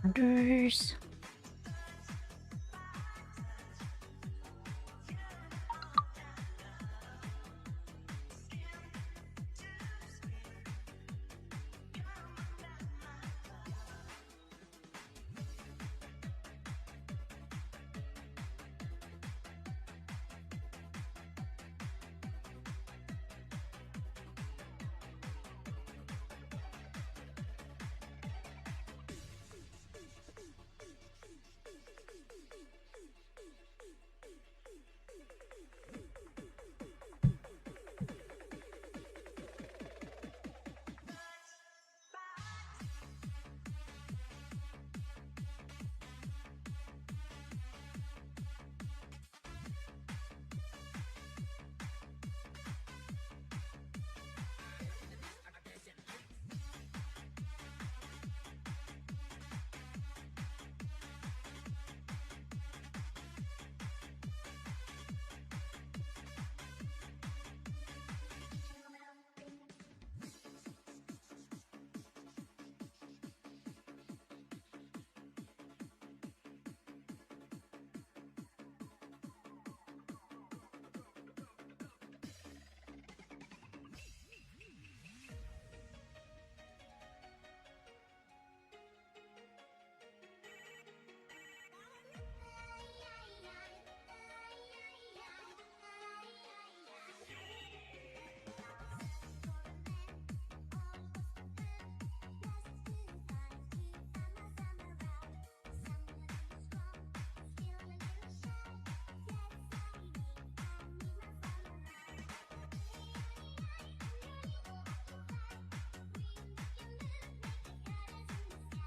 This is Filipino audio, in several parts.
Others.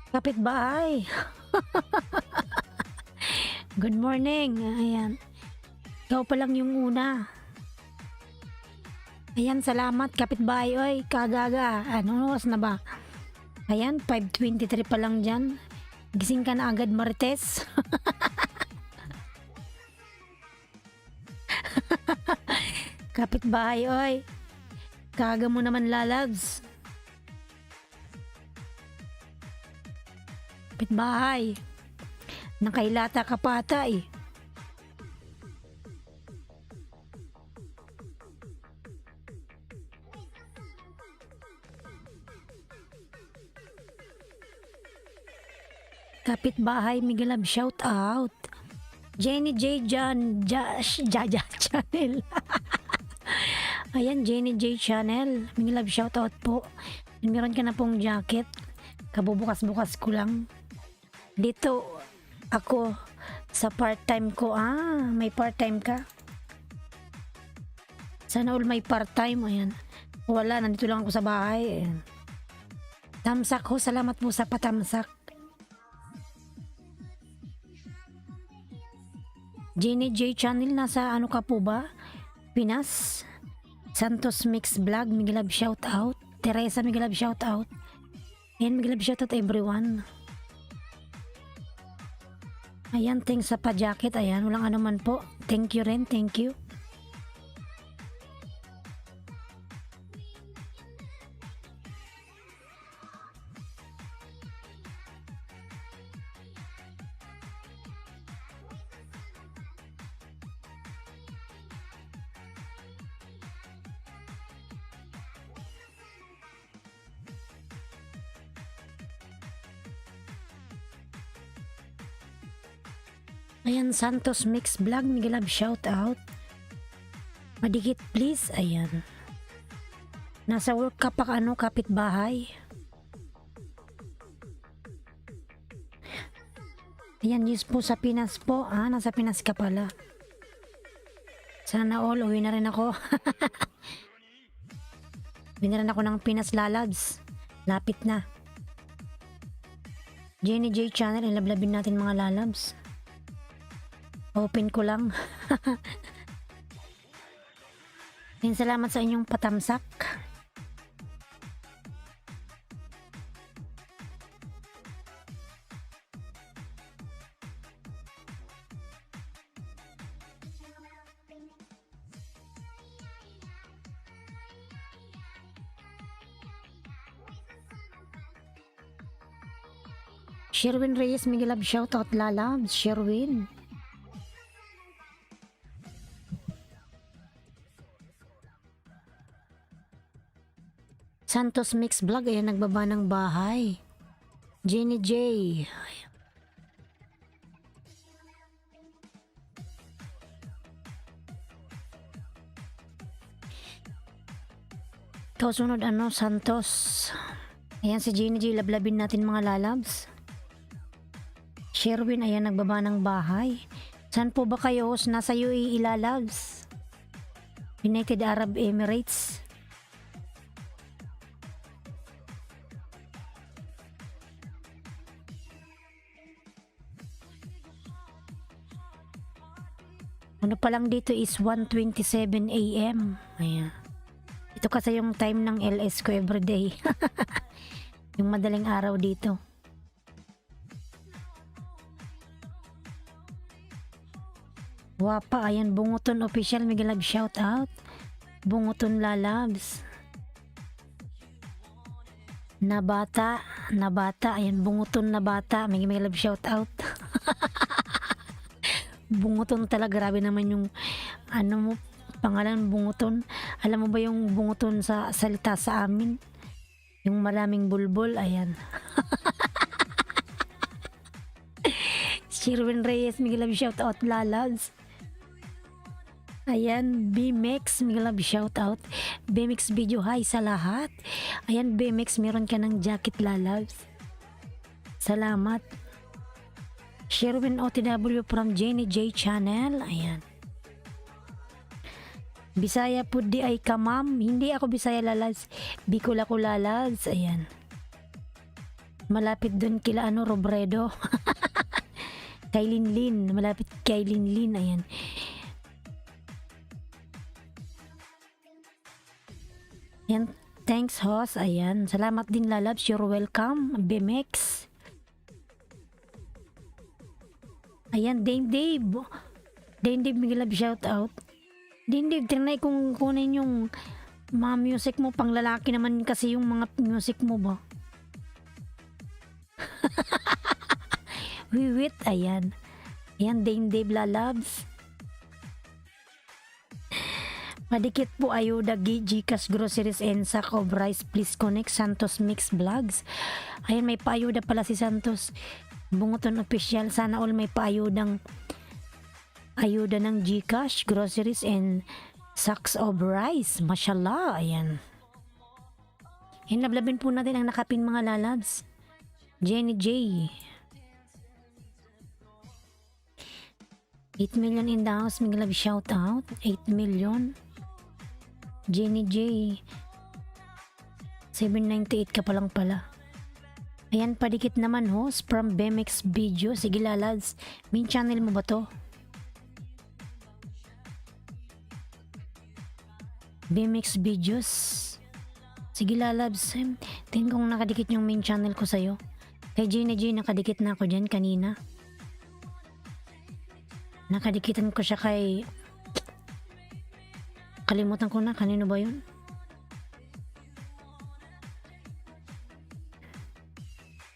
Kapitbahay. Good morning. Ayan. Ikaw pa lang yung una. Ayan, salamat kapitbahay. Oy, kagaga. Ano oras na ba? Ayan, 5:23 pa lang dyan. Gising ka na agad, Marites. Kapitbahay, oy. Kaga mo naman, lalabs. Kapitbahay. Nakailata ka pa ata eh. Kapitbahay, Miguelab, shout out. Jenny J. Jaja Channel. Ayan, Jenny J. Channel. Miguelab, shout out po. Meron ka na pong jacket. Kabubukas-bukas ko lang. Dito, ako, sa part-time ko. May part-time ka. Sana all may part-time. Ayan. Wala, nandito lang ako sa bahay. Ayan. Tamsak ho, salamat po sa patamsak. Jenny J Channel, nasa ano ka po ba? Pinas? Santos Mix Vlog, Miguelab shout out. Teresa, Miguelab shout out. And Miguelab shout out everyone. Ayan, thanks sa pa-jacket. Ayan, walang ano man po. Thank you rin, thank you. Ayan, Santos Mix Vlog, Miguelab shout out. Madikit please. Ayan. Nasa work ka pa ano, kapitbahay. Ayan, yes po sa Pinas po. Nasa Pinas ka pala. Sana all, uwi na rin ako. Uwi na rin ako ng Pinas, lalabs. Lapit na. Jenny J Channel, ilablabin natin mga lalabs. Open ko lang. Salamat sa inyong patamsak. Sherwin Reyes, Miguel Lab, shoutout lalabs. Sherwin. Santos Mix Vlog, ayan nagbaba ng bahay. Jenny J. Ikaw sunod ano, Santos. Ayan si Jenny J, lablabin natin mga lalabs. Sherwin, ayan nagbaba ng bahay. Saan po ba kayo? Nasa UAE lalabs. United Arab Emirates. Ano pa lang dito is 1:27 AM. Ayan. Ito kasi yung time ng LS ko everyday. Yung madaling araw dito. Wapa, ayan, Bunguton Official, Miguel Lab, shout out. Bunguton Lalabs. Nabata, ayan, Bunguton Nabata, Miguel Lab, shout out. Bunguton talaga, grabe naman yung ano mo, pangalan Bunguton. Alam mo ba yung Bunguton sa salita sa amin? Yung maraming bulbul, ayan. Sherwin Reyes, Miguel Lab, shout out lalabs. Ayan, BMX, Miguel Lab, shout out. BMX video, hi sa lahat. Ayan, BMX, meron ka ng jacket lalabs. Salamat. Sherwin OTW from Jenny J channel. Ayan. Bisaya po di ay kamam. Hindi ako Bisaya lalabs. Bicol ako lalabs. Ayan. Malapit dun kila ano, Robredo. Kay Linlin. Malapit kay Linlin. Ayan. Ayan. Thanks host. Ayan. Salamat din lalabs. You're welcome. BMX. Ayan, Dame Dave. Dame Dave, Miguel Lab, shout out. Dame Dave, tinanay kung kunin yung mga music mo. Pang lalaki naman kasi yung mga music mo ba? Wiwit, ayan. Ayan, Dame Dave lalabs. Madikit po ayuda Gcash Groceries and Sack of Rice. Please connect Santos Mix Vlogs. Ayan, may paayuda pala si Santos. Bunguton Official, sana all may paayudang ayuda ng Gcash, groceries and sacks of rice. Mashallah, ayan. Lablabin po natin ang nakapin mga lalabs. Jenny J. 8 million in the house, Miguel Lab, shout out. 8 million. Jenny J. 798 ka pa lang pala. Ayan, padikit naman host from BMX video. Sige lalabs, main channel mo ba to? BMX videos. Sige lalabs, tingin kong nakadikit yung main channel ko sa'yo. Kay Gina G, nakadikit na ako dyan kanina. Nakadikitan ko siya kay... Kalimutan ko na, kanino ba yun?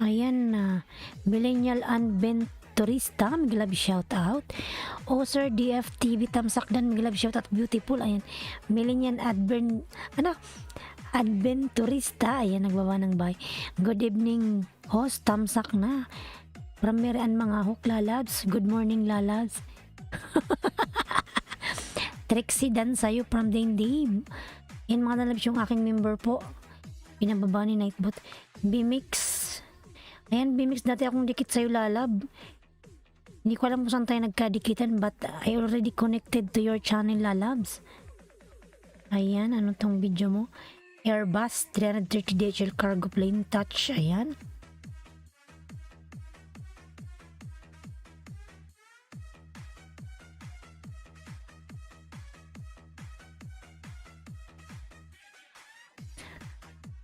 Ayan na, Millennial Adventurista, Miguel Lab, shout out. O Sir DFTV Tamsakdan, Miguel Lab, shout out, beautiful. Ayan, Millennial Adventurista, ayan, nagbaba ng bahay. Good evening, host, Tamsak na. From Merian mga hook lalabs, good morning lalabs. Trixie Dan sa'yo from Dame. Yan mga lalabs yung aking member po. Pinababa ni Nightbot. BMX. Ayan, BMX, dati akong dikit sa'yo lalab. Hindi ko alam kung saan tayo nagkadikitan, but I already connected to your channel lalabs. Ayan, ano tong video mo? Airbus 330 DHL cargo plane touch. Ayan.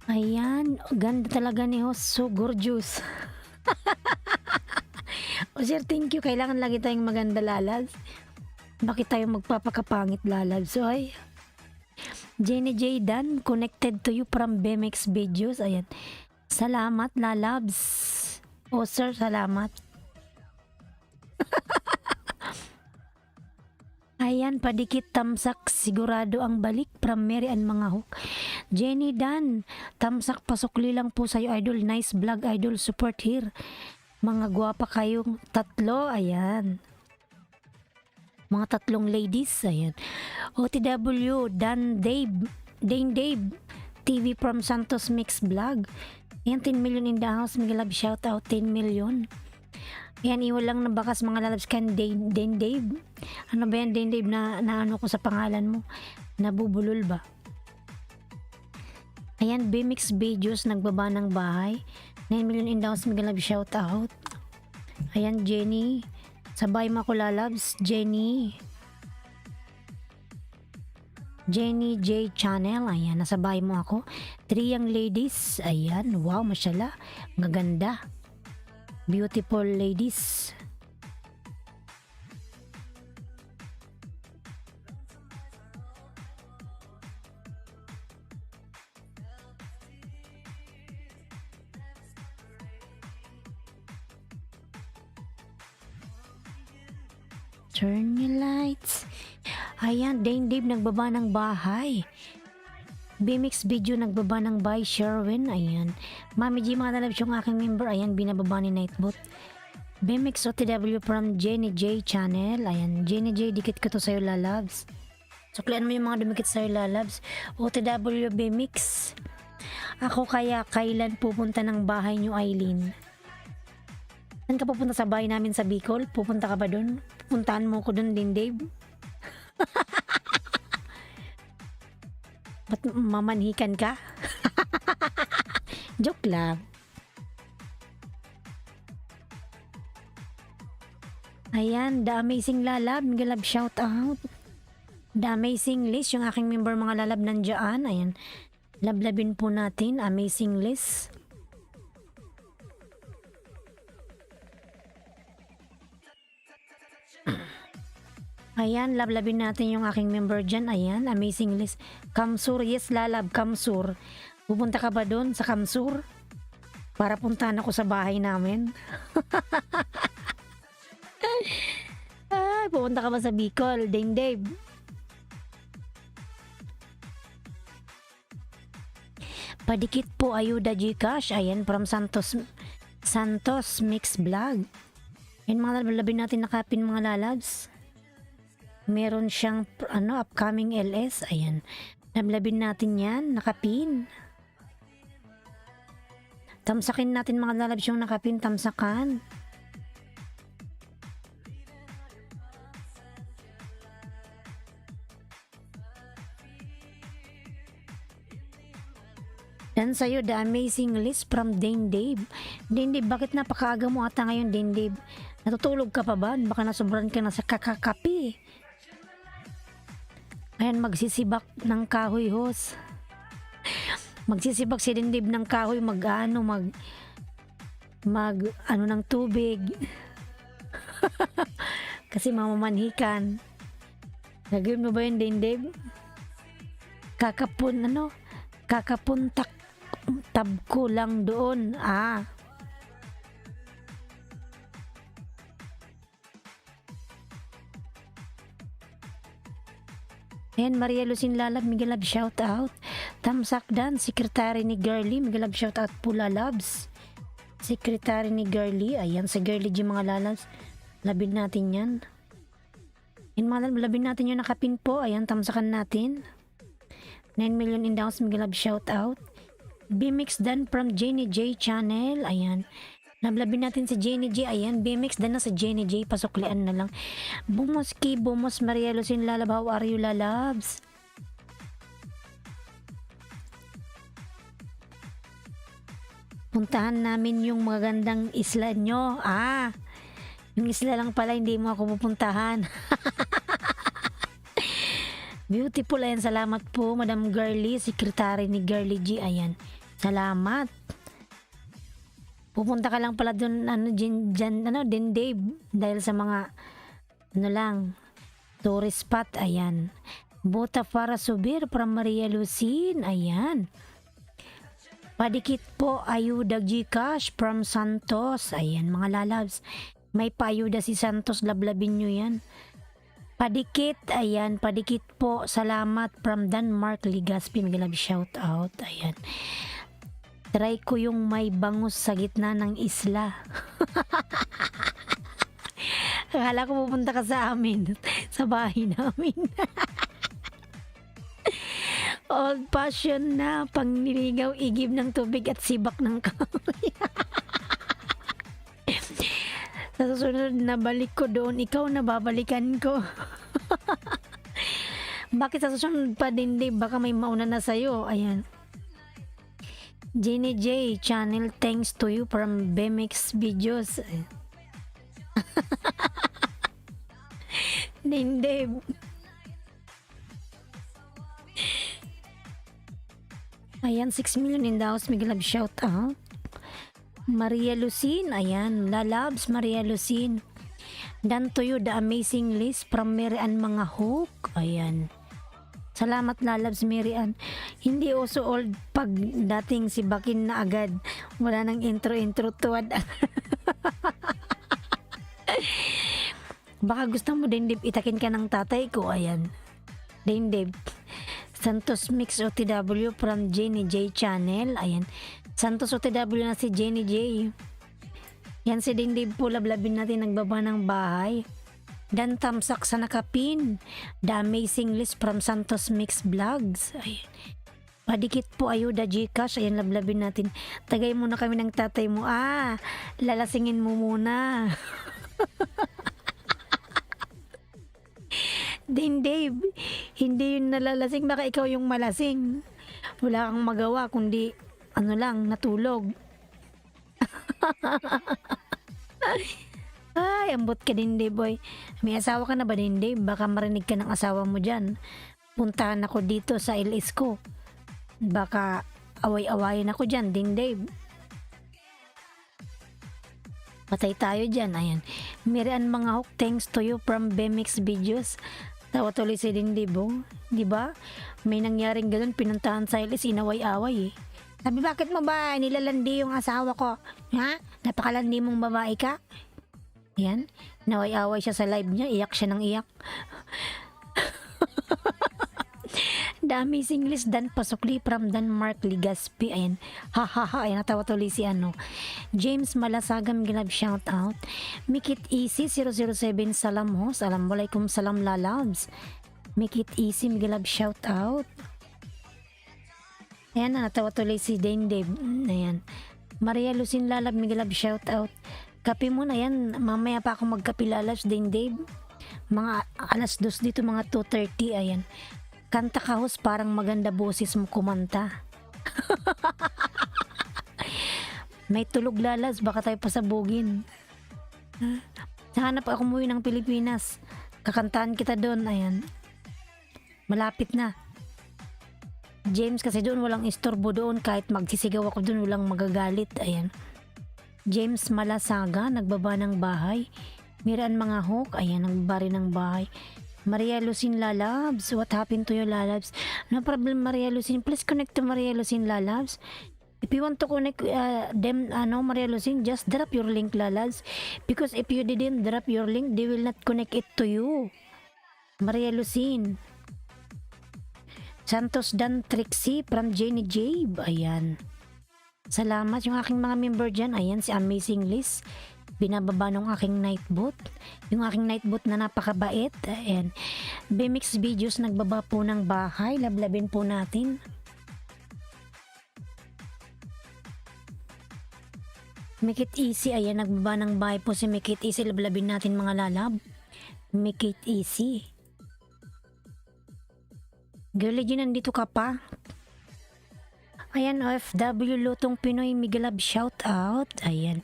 Ayan, ganda talaga ni host, so gorgeous. O sir, thank you. Kailangan lagi tayong maganda lalabs. Bakit tayo magpapakapangit lalabs? So ay, Jenny J Dan, connected to you from BMX videos. Ayan, salamat lalabs. Oh, sir, salamat. Ayan, padikit tamsak, sigurado ang balik from Mary and mga hook. Jenny Dan, tamsak pasukli lang po sa'yo, idol. Nice vlog, idol. Support here. Mga gwapa kayong tatlo, ayan. Mga tatlong ladies, ayan. OTW, Dane Dave, TV from Santos Mix Vlog. Ayan, 10 million in the house. Miguel Love, shout out, 10 million. Ayan, iwan lang ng bakas mga lalabs kan Dane Dave. Ano ba yan, Dane Dave, na ano ko sa pangalan mo? Nabubulol ba? Ayan, BMX Videos, nagbaba ng bahay. 9 million in the house. Miguel Love, shout out. Ayan, Jenny. Sabay mo ako lalabs, Jenny J Channel, ayan, nasabay mo ako. 3 young ladies, ayan, wow, masyala, maganda, beautiful ladies. Turn your lights. Ayan, Dane Dave nagbaba ng bahay. BMX Video nagbaba ng bahay. Sherwin, ayan. Mami G, mga talabs yung aking member. Ayan, binababa ni Nightbot. BMX OTW from Jenny J Channel. Ayan, Jenny J, dikit ko to sa'yo, lalabs. Suklian mo yung mga dumikit sa'yo, lalabs. OTW BMX. Ako kaya kailan pupunta ng bahay niyo, Eileen? Saan ka pupunta? Sa bahay namin sa Bicol? Pupunta ka ba dun? Pupuntahan mo ko dun din, Dave. Ba't mamanhikan ka? Joke lang. Ayan, The Amazing Lalab. Miguel Love, shout out. The Amazing List, yung aking member mga lalab nandiyan. Ayan, lablabin po natin. Amazing List. Ayan, lablabin natin yung aking member dyan. Ayan, Amazing List. Kamsur, yes lalab, Kamsur. Pupunta ka ba doon sa Kamsur? Para puntahan ako sa bahay namin. Ay, pupunta ka ba sa Bicol, Dane Dave? Padikit po ayuda Gcash. Ayan, from Santos Mix Vlog. Ayan, mga lablabin natin nakapin mga lalabs. Meron siyang upcoming LS. Ayan, lablabin natin yan, nakapin. Tamsakin natin mga lalabs yung nakapin, tamsakan. Yan sa'yo, The Amazing List from Dane Dave. Dane Dave, bakit napakaaga mo ata ngayon, Dane Dave? Natutulog ka pa ba? Baka nasobran ka na sa kakakapi. Ayan, magsisibak ng kahoy, hos. Magsisibak si Dane Dave ng kahoy, mag ng tubig. Kasi mamamanhikan. Gagawin mo ba yun, Dane Dave? Kakapuntak tab ko lang doon. Ayan, Maria Lucin Lalab, Miguel Love, shout out. Tamsak Dan, sekretary ni Girly, Miguel Love, shout out po lalabs. Sekretary ni Girly, ayan, sa Girly G mga lalabs. Labin natin yan. Ayan mga lalabs, labin natin yung nakapin po. Ayan, tamsakan natin. 9 million in the house, Miguel Love, shout out. BMX Dan from Jenny J Channel, ayan. Lablabin natin si Jenny J. Ayan, BMX Dan na sa Jenny J. Pasuklian na lang. Bumos Maria Lucin Lalab. How are you, lalabs? Puntahan namin yung magandang isla nyo. Yung isla lang pala, hindi mo ako pupuntahan. Beautiful, ayan. Salamat po, Madam Girly, sekretary ni Girly G. Ayan, salamat. Pupunta ka lang pala doon, din Dave, dahil sa mga, tourist spot, ayan. Bota para subir from Maria Lucin, ayan. Padikit po ayuda Gcash from Santos. Ayan mga lalabs. May paayuda si Santos, lablabin nyo yan. Padikit, ayan, padikit po. Salamat from Denmark, Ligaspi. May shout out. Ayan. Try ko yung may bangus sa gitna ng isla. Akala ko pupunta ka sa amin, sa bahay namin. Old fashion na pang niligaw, igib ng tubig at sibak ng kahoy. Sa susunod na balik ko doon, ikaw na babalikan ko. Bakit sa susunod pa din, di? Baka may mauna na sa'yo. Ayan. Jenny J channel, thanks to you from BMX videos. Hindi. Ayan, 6 million in the house. Miguel love shout out. Maria Lucin, ayan, lalabs Maria Lucin. Done to you the amazing list from Mirian Mga Hook. Ayan. Salamat lalabs Mirian. Hindi uso old pag dating si Bakin na agad. Wala nang intro tuwad. Baka gusto mo din Dib, itakin ka ng tatay ko. Ayan. Dib. Santos Mix OTW from Jenny J channel. Ayan. Santos OTW na si Jenny J. Yan si Dindib po, lablabin natin nagbaba ng bahay. Dan tamsak sa nakapin. The amazing list from Santos Mix Vlogs. Ayan. Padikit po ayuda Gcash. Ayan, lablabin natin. Tagay muna kami ng tatay mo. Lalasingin mo muna. Dave, hindi yun nalalasing, baka ikaw yung malasing. Wala kang magawa kundi natulog. Ay, ambot ka din Dave boy. May asawa ka na ba din Dave? Baka marinig ka ng asawa mo dyan. Puntahan ako dito sa LS ko. Baka away-awayin ako dyan din Dave. Patay tayo dyan. Ayan. Mirian Mga Hook, thanks to you from BMX videos. Tawa tuloy si Dindibo. Diba? May nangyaring ganun, pinuntahan sa LS, inaway-away eh. Sabi, bakit mo ba nilalandi yung asawa ko? Ha? Napakalandi mong babae ka? Yan. Naway-away siya sa live niya. Iyak siya ng iyak. The amazing list Dan Pasukli from Denmark, Ligaspi. Ayan. Ayan, natawa tuloy si James Malasagam, gilab shout out. Make it easy 007 salam ho. Assalamualaikum salam lalabs. Make it easy, gilab shout out. Ayan, natawa tuloy si Dane Dave. Ayan. Maria Lucin lalab, gilab shout out. Kape mo na yan. Mamaya pa ako magkape lalabs, Dane Dave. Mga alas 2 dito, mga 2:30. Ayan. Kanta ka host, parang maganda boses mo kumanta. May tulog lalas, baka tayo pasabugin. Hanap ako umuwi ng Pilipinas. Kakantahan kita doon, ayan. Malapit na. James, kasi doon walang istorbo doon. Kahit magsisigaw ako doon, walang magagalit. Ayan. James Malasaga, nagbaba ng bahay. Mirian Mga Hook, ayan, nagbaba rin ng bahay. Maria Lucin Lalabs, what happened to your Lalabs? No problem Maria Lucin, please connect to Maria Lucin Lalabs. If you want to connect them, Maria Lucin, just drop your link Lalabs. Because if you didn't drop your link, they will not connect it to you. Maria Lucin. Santos Dan Trixie from Jenny J. Ayan. Salamat yung aking mga member dyan. Ayan, si Amazing Liz. Binababa nung aking nightbot. Yung aking nightbot na napakabait. Ayan. BMX videos nagbaba po ng bahay. Lablabin po natin. Make it easy. Ayan, nagbaba ng bahay po si Make it easy. Lablabin natin mga lalab. Make it easy. Girlie G, nandito ka pa? Ayan, OFW Lutong Pinoy Migalab shout out. Ayan.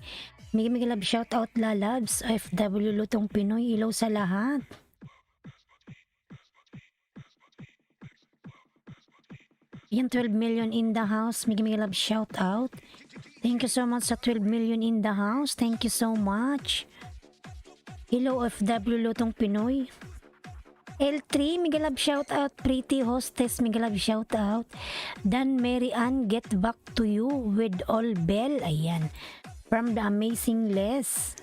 Migalab shout out lalabs. OFW Lutong Pinoy, ilaw sa lahat. Ayan, 12 million in the house. Migalab shout out. Thank you so much sa 12 million in the house. Thank you so much. Hello OFW Lutong Pinoy. L3, mega love shout out. Pretty hostess, mega love shout out. Dan Mary Ann, get back to you with all bell. Ayan. From the amazing Les.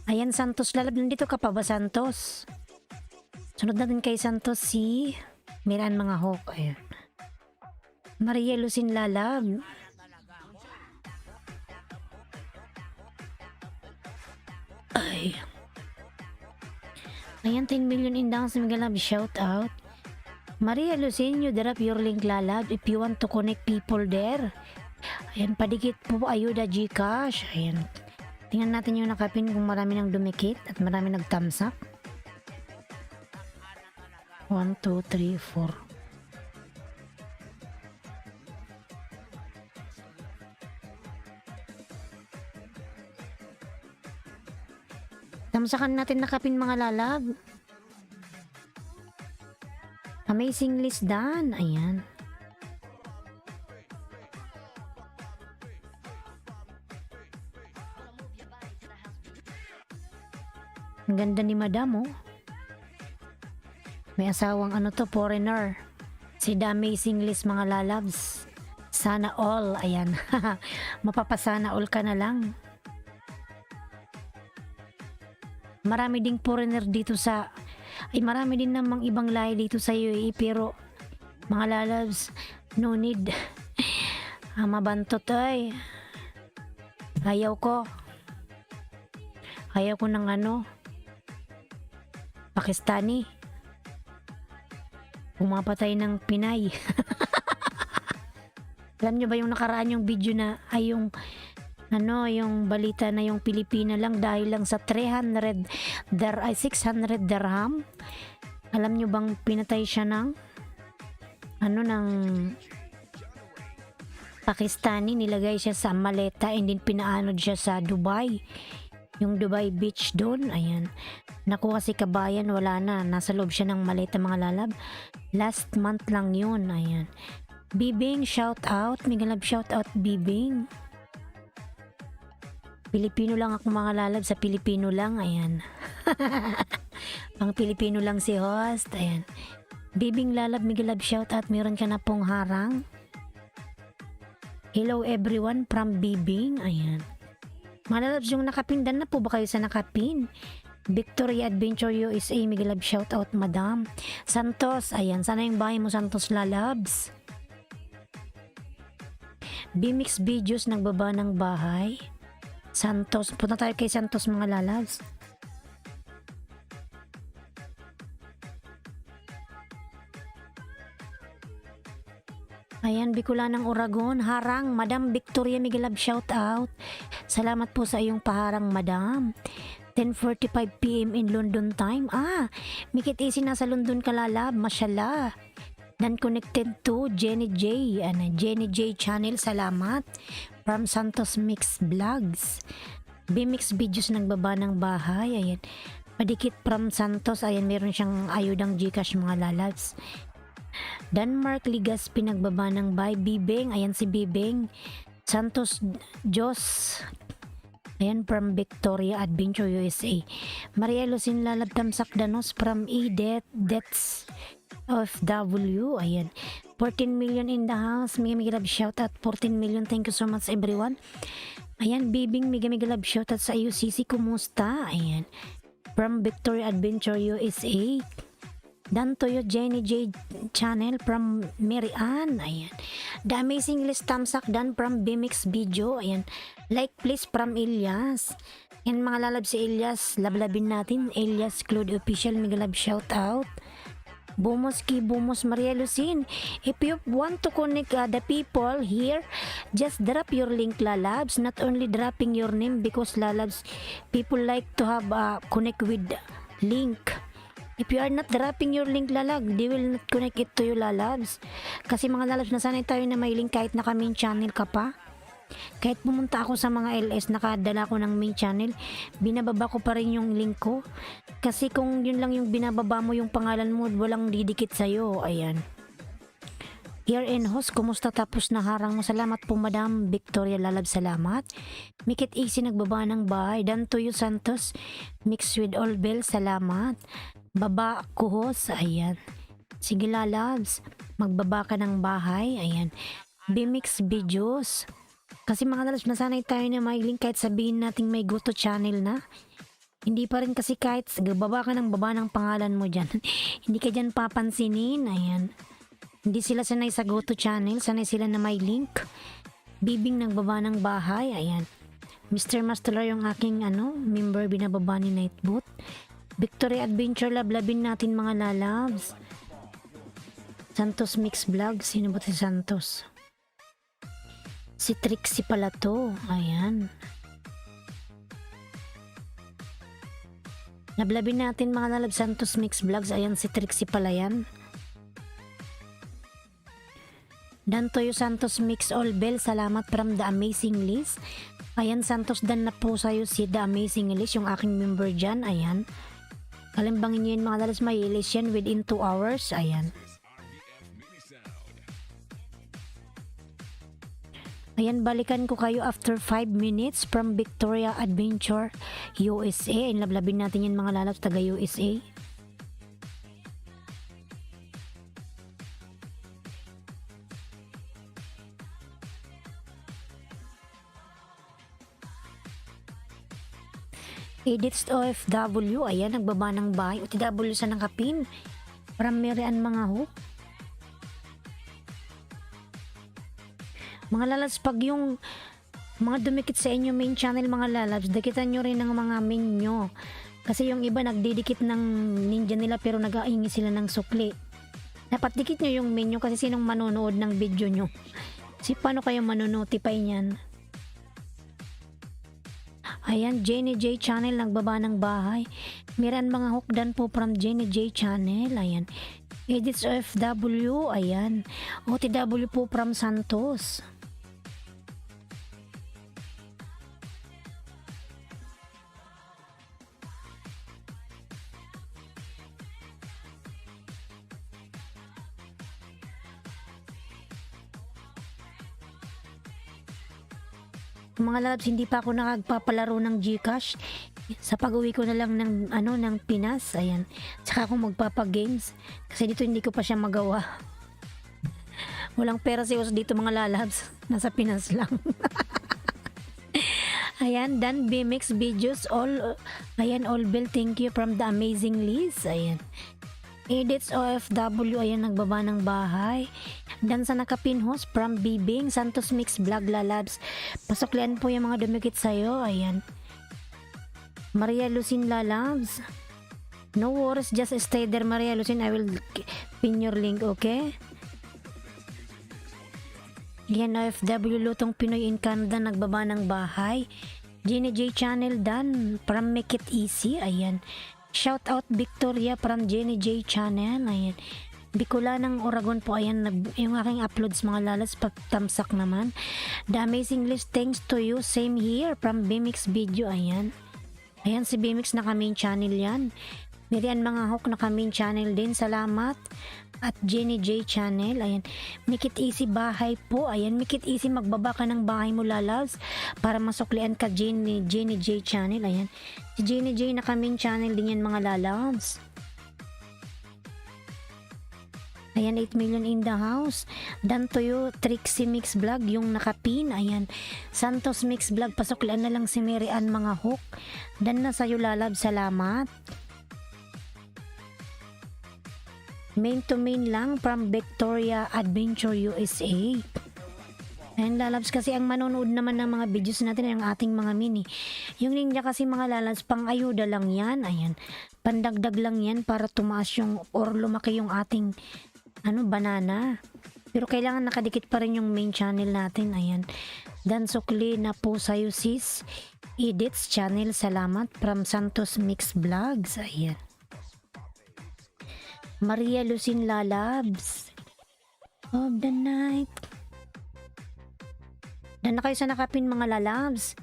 Ayan, Santos Lalab. Nandito ka pa ba, Santos? Sunod natin kay Santos si Mary Ann mga hawk. Ayan. Maria Lucin Lalab. Ay. Ayan, 10 million indang sa mega love shout out. Maria Lucin, you drop your link Lalab if you want to connect people there. Ayan, padikit po ayuda Gcash. Ayan. Tingnan natin yung nakapin kung marami nang dumikit at marami nag-thumbs up. 1, 2, 3, 4. Tamsakan natin nakapin mga lalab. Amazing list done. Ayan. Ang ganda ni Madam oh. May asawang ano to, foreigner. Si The Amazing List mga lalabs. Sana all. Ayan. Mapapasana all ka na lang. Marami ding foreigner dito sa marami din namang ibang lahi dito sa UAE pero mga lalabs no need. Mabantot ay. Ayaw ko ng ano Pakistani pumapatay ng Pinay. Alam nyo ba yung nakaraan yung video na ay yung yung balita na yung Pilipina lang dahil lang sa 600 dirham. Alam nyo bang pinatay siya ng ng Pakistani, nilagay siya sa maleta and then pinaanod siya sa Dubai. Yung Dubai beach doon, ayan. Naku kasi kabayan, wala na. Nasa loob siya ng maleta mga lalab. Last month lang yun, ayan. Bibing, shout out. Mega love shout out, Bibing. Pilipino lang ako mga lalab, sa Pilipino lang, ayan. Pang Pilipino lang si host, ayan. Bibing lalab, mega love shout out, meron ka na pong harang. Hello everyone from Bibing, ayan. Mga lalabs, yung nakapindan na po ba kayo sa nakapin? Victoria Adventure USA, mega love shout out Madam. Santos, ayan, sana yung bahay mo Santos lalabs. Bimix Videos, nagbaba ng bahay. Santos, punta tayo kay Santos mga lalabs. Ayan, Bicolanang Oragon, harang, Madam Victoria, mega love shout out. Salamat po sa iyong paharang, Madam. 10:45 PM in London time. Mikit easy nasa London ka lalab, mashallah. Dan connected to Jenny J. Jenny J channel, salamat. From Santos Mix Vlogs. Bimix Videos, nagbaba ng bahay. Ayan. Padikit from Santos. Ayan, meron siyang ayudang Gcash mga lalabs. Denmark Ligas, pinagbaba ng bahay. Bibeng. Ayan si Bibeng. Santos Jos. Ayan, from Victoria Adventure USA. Maria Lucin Lalab Tamsak Danos from Debts of W. Ayan. 14 million in the house. Mega love shout out. 14 million. Thank you so much everyone. Ayan, Bibing, mega love shout out sa UCC. Kumusta? Ayan. From Victoria Adventure USA. Dan Toyo Jenny J channel from Mary Ann. Ayan. The Amazing List Tamsak dan from Bimix Video. Ayan. Like please from Elias. Yan mga lalab si Elias. Lablabin natin. Elias Claude Official. Mega love shout out. Bumos Maria Lucin. If you want to connect the people here, just drop your link lalabs. Not only dropping your name because lalabs people like to have connect with link. If you are not dropping your link lalag, they will not connect it to you lalabs. Kasi mga lalabs, nasanay tayo na may link kahit naka main channel ka pa. Kahit pumunta ako sa mga LS, nakadala ko ng main channel, binababa ko pa rin yung link ko. Kasi kung yun lang yung binababa mo yung pangalan mo, walang didikit sa'yo. Ayan. Here in host, kumusta tapos na harang mo? Salamat po Madam Victoria Lalab, salamat. Mikit Easy, nagbaba ng bahay. Dan Toyo Santos, Mix with All Bell, salamat. baba kuhos, ayan. Sige lalabs, magbaba ka ng bahay, ayan. Bimix videos. Kasi mga lalabs, nasanay tayo na may link kahit sabihin nating may go to channel na. Hindi pa rin kasi kahit baba ka ng baba ng pangalan mo dyan. Hindi ka dyan papansinin, ayan. Hindi sila sanay sa go to channel, sanay sila na may link. Bibing nagbaba ng bahay, ayan. Mr. Mastelar yung aking member binababa ni Nightbot. Victory Adventure Lab, labin natin mga lalabs. Santos Mix Vlog, sino ba si Santos? Si Trixie pala to, ayan. Lablabin natin mga lalabs, Santos Mix Vlogs, ayan si Trixie pala yan. Dan Toyo Santos Mix All Bell, salamat from The Amazing List. Ayan, Santos, dan na po sa'yo si The Amazing List, yung aking member dyan, ayan. Kalimbangin nyo yun mga lalabs, may list yan within 2 hours, ayan. Ayan, balikan ko kayo after 5 minutes from Victoria Adventure USA. And lablabin natin yan mga lalabs, taga USA. Edits OFW, ayan, nagbaba ng bahay. OTW sa nakapin. Ramirian mga hook. Mga lalabs, pag yung mga dumikit sa inyo main channel mga lalabs, dakitan nyo rin ng mga main nyo. Kasi yung iba nagdidikit ng ninja nila pero nag-aingi sila ng sukli. Dapat dikit nyo yung main nyo kasi sinong manonood ng video nyo. Si paano kayo manonotify niyan? Ayan, Jenny J Channel, nagbaba ng bahay. Miran mga hukdan po from Jenny J Channel, ayan. Edits OFW, ayan. OTW po from Santos. Mga lalabs, hindi pa ako nakagpapalaro ng GCash. Sa pag-uwi ko na lang ng ng Pinas, ayan. Tsaka ako magpapa-games kasi dito hindi ko pa siya magawa. Walang pera si Os dito mga lalabs. Nasa Pinas lang. Ayan, Dan BMX videos all ayan, all bill, thank you from The Amazing List. Ayan. Edits OFW, ayan, nagbaba ng bahay. Dan sa nakapinhos from Bibing Santos Mix Vlog lalabs. Pasuklian po yung mga dumikit sa'yo, ayan. Maria Lucin lalabs. No worries, just stay there Maria Lucin, I will pin your link, okay? Yan, OFW Lutong Pinoy in Canada, nagbaba ng bahay. Jenny J Channel dan from Make It Easy, ayan. Shout out Victoria from Jenny J Channel, ayan. Bicula ng Oragon po, ayan, yung aking uploads mga lalas, pagtamsak naman. The Amazing List, thanks to you, same here from Bimix Video, ayan. Ayan, si Bimix na kaming channel yan. Mirian mga hook na kaming channel din, salamat. At Jenny J Channel, ayan. Make It Easy bahay po, ayan. Make It Easy, magbaba ka ng bahay mo lalabs para masuklian ka Jenny J Channel, ayan. Si Jenny J na kaming channel din yan mga lalabs. Ayan, 8 million in the house. Dan Toyo Trixie Mix Vlog, yung nakapin, ayan. Santos Mix Vlog, pasuklian na lang si Mirian mga hook. Dan na sa'yo lalab, salamat. Main to main lang from Victoria Adventure USA. Ayan lalabs, kasi ang manonood naman ng mga videos natin ay ang ating mga mini. Yung ninja kasi mga lalabs, pang ayuda lang yan, ayan. Pandagdag lang yan para tumaas yung or lumaki yung ating banana. Pero kailangan nakadikit pa rin yung main channel natin, ayan. Dan sukli na po sa'yo sis. Edits channel, salamat from Santos Mix Vlogs, ayan. Maria Lucin lalabs of the night. Dan na kayo sa nakapin mga lalabs.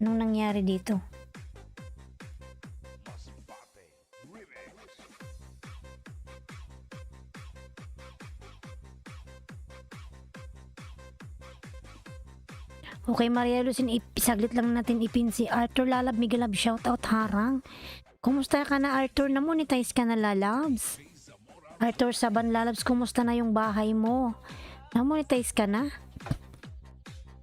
Anong nangyari dito? Okay, Maria Lucin, saglit lang natin ipin si Arthur Lalab. Miguel Lab, shoutout harang. Kumusta ka na, Arthur? Namonetize ka na, Lalabs? Arthur Saban Lalabs, kumusta na yung bahay mo? Namonetize ka na?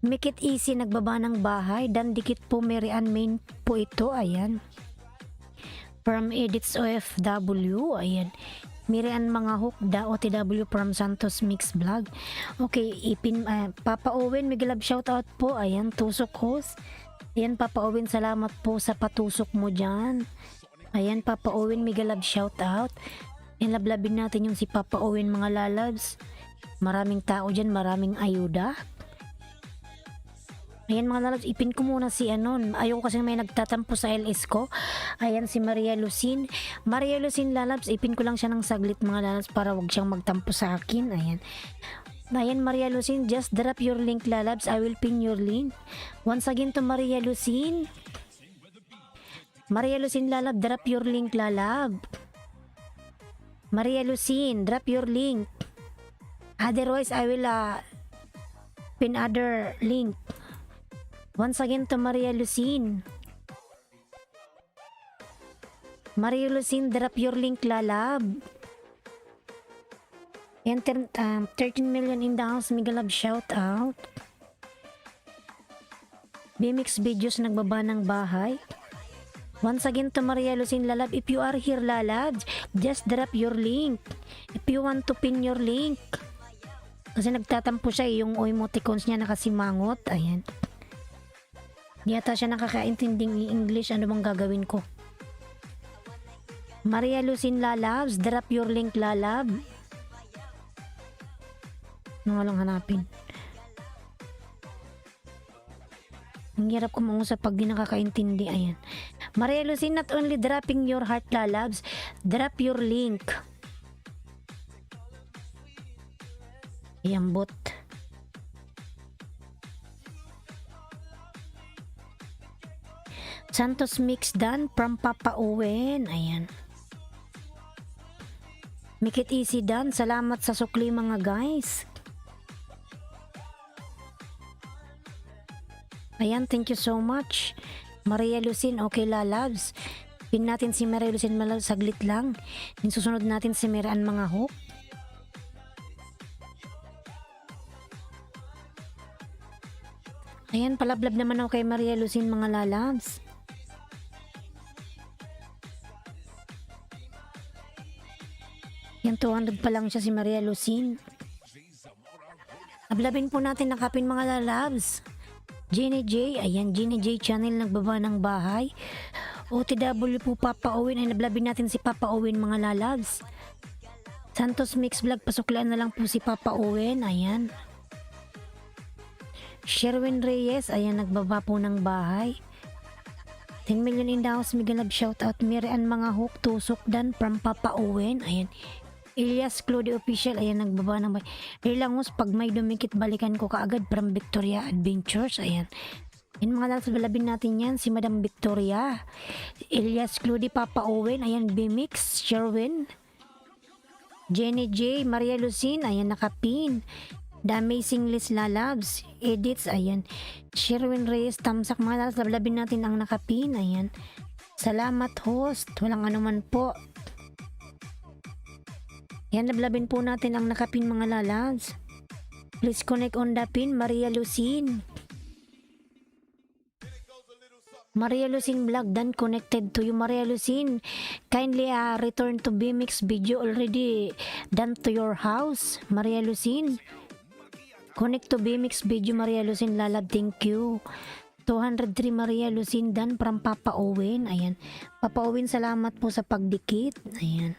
Make it easy, nagbaba ng bahay. Dan dikit po, Mary Ann Main po ito. Ayan. From Edits OFW. Ayan. Mary Ann mga hook da OTW from Santos Mix Vlog. Okay, ipin Papa Owen, Miguel Lab, shoutout po. Ayan, tusok host. Ayan, Papa Owen, salamat po sa patusok mo dyan. Ayan, Papa Owen, Miguel Lab, shoutout. Ayan, lablabin natin yung si Papa Owen, mga lalabs. Maraming tao dyan, maraming ayuda. Ayan, mga lalabs, ipin ko muna si anon. Ayoko kasi may nagtatampo sa LS ko. Ayan, si Maria Lucin. Maria Lucin, lalabs, ipin ko lang siya ng saglit, mga lalabs, para wag siyang magtampo sa akin. Ayan. Ayan, Maria Lucin, just drop your link, lalabs. I will pin your link. Once again to Maria Lucin. Maria Lucin, lalab, drop your link, lalab. Maria Lucin, drop your link. Otherwise, I will pin other link. Once again to Maria Lucin. Maria Lucin, drop your link, lalab. Enter 13 million in the house, Miguel Lab, shout out. BMX videos, nagbaba ng bahay. Once again to Maria Lucin, lalab. If you are here, lalab, just drop your link. If you want to pin your link. Kasi nagtatampo siya, yung emoticons niya nakasimangot. Ayan. Di ata siya nakakaintinding English. Ano bang gagawin ko? Maria Lucin, lalabs, drop your link, lalab. Ano nga lang hanapin? Ang hirap ko mausap pag di nakakaintindi. Ayan. Maria Lucin, not only dropping your heart, lalabs, drop your link. Ayan, bot. Santos Mix Dan from Papa Owen. Ayan. Make it easy, Dan. Salamat sa sukli, mga guys. Ayan, thank you so much. Maria Lucin, okay, lalabs. Pin natin si Maria Lucin, saglit lang. Susunod natin si Miraan, mga hook. Ayan, palablab naman ako kay Maria Lucin, mga lalabs. Yan, 200 pa lang siya, si Maria Lucin. Ablabin po natin, nakapin, mga lalabs. Jenny J, ayan, Jenny J channel, nagbaba ng bahay. OTW po, Papa Owen. Ay, nablabin natin si Papa Owen, mga lalabs. Santos Mix Vlog, pasuklaan na lang po si Papa Owen. Ayan. Sherwin Reyes, ayan, nagbaba po ng bahay. 10 million in the house, Miguel Lab, shoutout. Mirian, mga hook, tusok Dan from Papa Owen. Ayan. Elias Claude Official, ayan, nagbaba ng bahay. Rilangos, pag may dumikit, balikan ko kaagad from Victoria Adventures. Ayan. Yan, mga lalabs, balabin natin yan, si Madam Victoria. Elias Claude, Papa Owen, ayan, BMX, Sherwin. Jenny J, Maria Lucin, ayan, nakapin. The Amazing List, lalabs. Edits, ayan. Sherwin Reyes, tamsak, mga lalabs, balabin natin ang nakapin. Ayan. Salamat, host. Walang anuman po. Yan, lablabin po natin ang nakapin, mga lalabs. Please connect on the pin, Maria Lucin. Maria Lucin Vlog, done connected to you, Maria Lucin. Kindly return to BMX video already done to your house, Maria Lucin. Connect to BMX video, Maria Lucin, lalab, thank you. 203 Maria Lucin done from Papa Owen. Ayan. Papa Owen, salamat po sa pagdikit. Ayan.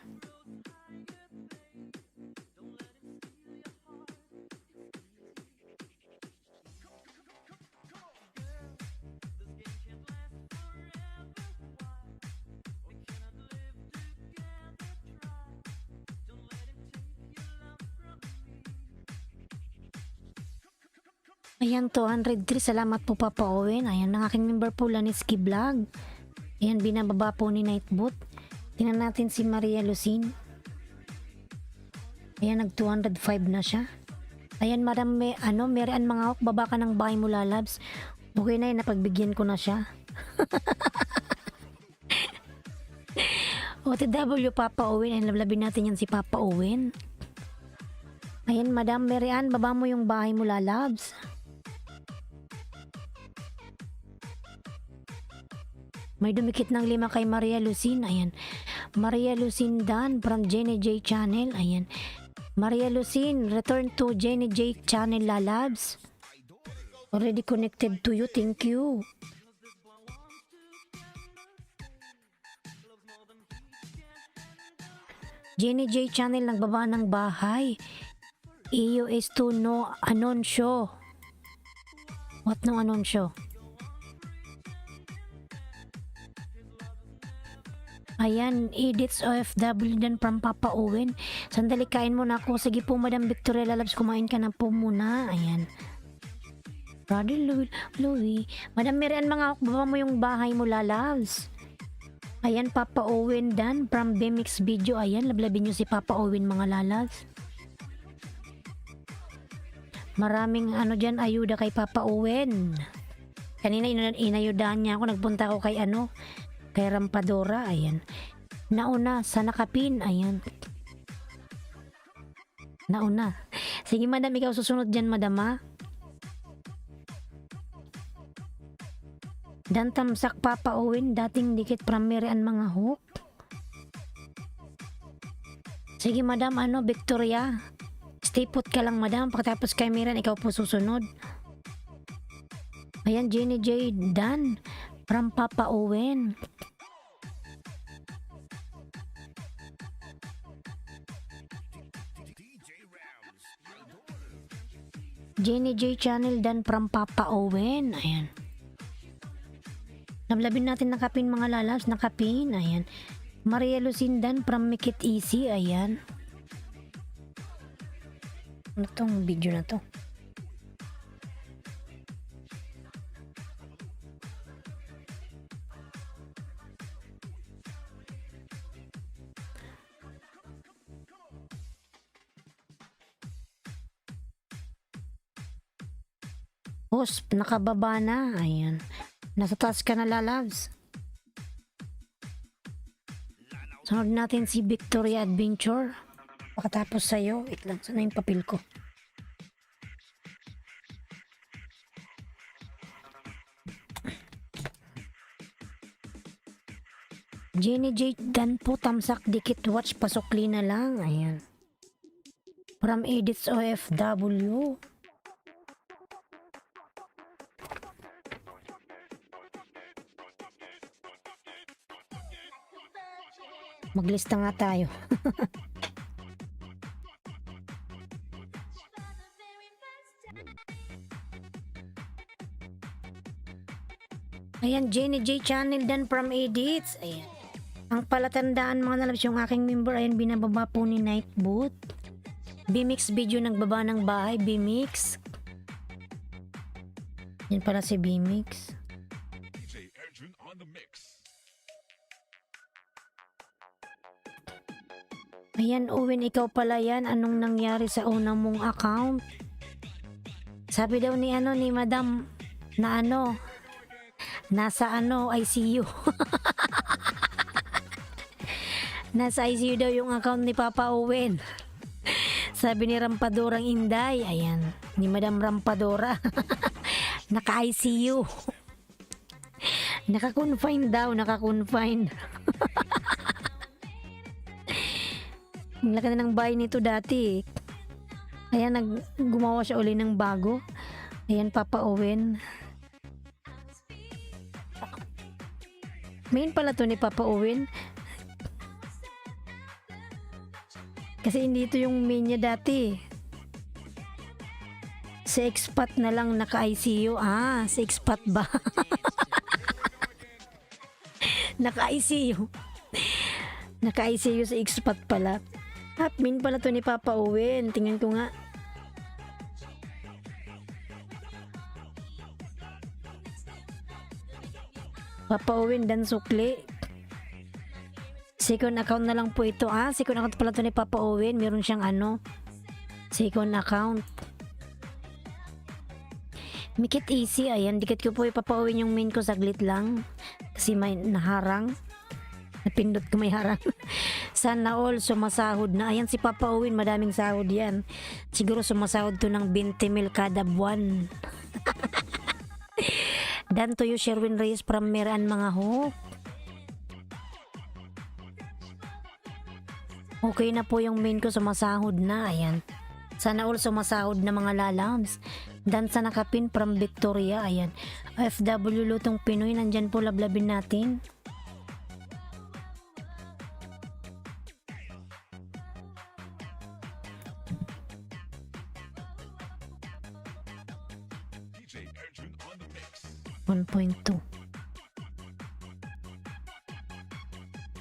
Ayan, 203. Salamat po, Papa Owen. Ayan, ang aking member po, Laniski Vlog. Ayan, binababa po ni Nightbot. Tingnan natin si Maria Lucin. Ayan, nag 205 na siya. Ayan, Madam, Mary Ann Mangawak, baba ka ng bahay mo, lalabs. Okay na yun, napagbigyan ko na siya. OTW, Papa Owen. Ay, lablabin natin yan si Papa Owen. Ayan, Madam Mary Ann, baba mo yung bahay mo, lalabs. May dumikit ng 5 kay Maria Lucin. Ayan. Maria Lucin Dan from Jenny J Channel. Ayan. Maria Lucin, return to Jenny J Channel, lalabs. Already connected to you. Thank you. Jenny J Channel, nagbaba ng bahay. EUS to no anunsyo. What no anunsyo? Ayan, edits OFW din from Papa Owen. Sandali, kain muna ako. Sige po, Madam Victoria Lalabs, kumain ka na po muna. Ayan. Brother Louie. Madam Mary Ann Mangawak, baba mo yung bahay mo, lalabs. Ayan, Papa Owen Dan from BMX Video. Ayan, lablabin nyo si Papa Owen, mga lalabs. Maraming dyan, ayuda kay Papa Owen. Kanina inayudahan niya ako. Nagpunta ako kay kay Rampadora. Ayan. Nauna sa nakapin. Ayan. Nauna. Sige, Madam, ikaw susunod dyan, Madam, ha? Dan tamsak Papa Owen, dating dikit from Mary Ann Mangawak. Sige, Madam, Victoria. Stay put ka lang, Madam. Pagkatapos kay Mary Ann, ikaw po susunod. Ayan, Jenny J Dan from Papa Owen. Jenny J Channel Dan from Papa Owen. Ayan. Nablabin natin nakapin, mga lalabs. Nakapin. Ayan. Maria Lucindan from Make It Easy. Ayan. Ano tong video na to? Boss, nakababa na. Ayan. Nasa taas ka na, lalabs. Sunod natin si Victoria Adventure. Pagkatapos sa'yo, wait lang, sana yung papel ko. Jenny J Dan po, tamsak dikit watch, pasukli na lang. Ayan. From Edits OFW. Maglista nga tayo. Ayan, Jenny J Channel Dan from Edits. Ayan. Ang palatandaan, mga lalabs, yung aking member, ayan, binababa po ni Nightboot. BMX Video, nagbaba ng bahay. BMX. Yan pala si BMX. Ayan, Owen, ikaw pala yan. Anong nangyari sa una mong account? Sabi daw ni Madam na nasa ICU. Nasa ICU daw yung account ni Papa Owen. Sabi ni Rampadorang Inday. Ayan, ni Madam Rampadora. Naka-ICU. Naka-confine daw, naka-confine. Ang laki na ng bahay nito dati. Ayan, gumawa siya uli ng bago. Ayan, Papa Owen. Main pala to ni Papa Owen. Kasi hindi ito yung main niya dati. Si expat na lang naka-ICU. Ah, si expat ba? Naka-ICU. Naka-ICU si expat pala. At main pala to ni Papa Owen. Tingnan ko nga. Papa Owen Dan Sukli. Second account na lang po ito. Ah, second account pala to ni Papa Owen. Meron siyang second account. Make it easy. Ayan, dikit ko po ipapauwin yung main ko saglit lang. Kasi may naharang. Napindot ko may harang. Sana all sumasahod na. Ayan si Papa Owen, madaming sahod yan. Siguro sumasahod to ng 20 mil kada buwan. Dan to you, Sherwin Reyes from Meran mga ho. Okay na po yung main ko, sumasahod na. Ayan. Sana all sumasahod na mga lalams. Dan sa nakapin from Victoria. Ayan. FW Lutong Pinoy. Nandyan po lablabin natin. DJ Arjun on the mix. 1.2.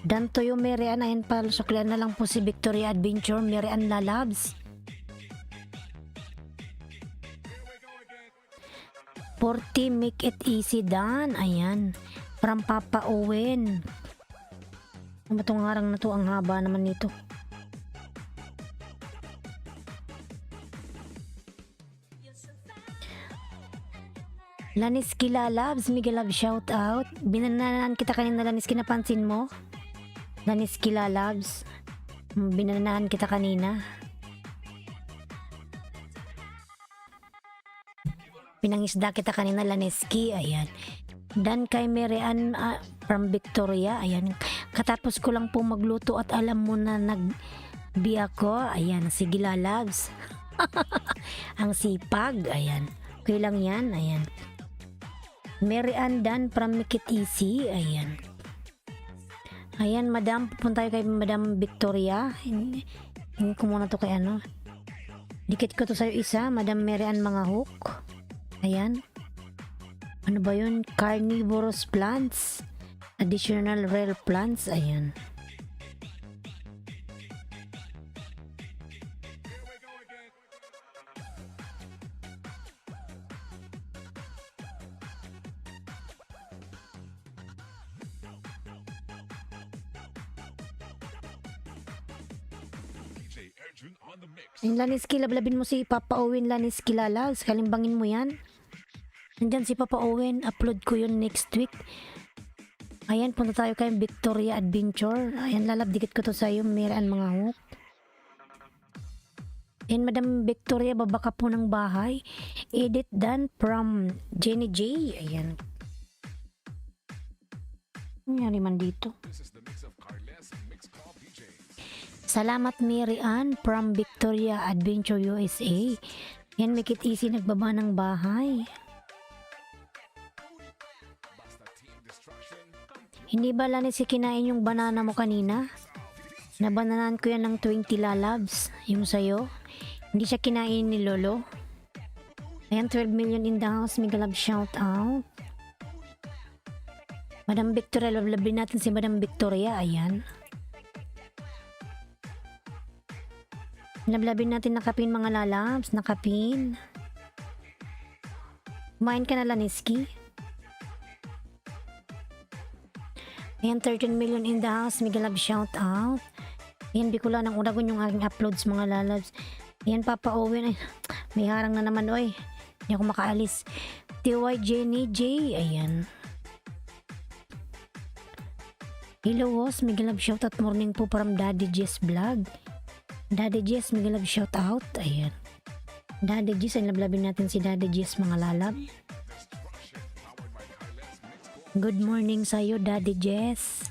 Dan to yung Merian. Ayan pa. Suklian na lang po si Victoria Adventure. Merian Lalabs. 40, make it easy, Dan. Ayan. From Papa Owen. Ano ba itong harang na to? Ang haba naman nito. Laniski Lalabs, Miguel Love shout out. Binanaan kita kanina, Laniski, napansin mo? Laniski Lalabs. Binanaan kita kanina. Pinangisda kita kanina, Laniski. Ayan. Dan kay Merian from Victoria. Ayan. Katapos ko lang po magluto at alam mo na nagbi ako. Ayan. Sige Lalabs. Ang sipag. Ayan. Okay lang yan. Ayan. Merian Dan from Make It Easy. Ayan. Ayan, madam. Pupunta tayo kay Madam Victoria. Hindi ko muna to kay ano. Dikit ko to sa'yo isa. Madam Merian mga hook. Ayan. Ano ba yun? Carnivorous plants. Additional rare plants. Ayan. DJ Arjun on the mix. Ayun, Laniski, lablabin mo si Papa Owen, Laniski Lalaws. Kalimbangin mo yan. Nandyan si Papa Owen. Upload ko yun next week. Ayan, punta tayo kay Victoria Adventure. Ayan, lalabdikit ko to sa'yo. Merian mga hook. Ayan, Madam Victoria, babaka po ng bahay. Edit done from Jenny J. Ayan. Nangyari man dito. This is the mix of Carles and Mix Club DJ. Salamat Merian from Victoria Adventure USA. Yan, make it easy, nagbaba ng bahay. Basta Team Destruction. Hindi ba Lanis kinain yung banana mo kanina? Nabananan ko yan ng 20 lalabs. Yung sayo. Hindi siya kinain ni Lolo. Ayan, 12 million in the house. Miguel Love shout out. Madam Victoria, lablabin natin si Madam Victoria. Ayan. Lablabin natin nakapin mga lalabs. Nakapin. Kumain ka na, Laniski. Ayan, 13 million in the house. Miguel Love shout out. Ayan, Bicula ng Uragon yung aking uploads mga lalabs. Ayan, Papa Owen. Ay, may harang na naman, oy. Hindi ako makaalis. TY Jenny J. Ayan. Hello, host. Miguel Love shout out. Morning po from Daddy Jess Vlog. Daddy Jess, Miguel Love shout out. Ayan. Daddy Jess, ay lablabin natin si Daddy Jess mga lalab. Good morning sa'yo, Daddy Jess.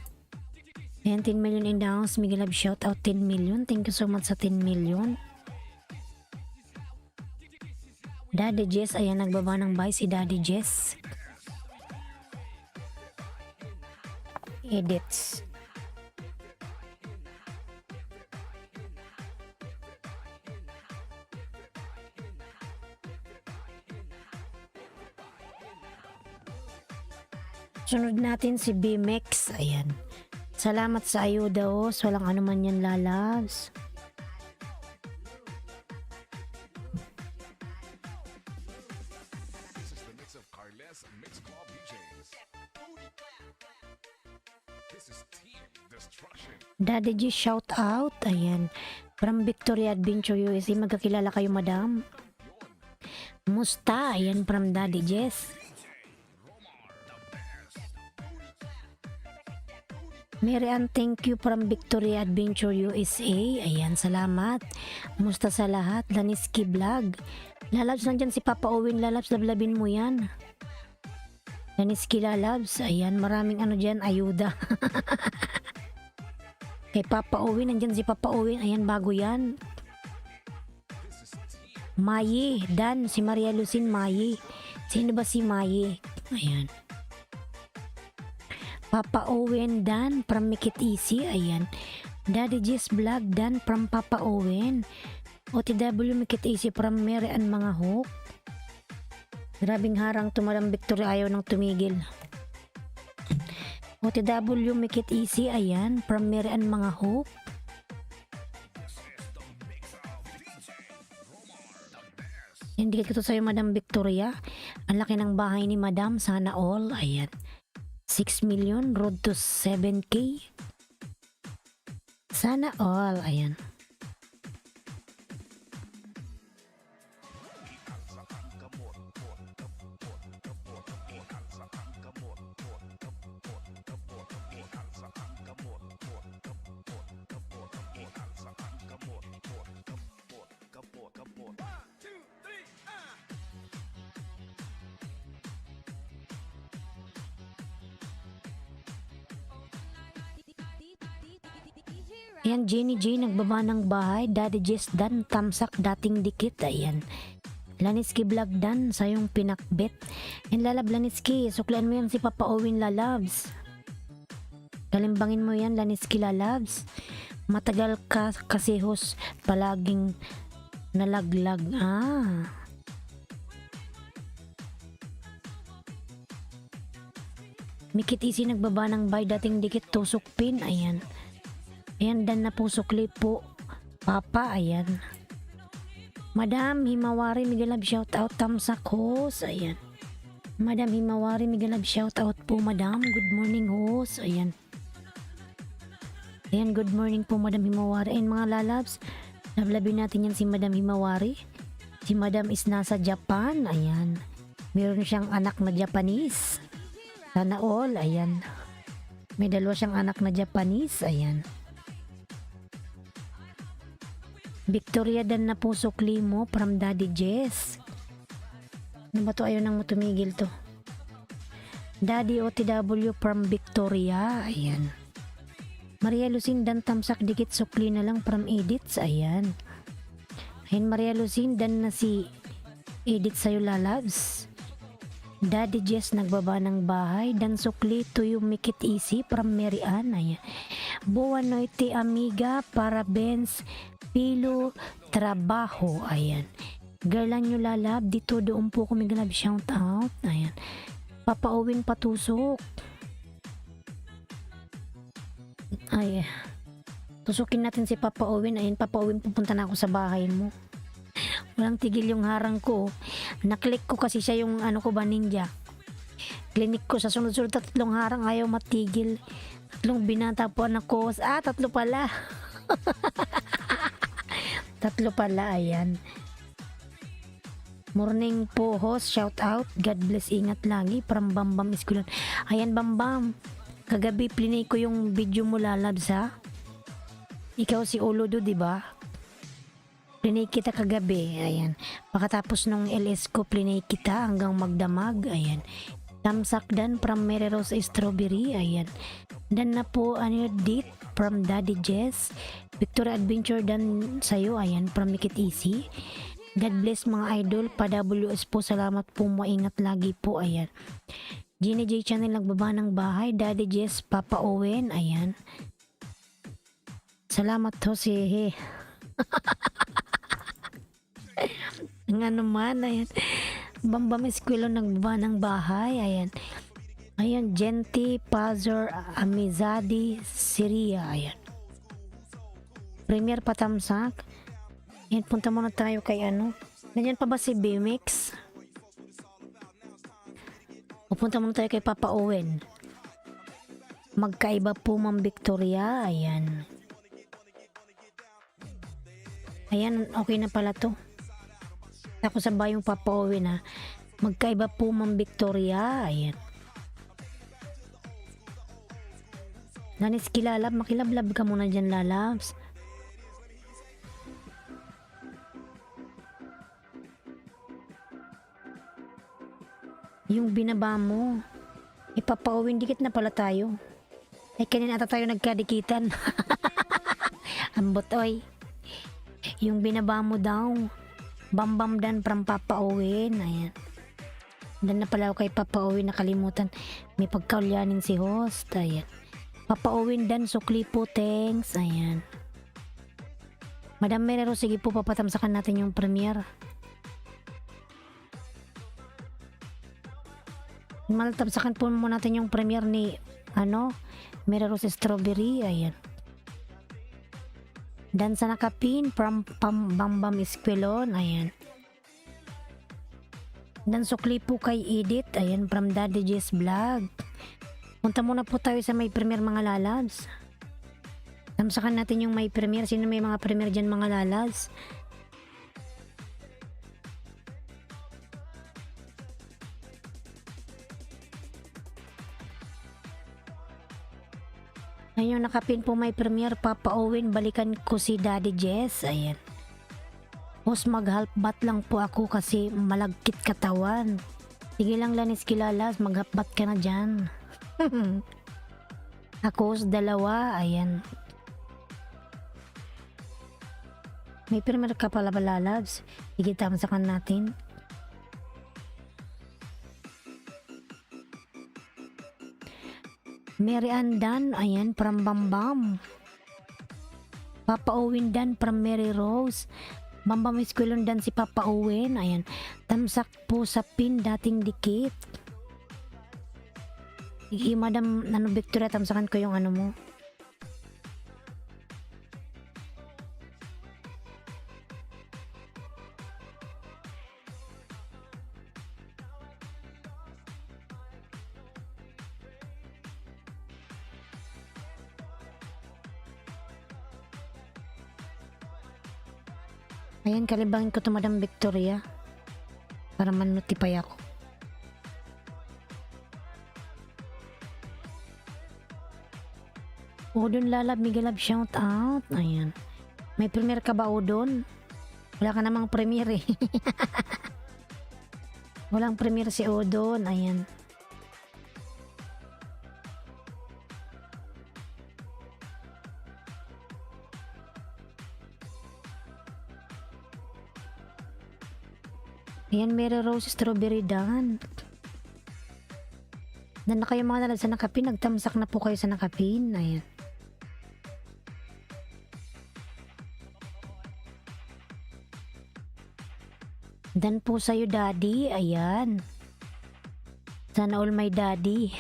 Ayan, 10 million in the house. Miguel Love shout out 10 million. Thank you so much sa 10 million. Daddy Jess, ayan, nagbaba ng buy si Daddy Jess. Edits. Sunod natin si BMX. Ayan. Salamat sa ayuda, host. Walang ano man yan, lalabs. This is the mix of Carles and Mix Club DJs. This is Team Destruction. Daddy G shout out. Ayan. From Victoria Adventure USA. Magkakilala kayo, madam. Musta? Ayan from Daddy Jess. Mary Ann, thank you from Victoria Adventure USA. Ayan, salamat. Musta sa lahat? Laniski Vlog. Lalabs, nandyan si Papa Owen. Lalabs, lablabin mo yan. Laniski Lalabs. Ayan, maraming ano dyan, ayuda. Kay Papa Owen, nandyan si Papa Owen. Ayan, bago yan. Mayi, Dan, si Maria Lucin Mayi. Sino ba si Mayi? Ayan. Papa Owen, Dan from Make It Easy. Ayan. Daddy G's Vlog, Dan from Papa Owen. OTW Make It Easy from Mary Ann Mga Hook. Grabing harang to Madam Victoria, ayaw nang tumigil. OTW Make It Easy. Ayan. From Mary Ann Mga Hook. Hindi ko to sa'yo, Madam Victoria. Ang laki ng bahay ni Madam. Sana all. Ayan. 6 million, road to 7K. Sana all. Ayan. Ayan, Jenny J, nagbaba ng bahay. Daddy Jess, Dan, tamsak, dating dikit. Ayan. Laniski Vlog, Dan, sayong pinakbet. Ayan, Lalab Laniski, suklaan mo yan si Papa Owen Lalabs. Kalimbangin mo yan, Laniski Lalabs. Matagal ka kasi host, palaging nalaglag. Mikit Easy, nagbaba ng bahay. Dating dikit, tusok pin. Ayan. Ayan, Dan na po sukli po. Papa, ayan. Madam Himawari, Migalab, shout out. Tamsak host, ayan. Madam Himawari, Migalab, shout out po, Madam. Good morning, host, ayan. Ayan, good morning po, Madam Himawari. Ayan, mga lalabs, lablabin natin yan si Madam Himawari. Si Madam is nasa Japan, ayan. Meron siyang anak na Japanese. Sana all, ayan. May dalawa siyang anak na Japanese, ayan. Victoria, Dan na po sukli mo from Daddy Jess. Ano ba to? Ayaw nang tumigil to. Daddy OTW from Victoria. Ayan. Maria Lucin, Dan tamsak dikit sukli na lang from Edits. Ayan. Ayan, Maria Lucin, Dan na si Edits sa'yo, Lalabs. Daddy Jess, nagbaba ng bahay. Dan sukli to you Make It Easy from Mary Ann. Ayan. Buwan noite amiga para Benz Pilo Trabaho. Ayan. Girlan nyo, Lalab. Dito doon po kami galab shout out. Ayan. Papa Owen patusok. Ay. Tusukin natin si Papa Owen. Ayan, Papa Owen, pupunta na ako sa bahay mo. Walang tigil yung harang ko. Naklik ko kasi siya yung ano ko ba, ninja. Clinic ko sa sunod-sunod 3 harang, ayaw matigil. 3 binata po anak ko. 3 pala. 3 pala, ayan. Morning po, host. Shout out. God bless. Ingat lagi. From Bambam Iskulon. Ayan, Bambam. Kagabi, plinay ko yung video mo, Lalabs, ha? Ikaw si Olodo, diba? Plinay kita kagabi. Ayan. Pagkatapos nung LS ko, plinay kita hanggang magdamag. Ayan. Tamsak, Dan from Mary Rose Strawberry. Ayan. Dan na po, dit from Daddy Jess. Victoria Adventure, Dan sa'yo. Ayan, from Make It Easy. God bless mga idol. Pa-WS po, salamat po. Maingat lagi po. Ayan. Gina J Channel, nagbaba ng bahay. Daddy Jess, Papa Owen. Ayan. Salamat to si ng ano man. Ayan. Bambam Eskwelo, nagbaba ng bahay. Ayan. Ayan, Genti Pazor Amizadi Syria. Ayan. Premier patamsak. Ayan, punta muna tayo kay ano. Nandiyan pa ba si BMX? Pupunta muna tayo kay Papa Owen. Magkaiba po, Ma'am Victoria. Ayan. Ayan, okay na pala to. Ako sa bayong papauwi na. Magkaiba po Ma'am Victoria. Ayan. Nanis kilalab, makilablab ka muna dyan, lalabs. Yung binaba mo, ipapauwin, dikit na pala tayo. Ay, kanina ata tayo nagkadikitan. Ambot, oy. Yung binaba mo daw, bambam dan from papauwin. Ayan. Dan na pala ako kay papauwin, nakalimutan. May pagkaulyanin si host. Ayan. Papauwin dan, sukli po, thanks. Ayan. Madam Merero, sige po, papatamsakan natin yung premiere. Maltamsakan po muna natin yung premiere ni, Merero sa Strawberry. Ayan. Dan sa nakapin, from Bambam Esquelon. Ayan. Dan sukli po kay Edith. Ayan, from Daddy J's Vlog. Punta muna po tayo sa may premiere, mga lalabs. Tamsakan natin yung may premiere. Sino may mga premiere dyan, mga lalabs? Ayun, nakapin po may premiere, Papa Owen, balikan ko si Daddy Jess. Ayan. Boss, mag-help bat lang po ako kasi malagkit katawan. Sige lang, Lanis Kilalas, mag-help bat ka na dyan. Ako, dalawa. Ayan. May premiere ka pala ba, lalabs? Sige, tamsakan natin. Mary Ann Dan, ayan, from Bambam. Papa Owen Dan from Mary Rose. Bambam Esquelon Dan si Papa Owen, ayan. Tamsak po sa pin, dating dikit. Sige, Madam Victoria, tamsakan ko yung mo. Ayan, kalibangin ko to, Madam Victoria, para man-notify ako. Udon lalab, migalab, shout out. Ayan. May premiere ka ba, Udon? Wala ka namang premiere eh. Walang premiere si Udon. Ayan. Ayan, Mary Rose Strawberry Dan. Dan na kayo mga lalabs sa nakapin. Nagtamsak na po kayo sa nakapin. Ayan. Dan po sa'yo, Daddy. Ayan. Sana all my daddy.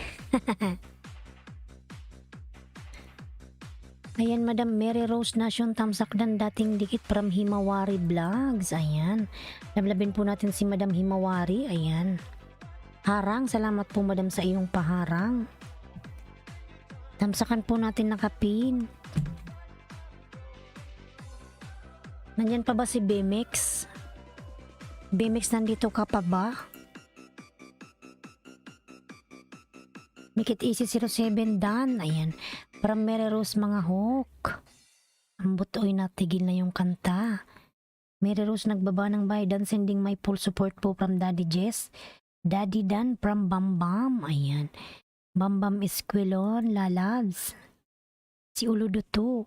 Ayan, Madam Mary Rose Nation, tamsak dan, dating dikit from Himawari Vlogs. Ayan. Lablabin po natin si Madam Himawari. Ayan. Harang, salamat po, Madam, sa iyong paharang. Tamsakan po natin nakapin. Nandyan pa ba si BMX? BMX, nandito ka pa ba? Make it easy 07 Dan. Ayan. From Mary Rose, mga hawk. Ang butoy, natigil na yung kanta. Mary Rose nagbaba ng bayan, sending my full support po from Daddy Jess. Daddy Dan from Bambam. Ayan. Bambam Esquelon, lalabs. Si Uludo to.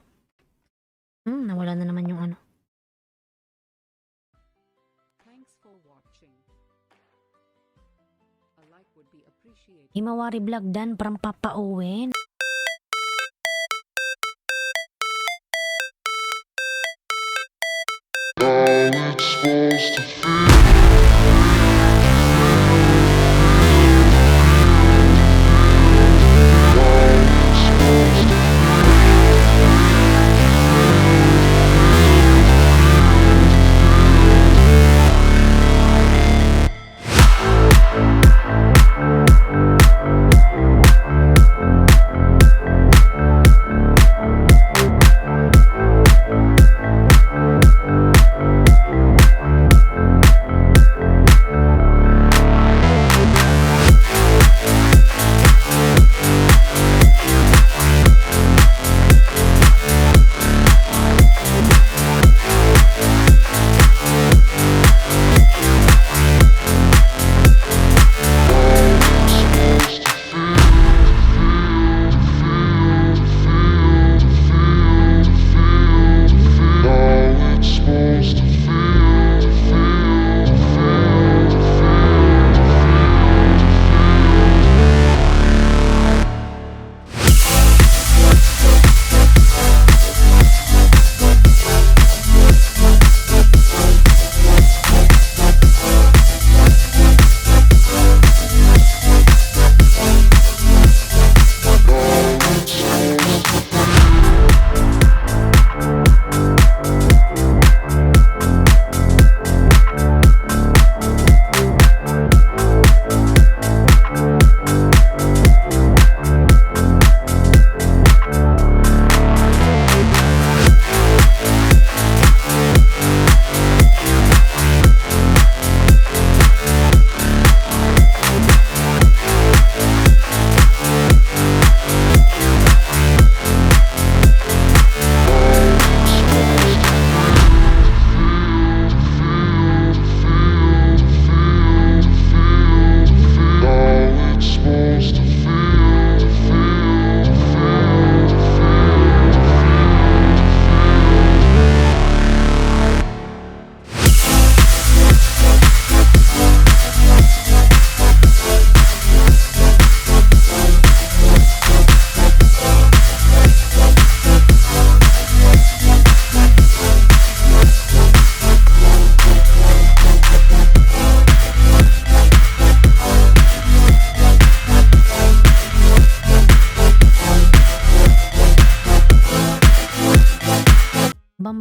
Nawala na naman yung Thanks for watching. A like would be appreciated. Himawari Vlog Dan from Papa Owen. It's supposed to feel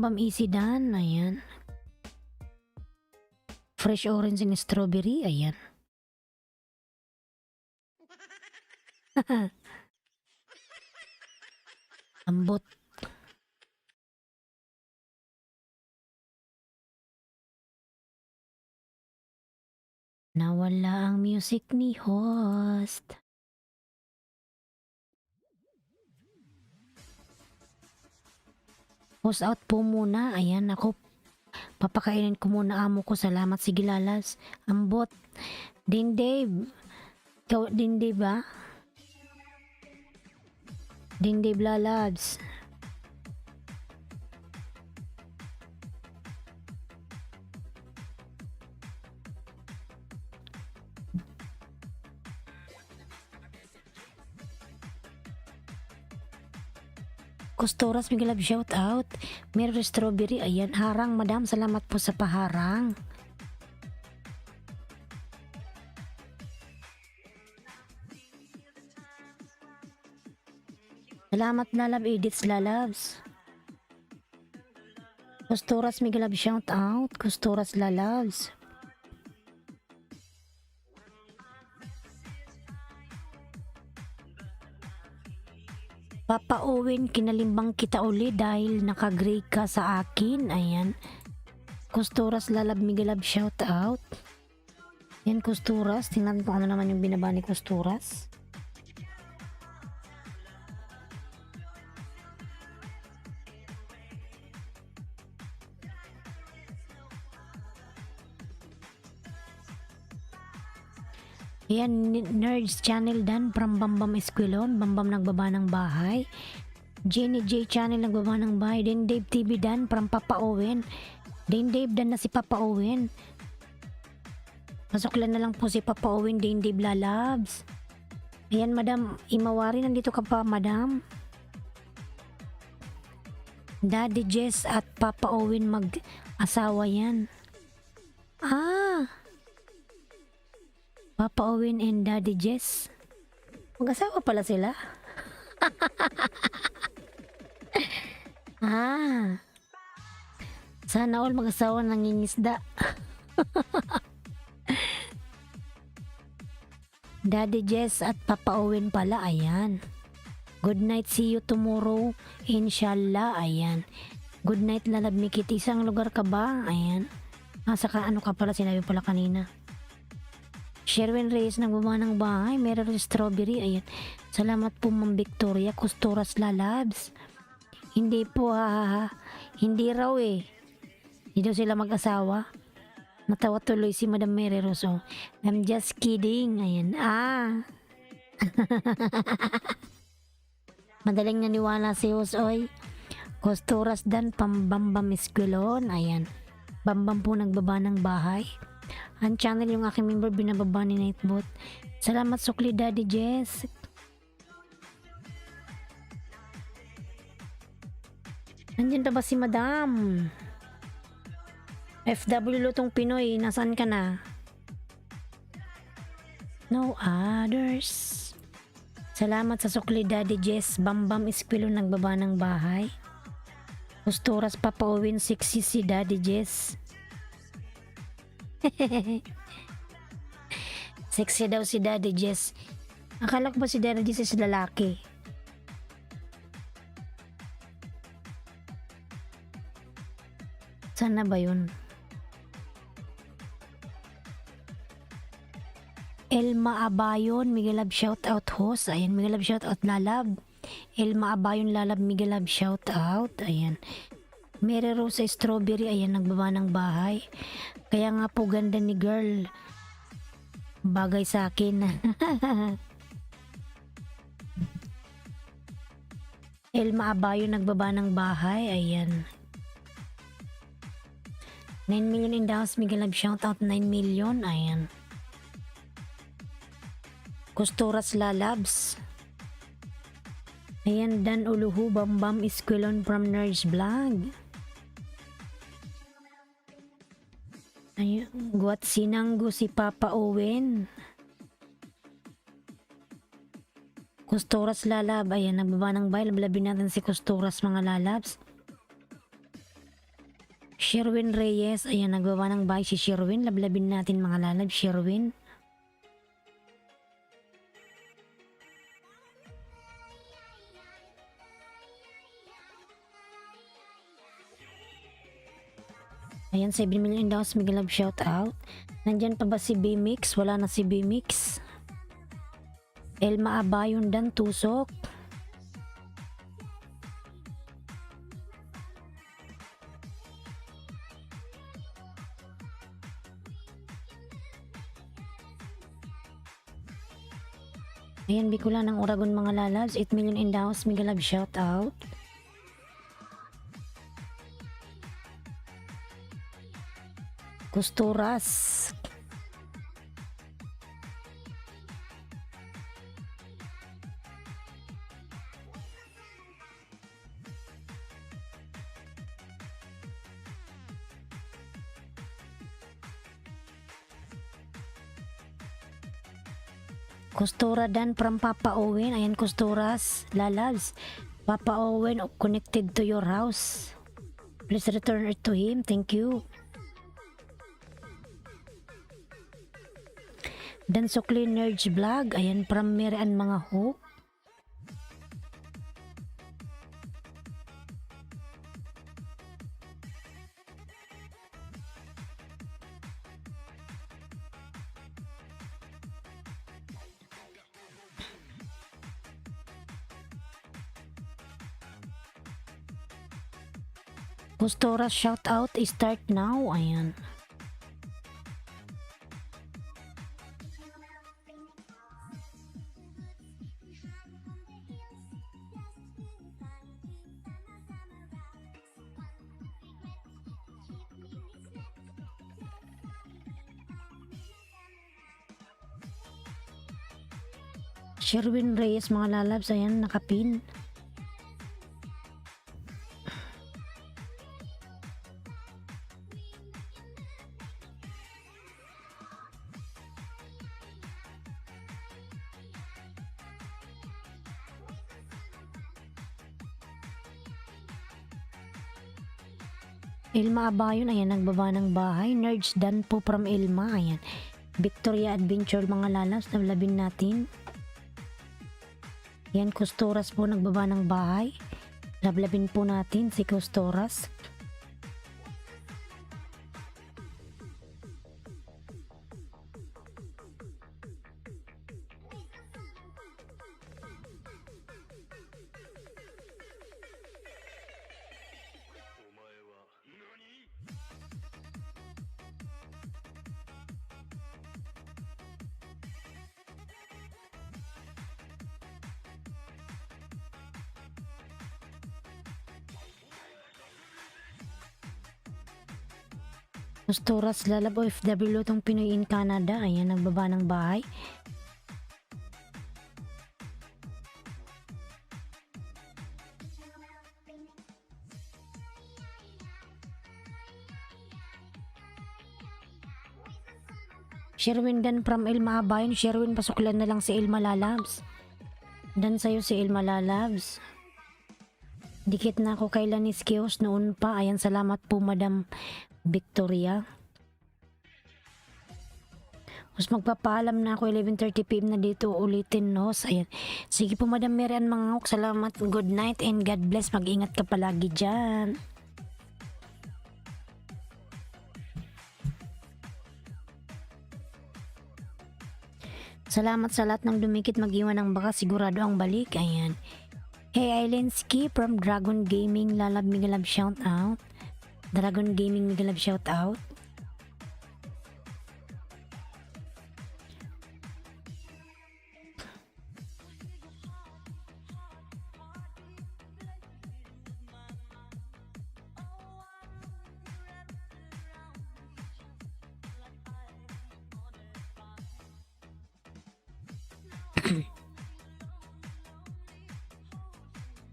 Bam Easy Dan, ayan. Fresh orange and strawberry, ayan. Ambot. Nawala ang music ni host. Host out po muna. Ayan ako. Papakainin ko muna amo ko. Salamat. Sige lalas. Ambot. Din Dave. Ikaw din Dave ba? Din Dave lalabs. Kustoras Miguel Love shout out. Mary Strawberry, ayan, harang madam, salamat po sa paharang. Salamat lalab edits lalabs. Kustoras Miguel Love shout out. Kustoras lalabs. Papa Owen, kinalimbang kita uli dahil nakagrade ka sa akin. Ayan. Kustoras lalab Miguel Love shout out. Yan Kustoras. Tingnan ko ano naman yung binaba ni Kustoras. Yan, Nerds Channel Dan from Bambam Esquilon, Bambam nagbaba ng bahay. Jenny J Channel nagbaba ng bahay. Then Dave TV Dan from Papa Owen. Then Dave Dan na si Papa Owen. Masuklan na lang po si Papa Owen. Then Dave lalabs. Ayan madam, Imawari, nandito ka pa madam. Daddy Jess at Papa Owen mag-asawa yan. Papa Owen and Daddy Jess. Mag-asawa pala sila. Sana all mag-asawa nangingisda. Daddy Jess at Papa Owen pala, ayan. Good night, see you tomorrow. Inshallah, ayan. Good night, lalab Mikit. Isang lugar ka ba? Ayan. Saka ano ka pala, sinabi pala kanina. Sherwin Reyes nagbaba ng bahay. Meron Strawberry, ayan. Salamat po Ma'am Victoria. Kustoras lalabs. Hindi po hindi raw eh. Hindi daw sila mag-asawa. Natawa tuloy si Madam Mary Rosso. I'm just kidding. Ayan. Madaling naniwala si Usoy. Kustoras Dan Pambambam Esquilon. Ayan. Bambam po nagbaba ng bahay. Ang channel yung aking member binababa ni Nightbot. Salamat Sukli Daddy Jess. Nandiyan pa ba si Madam? FW Lutong Pinoy, nasaan ka na? No others. Salamat sa Sukli Daddy Jess. Bambam Esquilo nagbaba ng bahay. Kustoras Papa Owen, sexy si Daddy Jess. Sexy daw si Daddy Jess. Akala ko ba si Daddy Jess is lalaki? Sana ba yun? Elma Abayon, Miguel Love shout out host. Ayan, Miguel Love shout out lalab. Elma Abayon lalab Miguel Love shout out. Ayan. Mary Rosa Strawberry, ayan, nagbaba ng bahay. Kaya nga po ganda ni girl. Bagay sa akin. Elma Abayo nagbaba ng bahay. Ayan. 9 million in the house. Miguel Love shout out 9 million. Ayan. Kustoras lalabs. Ayan, Dan Uluhu Bambam Esquilon from Nerds Vlog. Ayan, guwat sinanggo si Papa Owen. Kustoras lalab. Ayan, nagbaba ng bahay. Lablabin natin si Kustoras mga lalabs. Sherwin Reyes, ayan, nagbawa ng bahay si Sherwin. Lablabin natin mga lalab, Sherwin. Ayan, 7 million daw, Miguel Love, shout out. Nandyan pa ba si B-Mix? Wala na si B-Mix. Elma Abayon dan tusok. Ayan, Bicula ng Oragon mga lalabs, 8 million in the house, Miguel Love, shout out. Costuras. Costura dan from Papa Owen. Ayan, Costuras, lalabs. Papa Owen connected to your house. Please return it to him. Thank you. Dan Sukli Nerds Vlog. Ayan, from Mirian mga hook. Costura shout out, start now. Ayan. Sherwin Reyes mga lalabs, ayan, nakapin. Ilma Abayon, ayan, nagbaba ng bahay. Nerds dan po from Ilma, ayan. Victoria Adventure mga lalabs, nablabin natin. Yan, Costuras po nagbaba ng bahay. Lablabin po natin si Costuras. Costuras lalab OFW tong Pinoy in Canada. Ayan, nagbaba ng bahay. Sherwin dan from Ilma Abayon. Sherwin, pasuklan na lang si Ilma lalabs. Dan sa'yo si Ilma lalabs. Dikit na ako kay Lanis Kios noon pa. Ayan, salamat po Madam Victoria. Mas magpapaalam na ako, 11:30 PM na dito ulitin, no? Ayan. Sige po Madam Miriam mga ngok, salamat, good night and God bless. Mag-ingat ka palagi dyan. Salamat sa lahat ng dumikit, mag-iwan ng baka, sigurado ang balik. Ayan. Hey Islandski from Dragon Gaming, lalab Miguel Love, shout out. Dragon Gaming Miguel Love, shout out.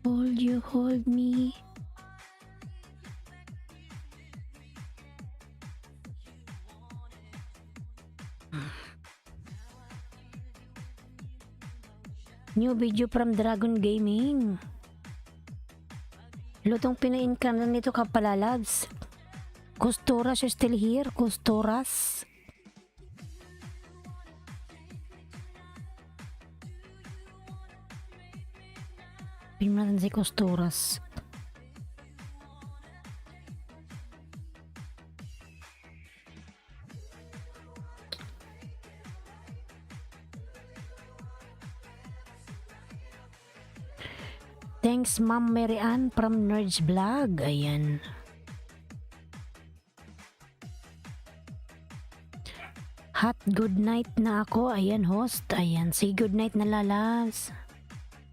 Hold you, hold me. New video from Dragon Gaming. Lutong pinain ka na nito kapalalabs. Costuras is still here. Costuras. Tingnan natin si Costuras. Thanks Ma'am Mary Ann from Nerds Vlog. Ayan. Hot good night na ako. Ayan host. Ayan. Say good night na lalas.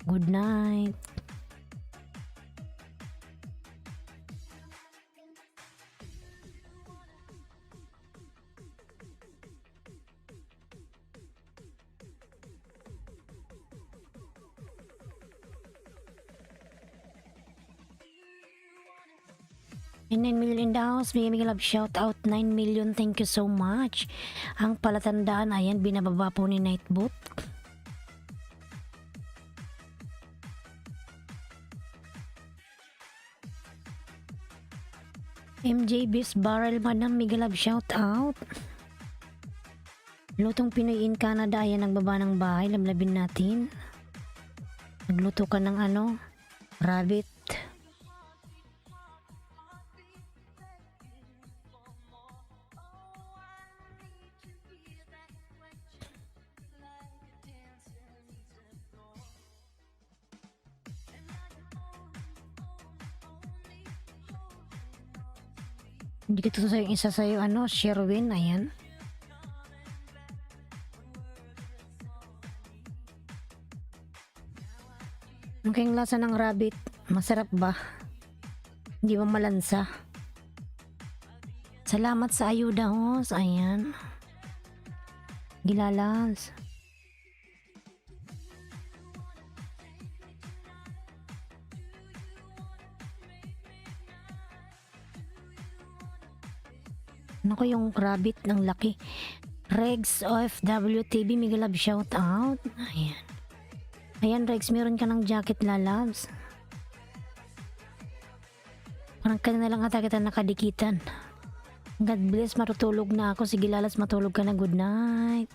Good night. And 9 million in the house, may love shout out 9 million, thank you so much. Ang palatandaan, ayan, binababa po ni Nightbot. MJ Beast Barrel, madam, may love shout out. Lutong Pinoy in Canada, ayan, nagbaba ng bahay, lablabin natin. Nagluto ka ng ano, rabbit. Hindi ko ito sa'yo, isa sa'yo, ano, Sherwin, ayan. Ang kayong lasa ng rabbit, masarap ba? Hindi ba malansa? Salamat sa ayuda, host, ayan. Gilalans. Ano ko yung rabbit ng laki? Regs OFW TV, may love shout out. Ayan. Ayan Regs, meron ka ng jacket lalabs. Parang ka na lang ata kita nakadikitan. God bless, matutulog na ako. Sige lalas, matulog ka na. Good night.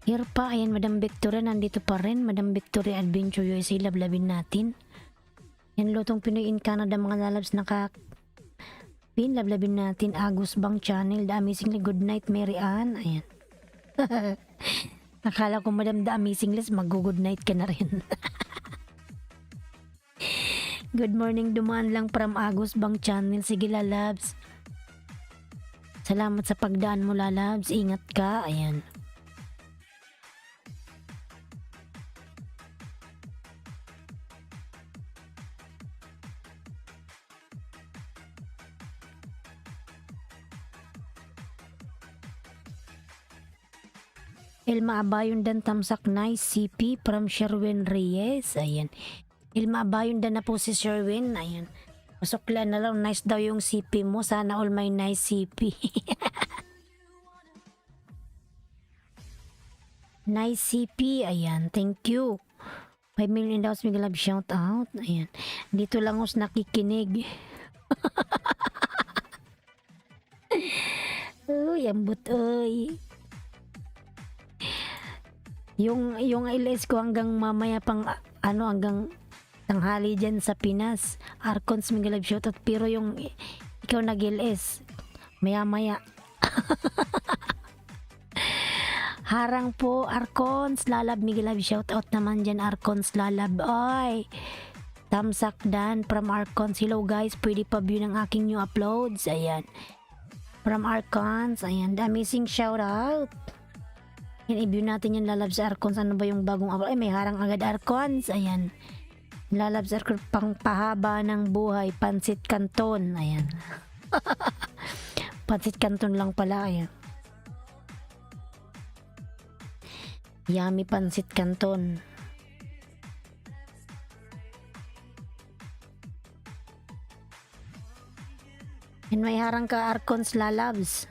Here pa, ayan, Madam Victoria, nandito pa rin. Madam Victoria Adventure USA, lablabin natin. Yan, Lutong Pinoy in Canada, mga lalabs pin, lablabin natin. Agus Bang Channel, The Amazingly Good Night, Mary Ann. Ayan. Akala ko, Madam The Amazingless, mag-good night ka na rin. Good morning, dumaan lang from Agus Bang Channel. Sige, lalabs. Salamat sa pagdaan mo, lalabs. Ingat ka. Ayan. Ilma Abayon dan Tamsak Nice CP from Sherwin Reyes. Ayan. Ilma Abayon dan na po si Sherwin. Ayan. Pasokla na lang. Nice daw yung CP mo. Sana all my nice CP. Nice CP. Ayan. Thank you. 5 million daw may love shout out. Ayan. Dito lang us nakikinig. Uy, ambot uy. Yung LS ko hanggang mamaya pang hanggang tanghali dyan sa Pinas. Arcons may love shoutout, pero yung ikaw nag-LS maya harang po Arcons. Lalab may love shoutout naman dyan, Arcons lalab. Oy, Tamsak Dan from Arcons. Hello guys, pwede pa view ng aking new uploads. Ayan, from Arcons. Ayan, the amazing shoutout. Yan, i-view natin yung lalabs Arcons. Ano ba yung bagong upload? Ay, may harang agad Arcons. Ayan. Lalabs Arcons, pang pahaba ng buhay. Pansit Canton. Ayan. Pansit Canton lang pala. Ayan. Yummy Pansit Canton. Yan, may harang ka Arcons lalabs.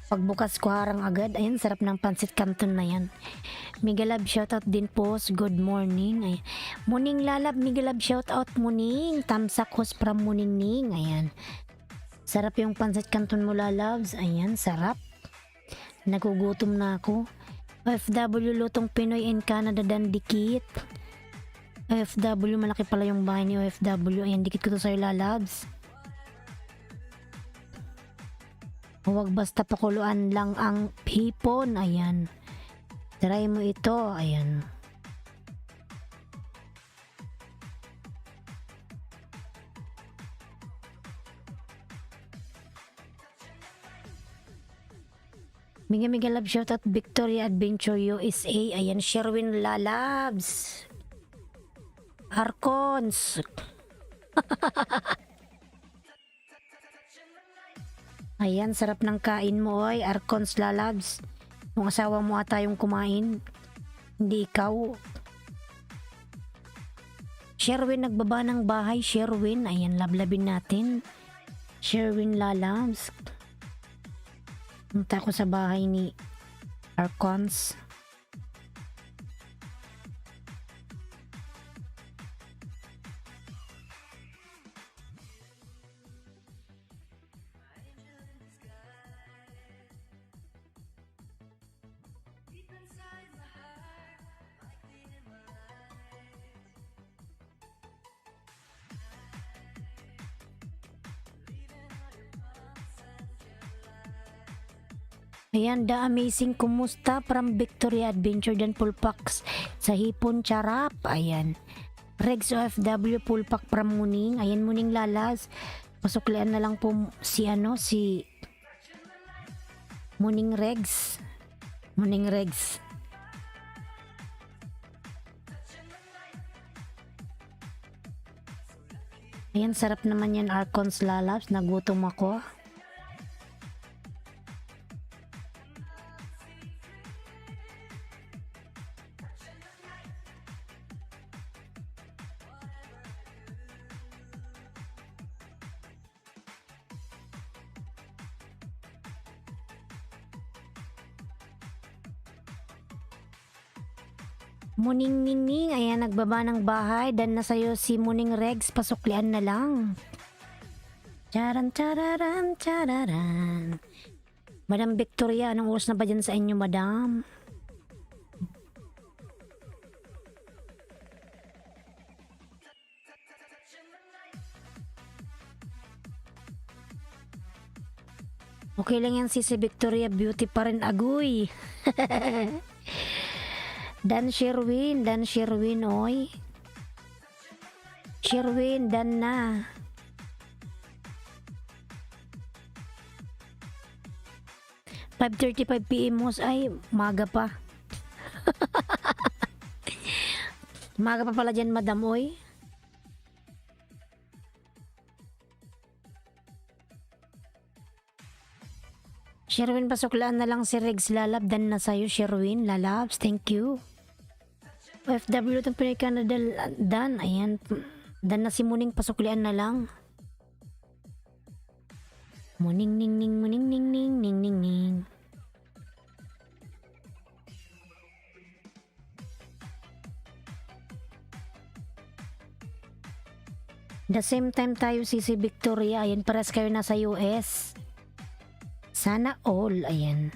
Pagbukas ko harang agad. Ayan, sarap ng pansit canton na yan. Migalab shoutout din po. Good morning. Ayan. Muning lalab, Migalab shoutout muning. Tamsak host from Muningning. Ayan. Sarap yung pansit canton mo lalabs. Ayan, sarap. Nagugutom na ako. OFW lutong Pinoy in Canada dan dikit. OFW, malaki pala yung bahay ni OFW. Ayan, dikit ko to sa'yo lalabs. Huwag basta pakuluan lang ang hipon. Ayan. Try mo ito. Ayan. Miga love shoutout Victoria Adventure USA. Ayan, Sherwin Lalabs. Arcons. Ayan, sarap ng kain mo, oy. Arcons Lalabs. Yung asawa mo ata yung kumain. Hindi ikaw. Sherwin, nagbaba ng bahay. Sherwin, ayan, lablabin natin. Sherwin Lalabs. Punta ko sa bahay ni Arcons. Ayan, The Amazing, kumusta? From Victoria Adventure dan Pulpax sa Hipon Charap. Ayan. Regs OFW Pulpak from Muning. Ayan, Muning Lalas. Pasuklian na lang po si Muning Regs. Muning Regs. Ayan, sarap naman yan, Arcons Lalabs. Nagutom ako. Muning Ningning, ayan, nagbaba ng bahay. Dan na sa'yo si Muning Regs, pasuklian na lang. Charan, chararan, chararan. Madam Victoria, anong oras na ba dyan sa inyo, madam? Okay lang yan, si Victoria, beauty pa rin, agoy. Dan Sherwin, oy. Sherwin, dan na. PM mo, ay, maga pa. Maga pa pala dyan, madam, oy. Sherwin, pasuklaan na lang si Regs Lalab, dan na sa'yo, Sherwin Lalabs, thank you. OFW itong Pinoy Canada dan. Ayan. Dan na si Muning, pasuklian na lang. Muning ning ning, muning ning ning, ning ning ning. The same time tayo si Victoria. Ayan, pares kayo nasa US. Sana all. Ayan.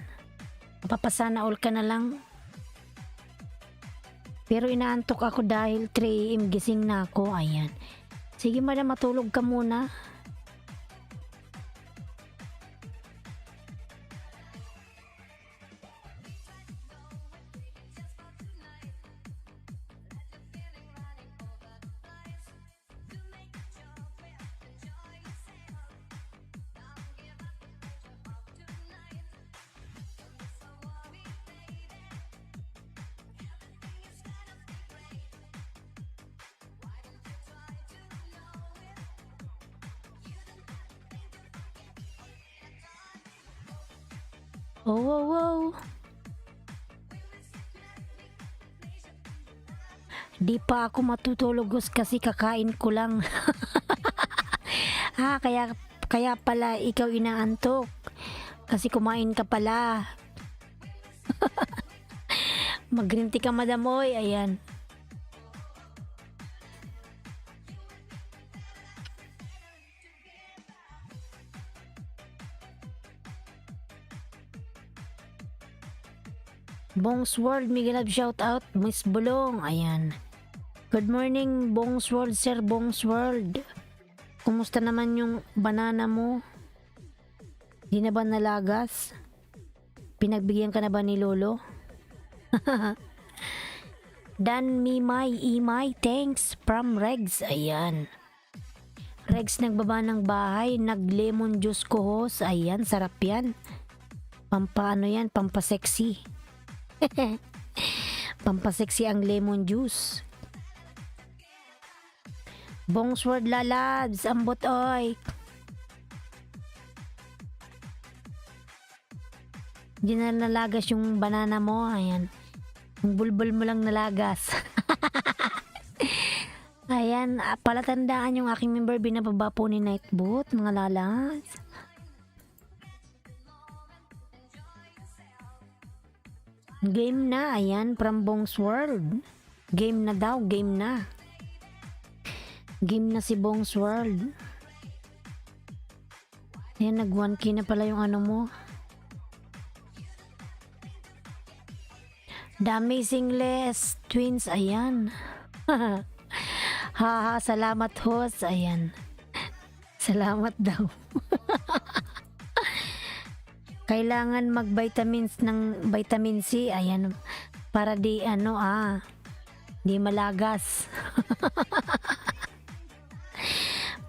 Papasana all ka na lang. Pero inaantok ako dahil 3 AM gising na ako. Ayan. Sige madam, matulog ka muna. Oh, wow, wow. Di pa ako matutulog kasi kakain ko lang. Kaya pala ikaw inaantok. Kasi kumain ka pala. Mag-green tea ka, madam, oy. Ayan. Bongs World, Miguel Love shout out, Miss Bulong, ayan. Good morning, Bongs World, Sir Bongs World. Kumusta naman yung banana mo? Di na ba nalagas? Pinagbigyan ka na ba ni Lolo? Dan Mimay, Imay, thanks from Regs, ayan. Regs nagbaba ng bahay, nag-lemon juice ko hos, ayan, sarap yan. Pampaano yan, pampasexy. Pampasexy ang lemon juice. Bongs World lalabs, ambot oy. Di na nalagas yung banana mo, ayan. Yung bulbul mo lang nalagas. Ayan, palatandaan yung aking member, binababa po ni Nightboot, mga lalas. Game na, ayan, from Bongs World. Game na daw, game na. Game na si Bongs World. Ayan, nag 1K na pala yung ano mo. The Amazing Les Twins, ayan. Haha, salamat host, ayan. Salamat daw. Kailangan mag-vitamins ng vitamin C, ayan, para di di malagas.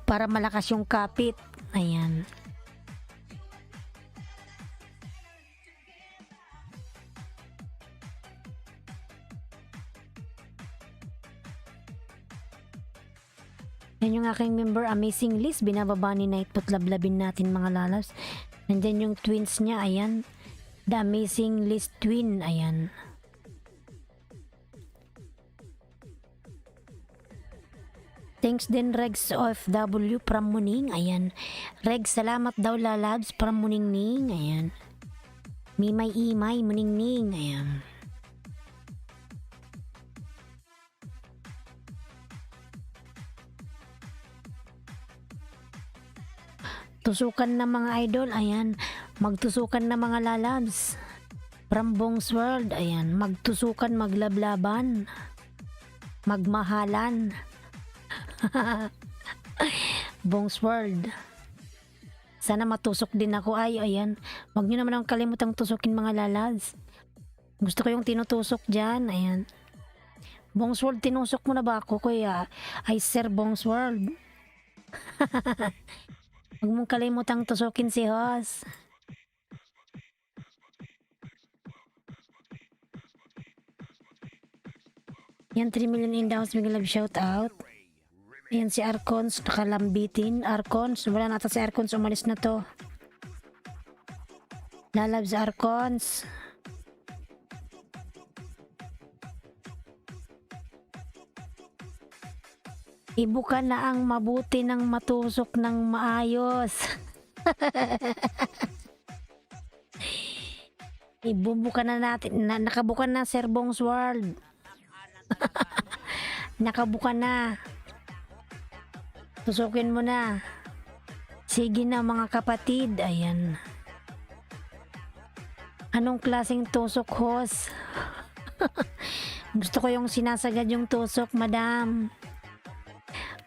Para malakas yung kapit, ayan. Yan yung aking member, Amazing Liz, binababa ni Nightbot, lablabin natin mga lalas. Nandyan yung twins niya, ayan. The Amazing Liz Twin, ayan. Thanks din Regs OFW from Muning, ayan. Regs, salamat daw lalabs from Muningning, ayan. Mimay Imay, Muningning, ayan. Tusukan na mga idol, ayan. Magtusukan na mga lalabs. From Bongs World, ayan. Magtusukan, maglablaban. Magmahalan. Bongs World. Sana matusok din ako, ay, ayan. Huwag nyo naman ang kalimutang tusukin mga lalabs. Gusto ko yung tinutusok dyan, ayan. Bongs World, tinusok mo na ba ako, kuya? Ay, Sir Bongs World. Huwag mong kalimutang tusukin si Hoss. Yan, 3 million in the house, Miguel Love shout out. Yan si Arcons, nakalambitin. Arcons, wala na ata si Arcons, umalis na to. Lalabs Arcons. Ibuka na ang mabuti ng matusok ng maayos. Ibubuka na natin. Nakabuka na, Sir Bongs World. Nakabuka na. Tusukin mo na. Sige na mga kapatid. Ayan. Anong klaseng tusok, Hoss? Gusto ko yung sinasagad yung tusok, madam.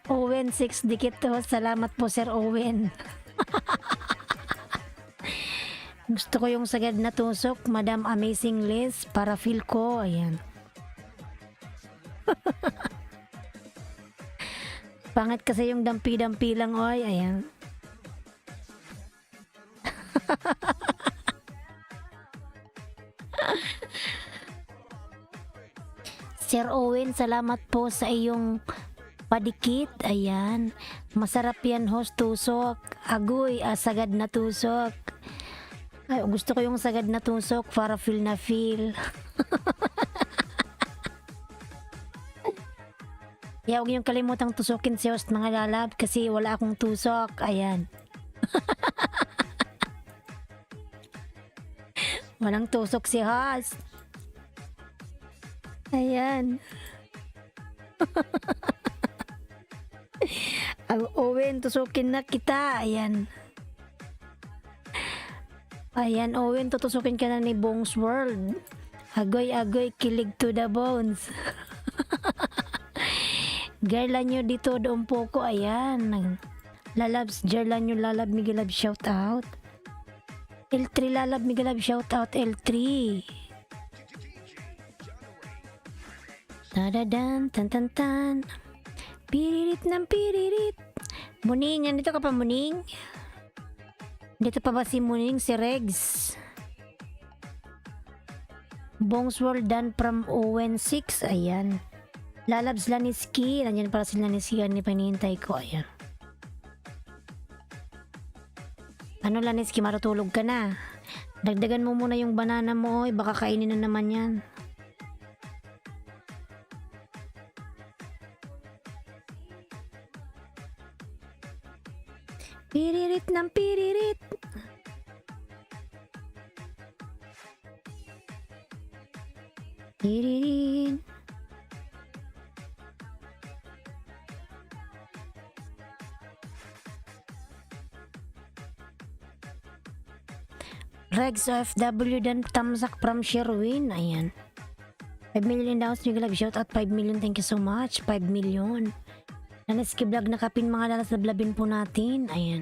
Owen 6 dikit to. Salamat po Sir Owen. Gusto ko yung sagad na tusok, Madam Amazing Liz, para feel ko, ayan. Pangit kasi yung dampi-dampi lang, oy, ayan. Sir Owen, salamat po sa iyong padikit, ayan. Masarap yan, host, tusok. Agoy, sagad na tusok. Ay, gusto ko yung sagad na tusok para feel na feel. Kaya huwag yung kalimutang tusukin si host mga lalab kasi wala akong tusok, ayan. Walang tusok si Haas. Ayan. Ang Owen, tusukin na kita. Ayan. Ayan, Owen, tutusukin ka na ni Bong's World. Agoy-agoy, kilig to the bones. Gerla nyo dito, doon po ko. Ayan. Lalabs, Gerla nyo, lalab, Miguelab, shout out. L3, lalab, Miguelab, shout out, L3. Tadadan, tan tan tan. Piririt ng piririt. Muning, nandito ka pa, Muning? Dito pa ba si Muning, si Regs? Bong's World done from Owen 6. Ayan. Lalabs Laniski. Nandiyan para si Laniski. Ano panihintay ko? Ayan. Ano Laniski, marutulog ka na. Dagdagan mo muna yung banana mo. Oy. Baka kainin na naman yan. Piririt ng piririt. Piririn. Regs OFW dan tamsak from Sherwin. Ayan. 5 million down. Miguelab shout out 5 million. Thank you so much. 5 million. Laniski vlog na kapin mga lalas na blabin po natin. Ayan.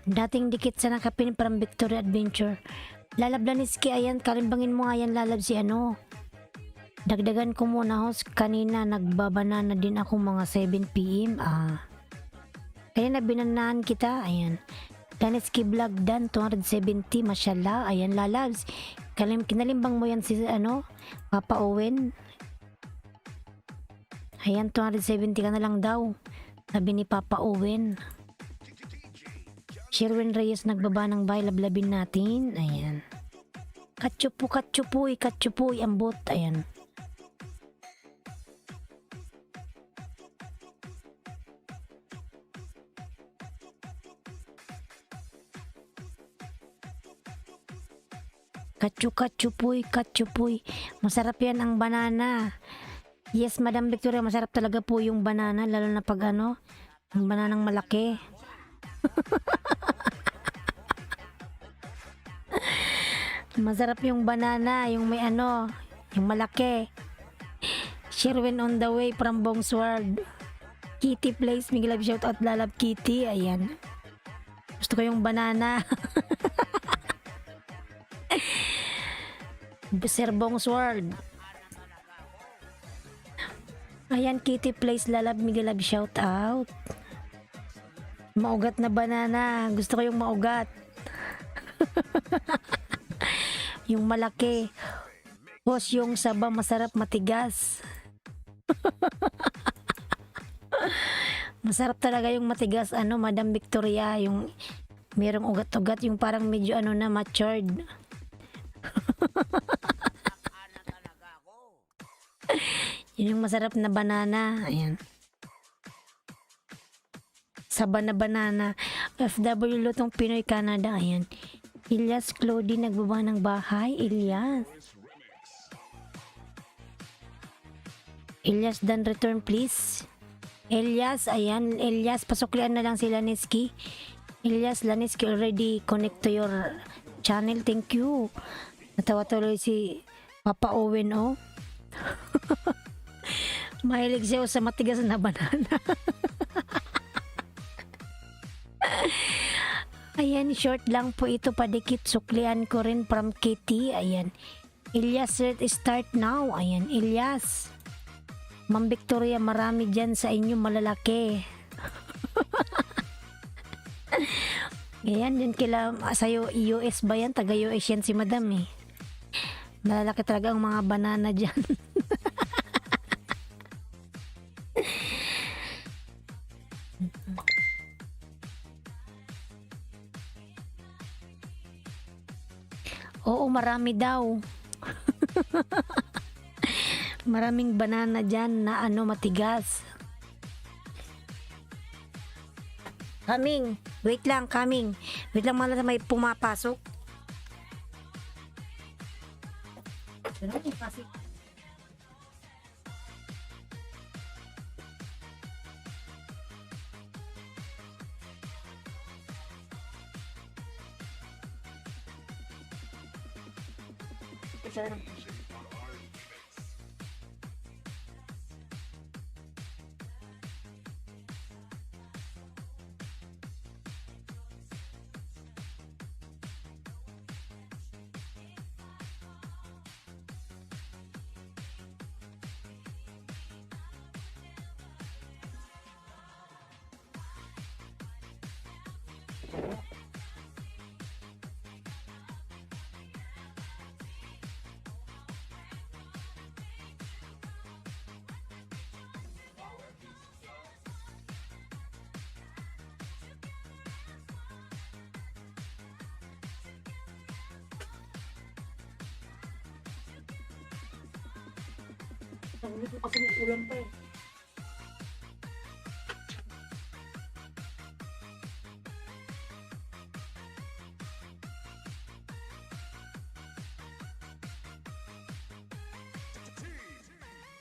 Dating dikit sa nakapin from Victoria Adventure. Lalab Laniski, ayan. Kalimbangin mo nga yan, lalab si ano. Dagdagan ko muna host. Kanina nagbabanana din ako mga 7 PM. Kaya na binanaan kita. Ayan. Laniski vlog dan 270. Mashallah. Ayan lalabs. Kinalimbang mo yan si ano. Papa Owen. Ayan, 270 ka na lang daw. Sabi ni Papa Owen. Sherwin Reyes nagbaba ng bahay, lablabin natin. Ayan. Katsupuy, ambot. Ayan. Katsupuy. Masarap yan ang banana. Yes, Madam Victoria, masarap talaga po yung banana, lalo na pag ano, yung bananang malaki. Masarap yung banana, yung may ano, yung malaki. Sherwin on the way from Bong's World. Kitty Place, Miguelab shout out, lalab Kitty. Ayan. Gusto ko yung banana. Sir Bong's World. Ayan, Kitty Place, lalab, Miguelab, shout out. Maugat na banana. Gusto ko yung maugat. Yung malaki. Hos yung saba, masarap, matigas. Masarap talaga yung matigas, ano, Madam Victoria. Yung merong ugat-ugat, yung parang medyo ano na, matured. Yun yung masarap na banana. Ayan. Saba na banana. FW Lutong Pinoy Canada. Ayan. Ilyas Clody nagbaba ng bahay. Ilyas dan return please. Elias, ayan. Elias, pasuklian na lang si Laniski. Elias, Laniski already connect to your channel. Thank you. Natawa tuloy si Papa Owen, oh. Mahilig siya sa matigas na banana. Ayan, short lang po ito, padikit. Suklian ko rin from Kitty. Ayan. Elias, start now. Ayan, Elias. Ma'am Victoria, marami dyan sa inyo malalaki. Ayan, yun kila sa'yo, US ba yan? Taga US yan si Madam eh. Malalaki talaga ang mga banana dyan. Oo, marami daw. Maraming banana dyan na ano, matigas. Coming. Wait lang, coming. Wait lang, mga may pumapasok. Ganun kasi. Ang ulit kasi may ulam pa eh.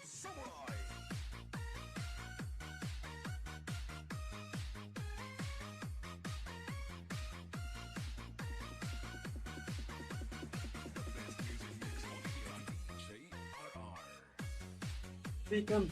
Samurai. Welcome.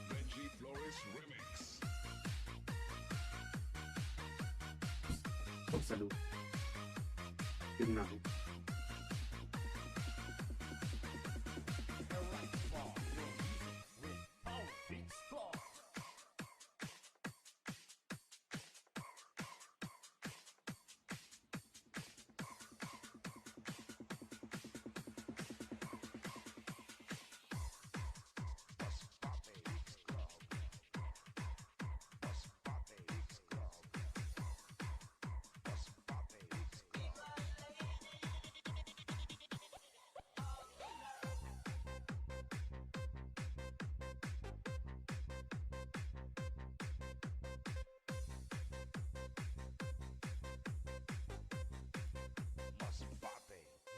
Benji Flores Remix. Salud. Yun na.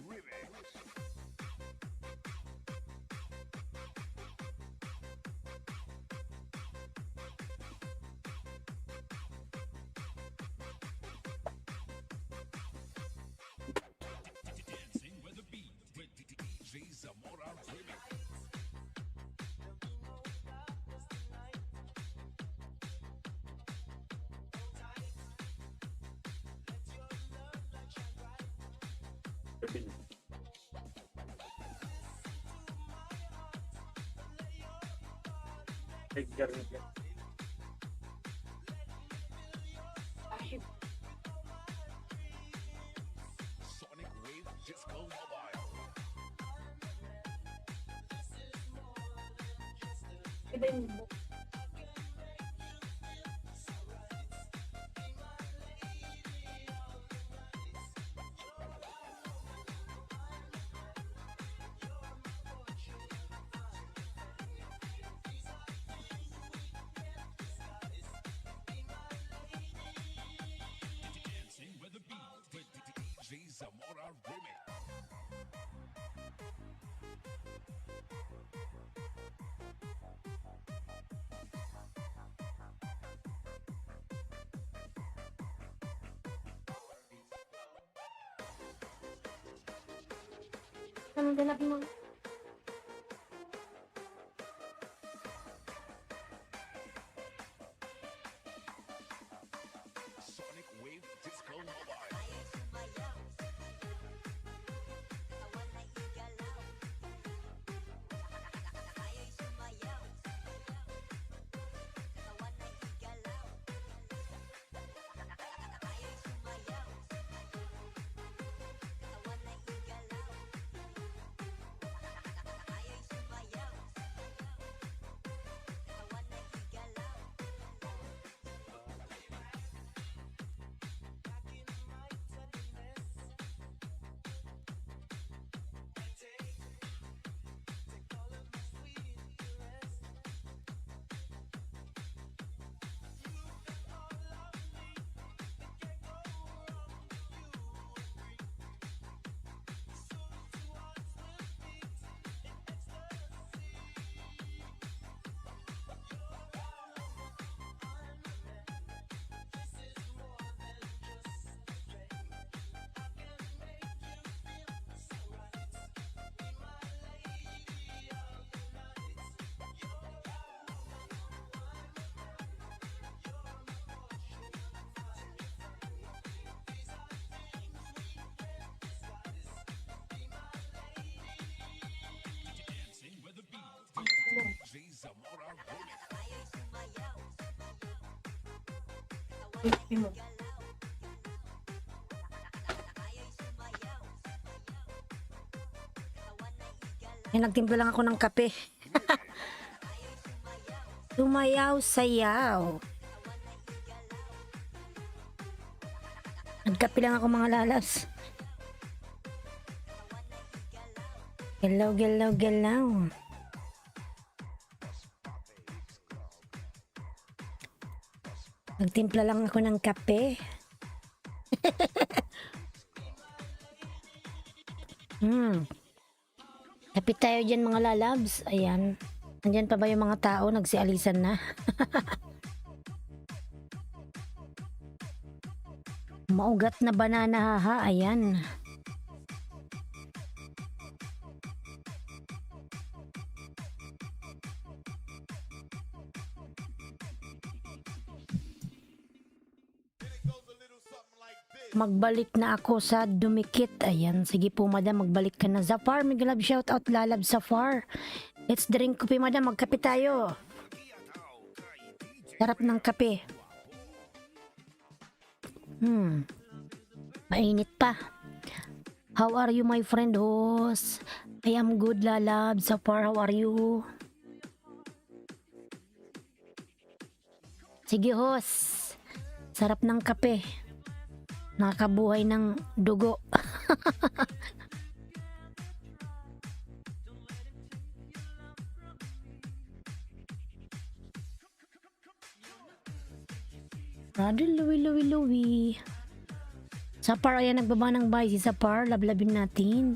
Remix. Dancing with the beat with DJ Zamora Remix. Edgar niya. Sonic Wave Disco Mobile. Iba yung Dancing with the beat with DJ Zamora Remix. anong ganap mo? Sonic Wave Disco Mobile. Timo. Nagtimpla lang ako ng kape. Sumayaw, sayaw. Nagkape lang ako mga lalas. Galaw, galaw, galaw. Nagtimpla lang ako ng kape. Kapit tayo dyan mga lalabs. Ayan. Nandyan pa ba yung mga tao? Nagsialisan na. Maugat na banana ha. Ayan. Magbalik na ako sa dumikit. Ayan, sige po madam, magbalik ka na. Zafar, may love shout out lalab Zafar. Let's drink kape madam, magkape tayo. Sarap ng kape. Mainit pa. How are you my friend host? I am good lalab Zafar, how are you? Sige host. Sarap ng kape. Nakakabuhay ng dugo. Brother Louie. Sapar, ayan, nagbaba ng bahay si Sapar. Lablabin natin.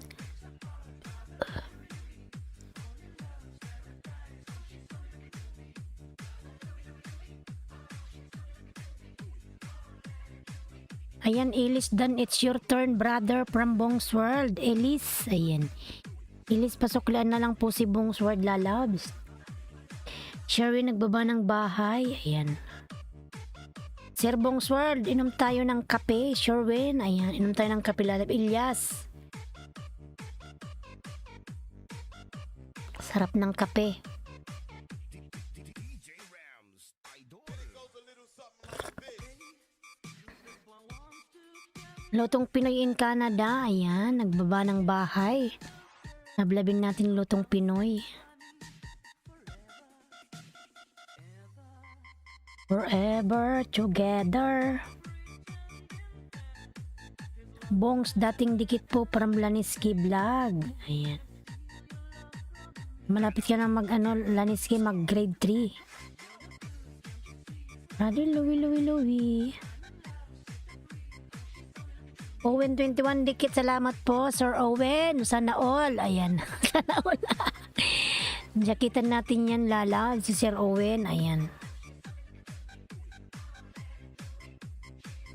Ayan, Elise, dan it's your turn, brother, from Bong's World. Elise, ayan. Elise, pasuklaan na lang po si Bong's World, lalabs. Sherwin, nagbaba ng bahay. Ayan. Sir Bong's World, inom tayo ng kape. Sherwin, ayan, inom tayo ng kape, lalab. Ilyas. Sarap ng kape. Lutong Pinoy in Canada, ayan, nagbaba ng bahay. Nablabin natin lutong Pinoy. Forever together. Bongs, dating dikit po from Laniski Vlog. Ayan. Malapit ka na Laniski, mag grade 3. Brother Louie. Owen 21 dikit, salamat po Sir Owen, sana all. Ayan. Sana all. Jakitan natin yan lala si Sir Owen. Ayan.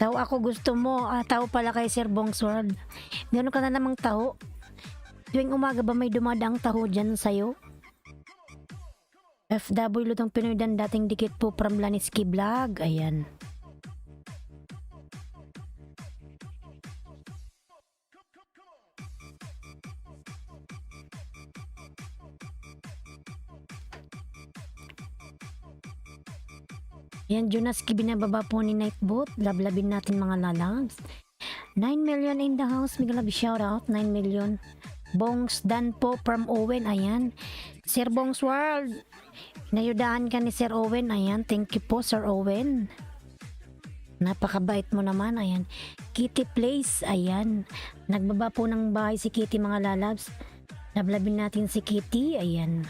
Tao ako gusto mo. Tao pala kay Sir Bong's World. Meron ka na namang taho. Tuwing umaga ba may dumadaang taho dyan sa'yo? FW Lutong Pinoy dan dating dikit po from Laniski Vlog. Ayan. Yan, Junaski, binababa po ni Nightbot. Lablabin natin mga lalabs. 9 million in the house. May love shout out. 9 million. Bongs dan po from Owen. Ayan. Sir Bong's World. Inayudahan ka ni Sir Owen. Ayan. Thank you po Sir Owen. Napakabait mo naman. Ayan. Kitty Place. Ayan. Nagbaba po ng bahay si Kitty mga lalabs. Lablabin natin si Kitty. Ayan.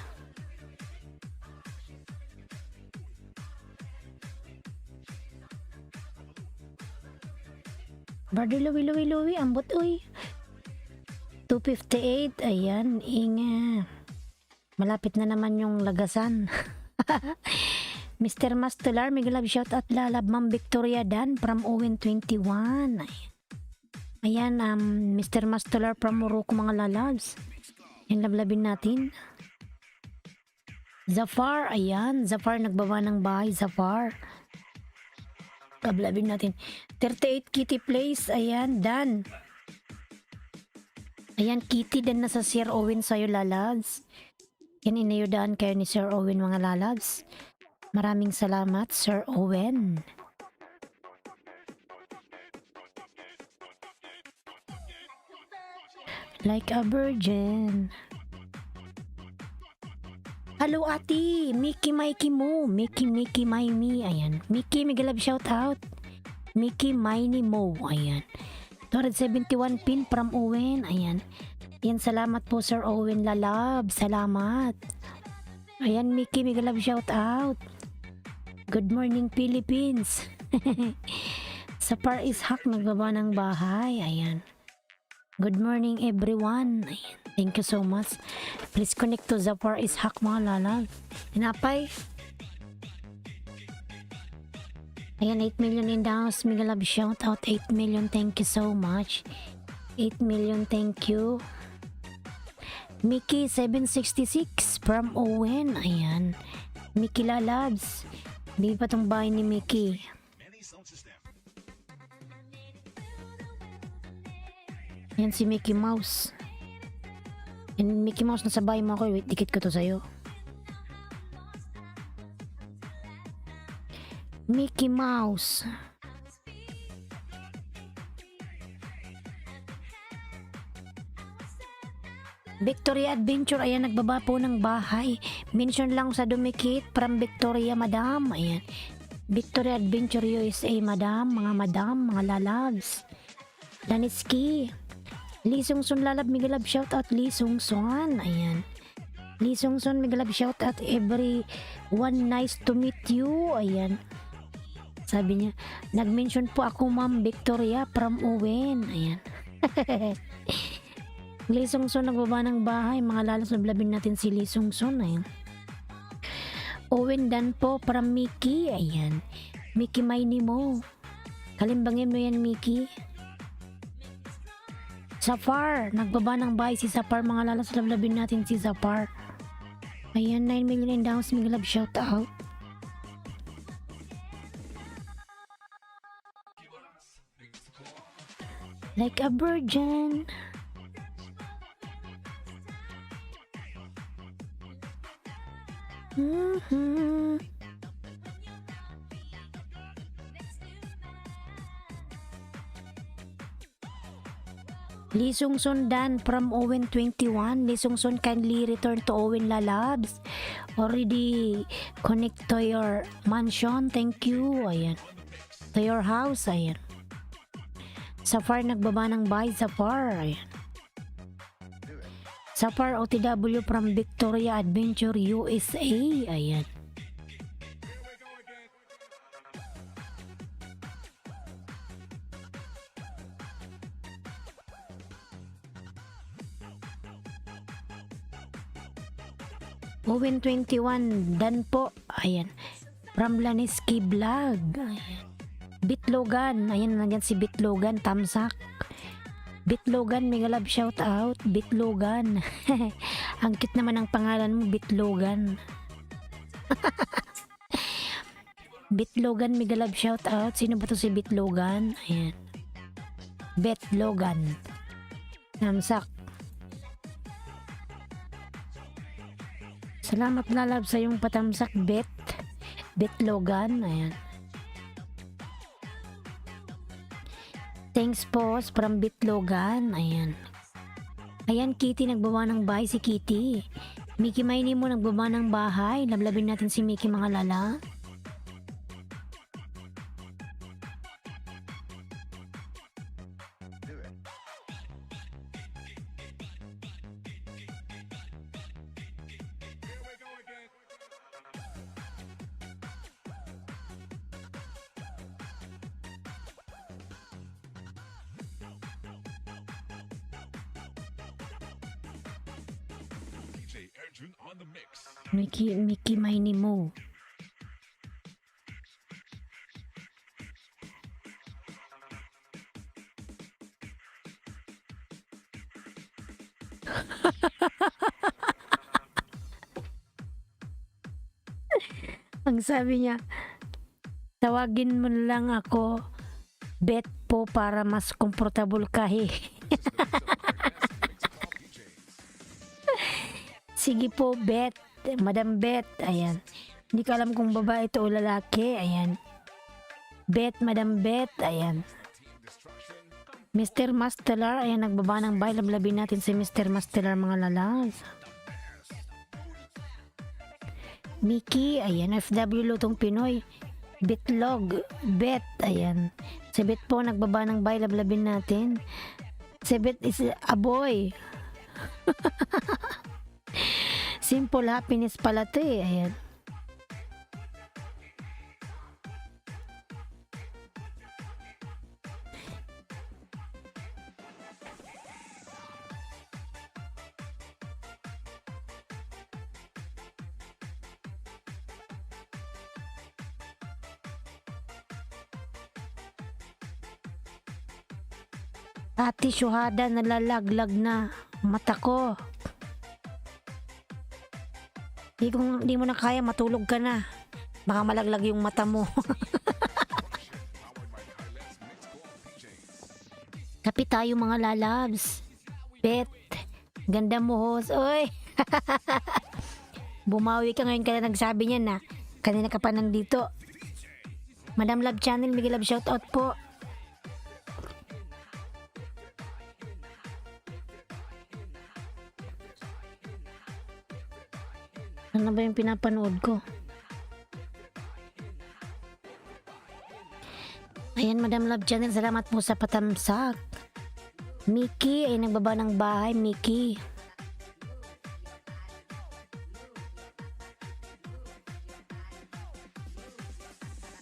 Brother Louie, ambot uy. 258, ayan, inga. Malapit na naman yung lagasan. Mr. Mastular, may love shout out lalab Ma'am Victoria Dan from Owen 21. Ayan, Mr. Mastular from Morocco mga lalabs. Yan, lablabin natin. Zafar, ayan, Zafar nagbaba ng bahay, Zafar. Lablabin natin. 38 Kitty Place. Ayan, Dan. Ayan, Kitty, Dan na sa Sir Owen sa'yo, lalabs. Yan, inayudaan kayo ni Sir Owen, mga lalabs. Maraming salamat, Sir Owen. Like a virgin. Hello ati, Mickey Mikey mo, Mickey Mikey. Ayan, Mickey Migalab shout out. Mickey Miney Mo, ayan. 271 pin from Owen, ayan. Yan, salamat po Sir Owen Lalab, salamat. Ayan, Mickey Migalab shout out. Good morning Philippines. Sa Par Ishak nagbaba ng bahay, ayan. Good morning everyone. Ayan. Thank you so much. Please connect to Zafar Ishak mga lalab. Hinapay. Ayan, 8 million in the house. Mega love shout out. 8 million. Thank you so much. 8 million. Thank you. Mickey 766 from Owen. Ayan. Mickey Lalabs. Hindi pa tong bahay ni Mickey. Ayan si Mickey Mouse. Ayan, Mickey Mouse nasa bahay mo ako. Wait, dikit ko to sa'yo. Mickey Mouse. Victoria Adventure, ayan, nagbaba po ng bahay. Mention lang sa dumikit from Victoria, madam. Ayan. Victoria Adventure USA, madam. Mga madam, mga lalabs. Lanitsky. Lee Sung-sun lalab, migalab shout out Lee Sung-sun. Ayan. Lee Sung-sun, migalab shout out everyone, nice to meet you. Ayan. Sabi niya, nag-mention po ako Ma'am Victoria from Owen. Ayan. Lee Sung-sun nagbaba ng bahay. Mga lalas na blabin natin si Lee Sung-sun. Ayan. Owen Dan po from Mickey. Ayan. Mickey Miney mo. Kalimbangin mo yan, Mickey. Safar. Nagbaba ng bahay si Safar. Mga lalas na blabin natin si Safar. Ayan, 9 million in downs. Migalab shout out. Like a virgin. Lee Sung-sun Dan from Owen 21. Lee Sung-sun, kindly return to Owen Lalabs. Already connect to your mansion. Thank you. Ayan. To your house. Ayan. Safar nagbaba ng bahay. Safar. Ayan. Safar OTW from Victoria Adventure USA. Ayan. Owen 21 Dan po. Ayan. From Laniski Vlog. Ayan. Bitlogan. Ayan, nandiyan si Bitlogan. Tamsak. Bitlogan, mega love shout out. Bitlogan. Ang cute naman ang pangalan mo, Bitlogan. Bitlogan, mega love shout out. Sino ba to si Bitlogan? Ayan. Betlogan. Tamsak. Salamat lalab sa yung patamsak, Betlogan. Ayan. Thanks po from Bitlogan. Ayan. Ayan, Kitty, nagbaba ng bahay si Kitty. Mickey Miney mo, nagbaba ng bahay. Lablabin natin si Mickey, mga lala. DJ Arjun on the mix. Mickey Miney mo. Ang sabi niya, tawagin mo lang ako Bet po para mas komportable ka Sige po, Bet. Madam Bet. Ayan. Hindi ko alam kung babae ito o lalaki. Ayan. Bet, Madam Bet. Ayan. Mr. Mastelar, ayan, nagbaba ng bay. Lablabin natin si Mr. Mastelar, mga lalas. Mickey, ayan, FW Lutong Pinoy. Bitlog, Bet, ayan. Si Bet po, nagbaba ng bay. Lablabin natin. Si Bet is a boy. Simple happiness pala to eh. Ayan. Ate Syuhada, nalalaglag na mata ko. Di mo na kaya, matulog ka na. Baka malaglag yung mata mo. Kapi tayo mga lalabs. Bet, ganda mo host. Oy! Bumawi ka ngayon, ka na nagsabi niyan na. Kanina ka pa nandito. Madam Love Channel, Miguel Love shoutout po. Ano ba yung pinapanood ko? Ayan, Madam Love Channel, salamat po sa patamsak. Mickey, ay nagbaba ng bahay, Mickey.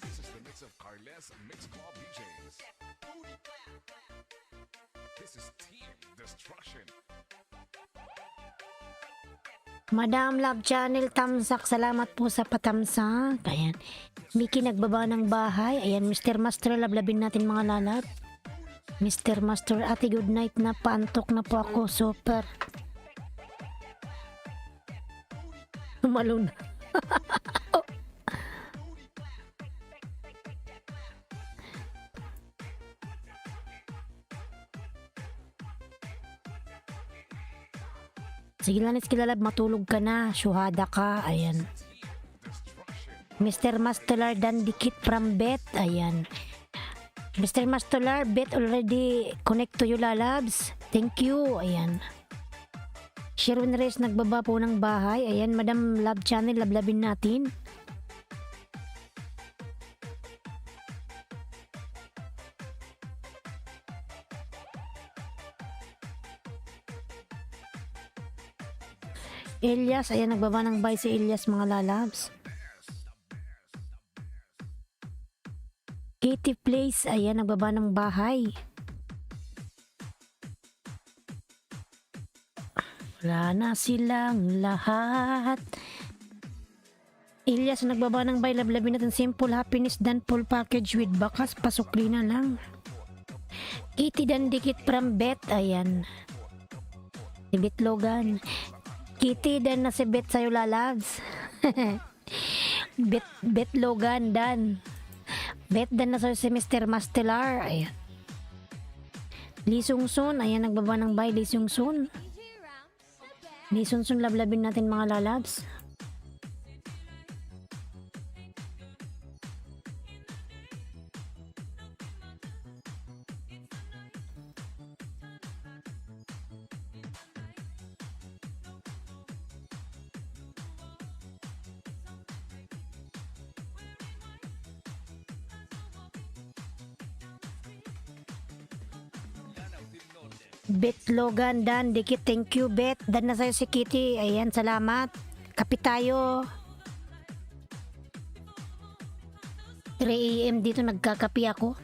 This is the mix of Carles Mix Club DJs. This is Team Destruction. Madam Love Channel, tamsak, salamat po sa patamsak. Ayan, Mickey nagbaba ng bahay. Ayan, Mr. Master, lablabin natin mga lalat. Mr. Master, ate, good night na, paantok na po ako, super. Tumalo na. Oh. Sige Lanis Kilalab, matulog ka na, syuhada ka, ayan. Mr. Mastelar, dan dikit from Bet, ayan. Mr. Mastelar, Bet already connect to you, lalabs. Thank you, ayan. Sherwin Reyes, nagbaba po ng bahay, ayan. Madam Love Channel, lablabin natin. Elias, ayan, nagbaba ng bay si Elias, mga lalabs. Katie Place, ayan, nagbaba ng bahay. Wala na silang lahat. Elias, nagbaba ng bay, lablabin natin. Simple happiness dan full package with bakas, pasukli na lang. Katie dan dikit from Bet, ayan. Ibit Logan. Kitty dan na si Bet sa'yo, lalabs. Bet Logan dan. Bet dan na sa'yo si Mr. Mastelar. Ayan. Lee Sung Sun. Ayan, nagbaba ng bay. Lee Sung Sun. Lee Sung Sun, lablabin natin mga lalabs. Bet Logan dan dikit, thank you Bet. Dan na sa'yo si Kitty, ayan, salamat. Kapi tayo. 3 AM dito nagkakapi ako.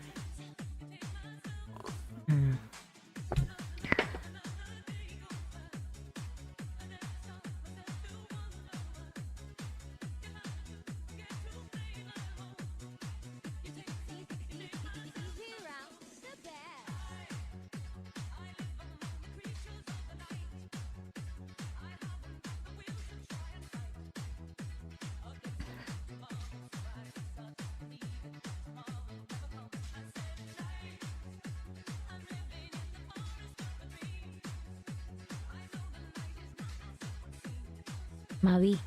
Mawi.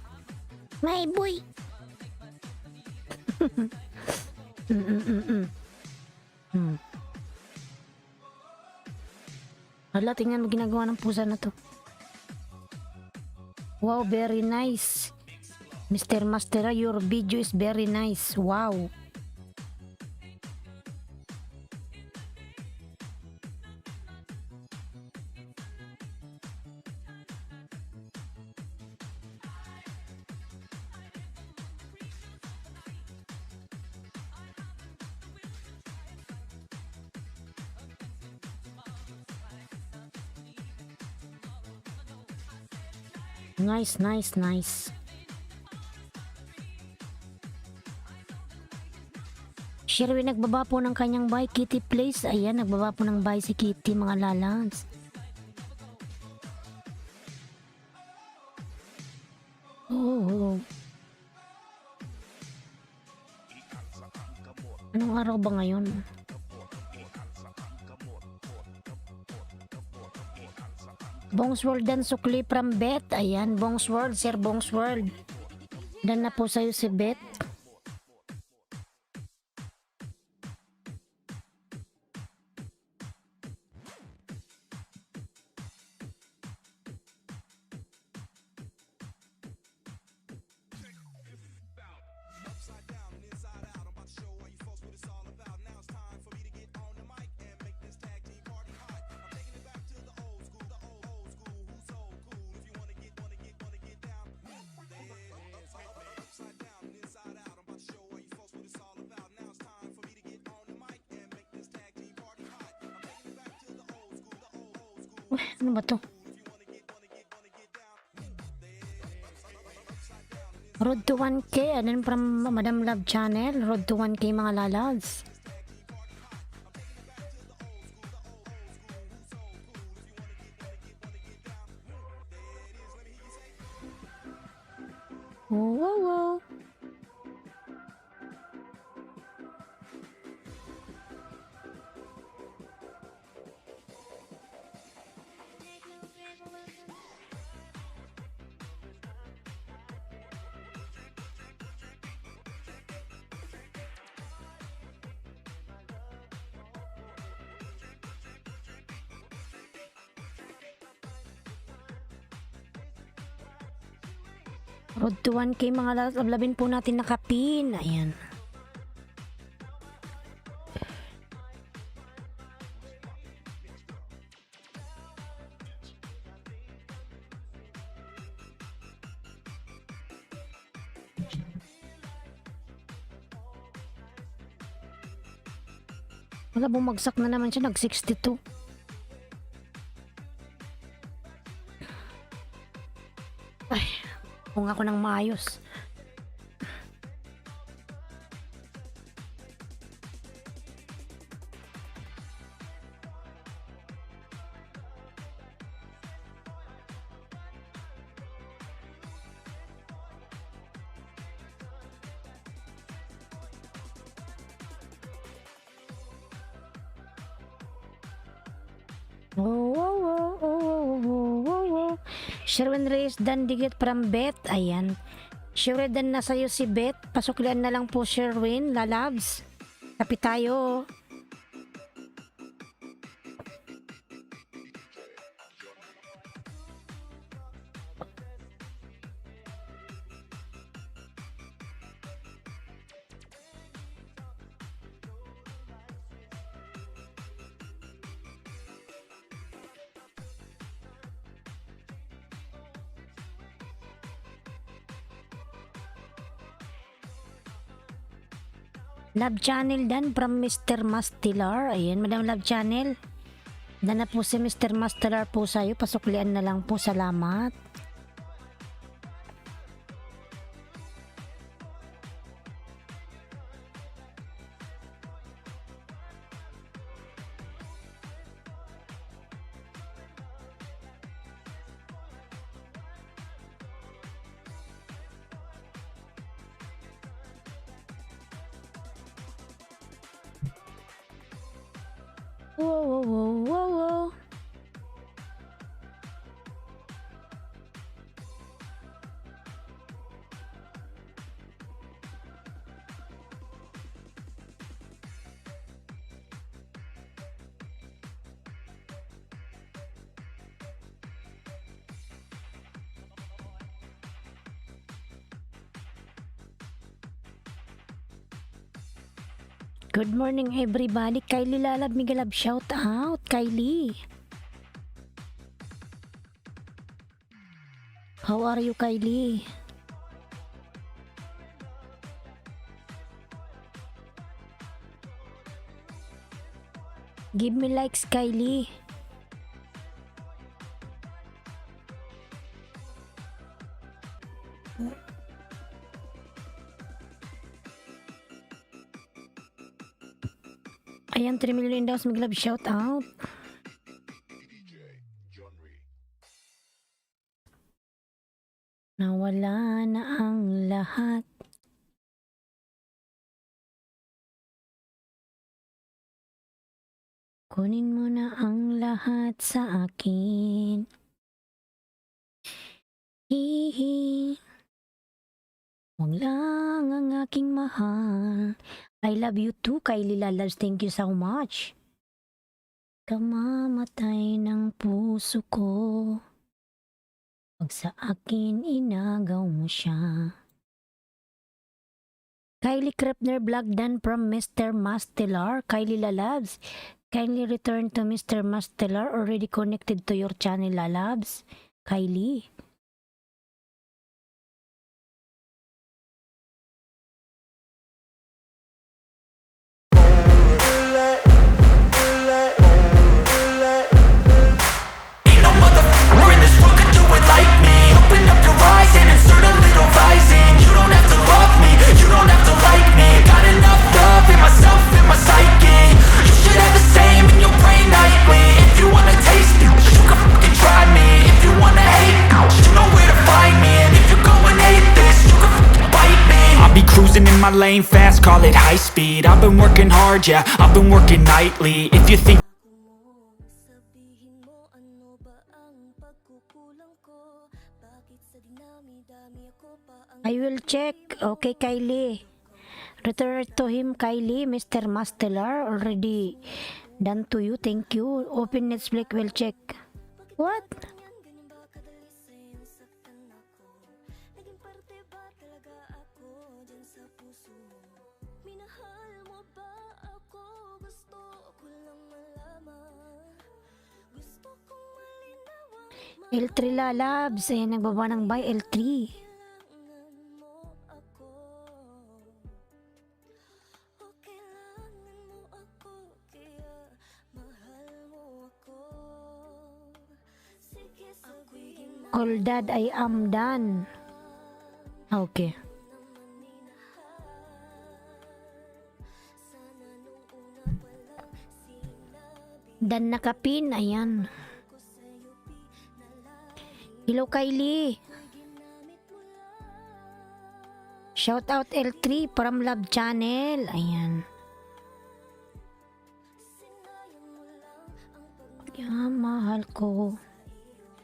My boy. Hala, tingnan mo ginagawa ng pusa na to. Wow, very nice. Mr. Master, your video is very nice. Wow. Nice, nice, nice. Sherwin nagbaba po ng kanyang bike, Kitty Place. Ayan, nagbaba po ng bike si Kitty, mga lalans. Oh. Anong araw ba ngayon? Bongs World dan sukli from Bet. Ayan, Bongs World, Sir Bongs World. Dan na po sa'yo si Bet. Uy, ano ba to? Road to 1K, and from Madam Love Channel. Road to 1K, mga lalads. Oh, wow, wow. Road to 1K, mga lahat. Ablabin po natin nakapin. Ayan. Wala, bumagsak na naman siya. Nag-62. Ay, kung ako ng maayos. Sherwin Reyes dan digit from Bet. Ayan. Sherwin dan na sa'yo si Bet. Pasuklian na lang po, Sherwin. Lalabs. Kapi tayo. Love Channel dan from Mr. Mastilar. Ayan, Madam Love Channel. Dan na po si Mr. Mastilar po sa'yo. Pasuklian na lang po. Salamat. Wow, wow, wow, wow, wow. Good morning everybody. Kylie Lalab, Miguel Lab, shout out. Kylie. How are you, Kylie? Give me likes, Kylie. Ayan, 3 million daw sa Miguel Lab, shout out. Nawala na ang lahat. Kunin mo na ang lahat sa akin. Hihi. Huwag lang ang aking mahal. I love you too, Kylie Lalabs. Thank you so much. Kamamatay ng puso ko. Pag sa akin inagaw mo siya. Kylie Krepner vlog done from Mr. Mastelar. Kylie Lalabs. Kindly return to Mr. Mastelar already connected to your channel, Lalabs. Kylie. Cruising in my lane fast, call it high speed. I've been working hard, yeah, I've been working nightly. If you think Sabihin mo ano ba ang pagkukulang ko? Bakit sa dinami-dami ako pa ang I will check. Okay, Kylie. Return to him, Kylie. Mr. Mastelar already done to you. Thank you. Open Netflix, will check. What? ganyan ba kadali sa'yo saktan ako? Naging parte ba talaga ako dyan sa puso mo? Minahal mo ba ako? Gusto ko lang malaman. Gusto kong malinawan. L3 Lalabs. Ayan, nagbaba ng buy L3. Kailangan mo ako. O kailangan mo ako. Kaya mahal mo ako. Sige sabihin mo All dad, I am done. Okay. naman minahal. Sana nung una pa lang sinabi Dan nakapin. Ayan. ko sa'yo pinalagi. Hello, Kylie. Ginamit mo lang. Shout out L3 from Love Channel. Ayan. Sinayang mo lang ang Kaya mahal ko.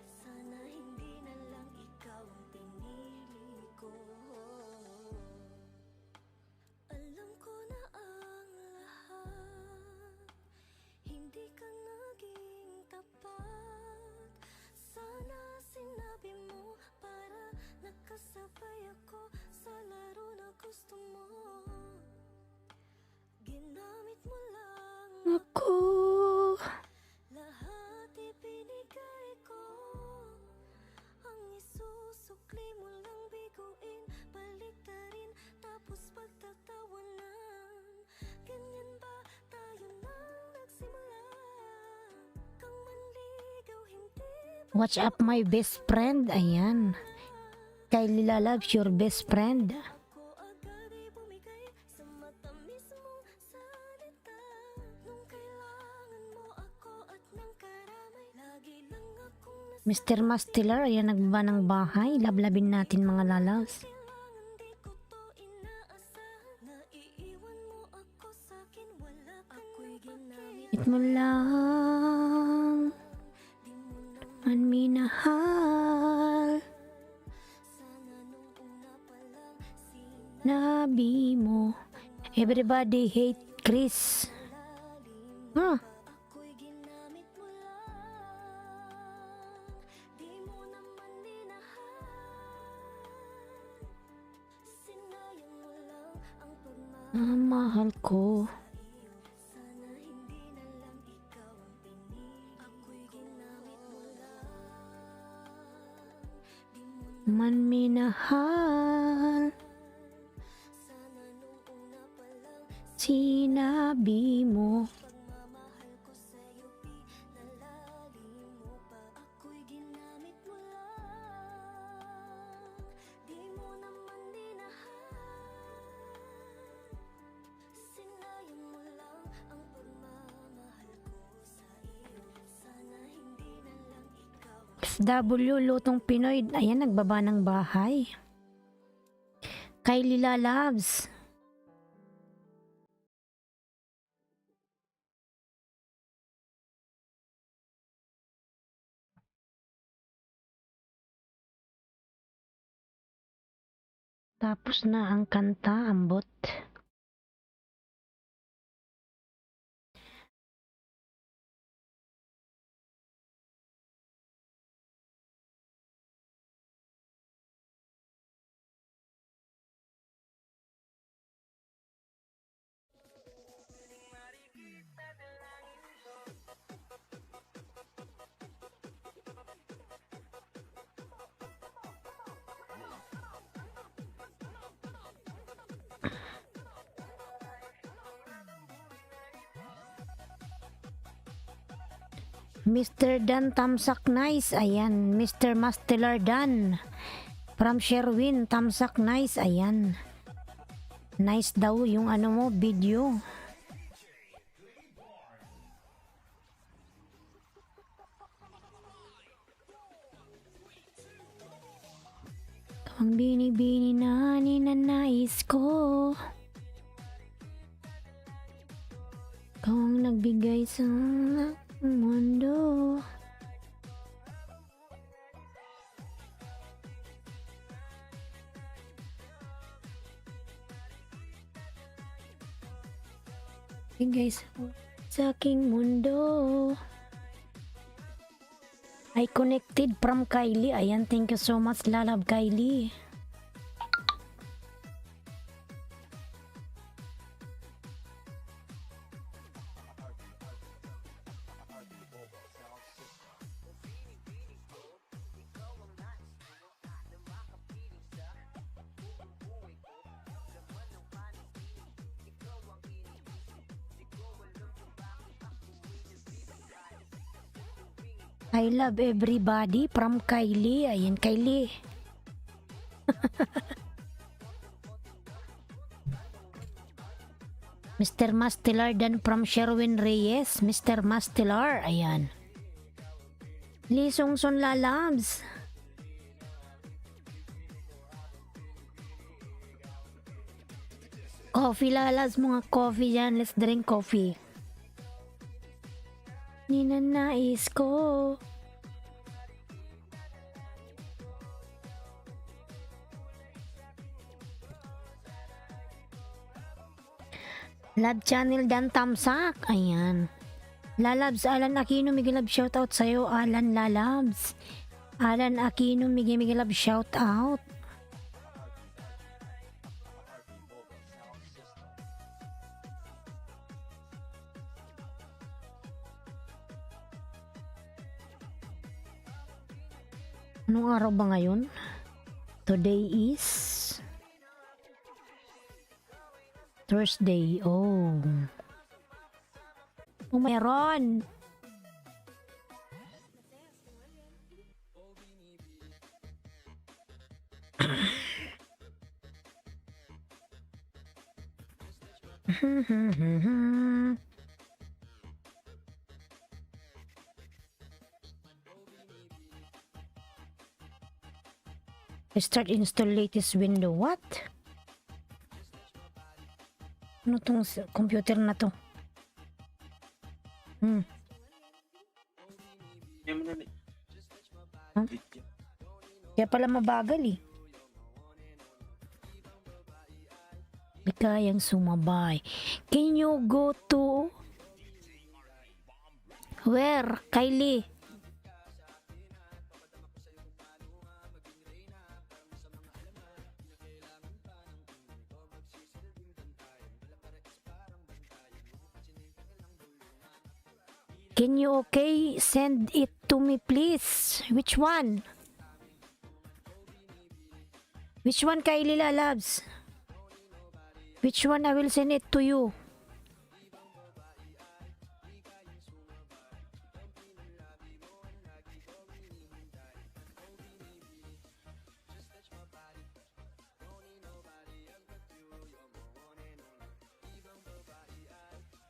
sana hindi na lang ikaw ang pinili ko. Alam ko na ang lahat. Hindi ka naging tapat. Sana sinabi mo para nakasabay ako sa laro na gusto mo. Ginamit mo lang Ako. lahat ibinigay ko. Ang isusukli mo lang biguin, baliktarin, tapos pagtatawanan. Ganyan ba tayo nang nagsimula? Kang manligaw, hindi ba Watch up my best friend. Ayan. Kylie Lalabs, your best friend. ako agad ay bumigay sa matamis mong salita? Nung kailangan mo ako at ng karamay, lagi lang akong nasa Mr. Mastelar, ayan, nagbaba ng bahay. Lablabin natin mga Lalabs. kailangan, di ko to inaasahan. Naiiwan mo ako sa'kin, wala ka ako'y ginamit. It mo lang Di mo man naman minahal. sana nung una pa lang Nabi mo. Everybody hate Chris. Huh? ako'y ginamit mo lang. Di mo naman minahal. Sinayang mo lang ang pagmamahal Mahal ko. iyo. man minahal. Sana nung una pa lang Sinabi mo. pagmamahal ko sa'yo pinalalim mo pa. Ako'y ginamit mo lang, di mo naman dinahal. Sinayang mo lang ang pagmamahal ko sa iyo. Sana hindi na lang ikaw SW Lutong Pinoy. Ayan, nagbaba ng bahay. Kay Lila Loves. Tapos na ang kanta, ambot. Mr. Dan Tamsak Nice. Ayan. Mr. Mastelar Dan. From Sherwin Tamsak Nice. Ayan. Nice daw yung ano mo, video. Ang binibini na ninanais ko. Ikaw ang nagbigay sa mundo. Bigay sa aking mundo. I connected from Kylie. Ayan, thank you so much, lalab Kylie. I love everybody from Kylie. Ayan, Kylie. Mr. Mastelar dan from Sherwin Reyes. Mr. Mastelar. Ayan. Lisong Son Lalabs. Coffee lalas, mga coffee yan. Let's drink coffee. Ninanais ko. Love channel dan tamsak. Ayan. Lalabs, Alan Aquino, Miguel Love, shoutout sa'yo. Alan Lalabs. Alan Aquino, Miguel Love, shoutout. Anong araw ba ngayon? Today is Thursday. Oh. Oh, meron. Start install latest window. What? Ano tong computer na to? Yan mo na ni. Huh? Kaya pala mabagal eh. Di kayang sumabay. Can you go to where? Kylie. Can you okay send it to me please? Which one? Which one, Kylie Lalabs? Which one I will send it to you?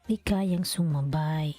Di kayang sumabay.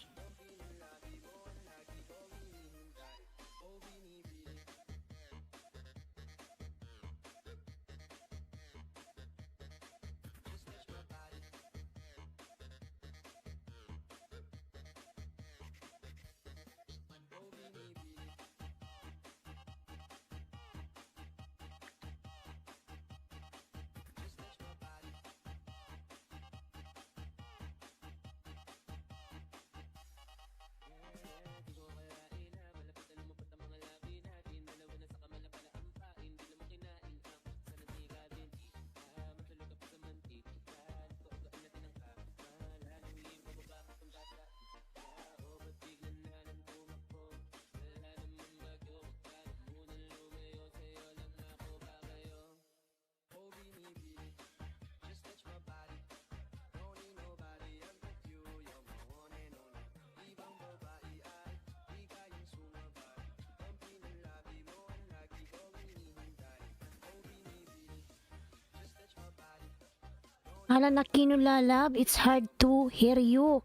Ala na kinulalab, it's hard to hear you.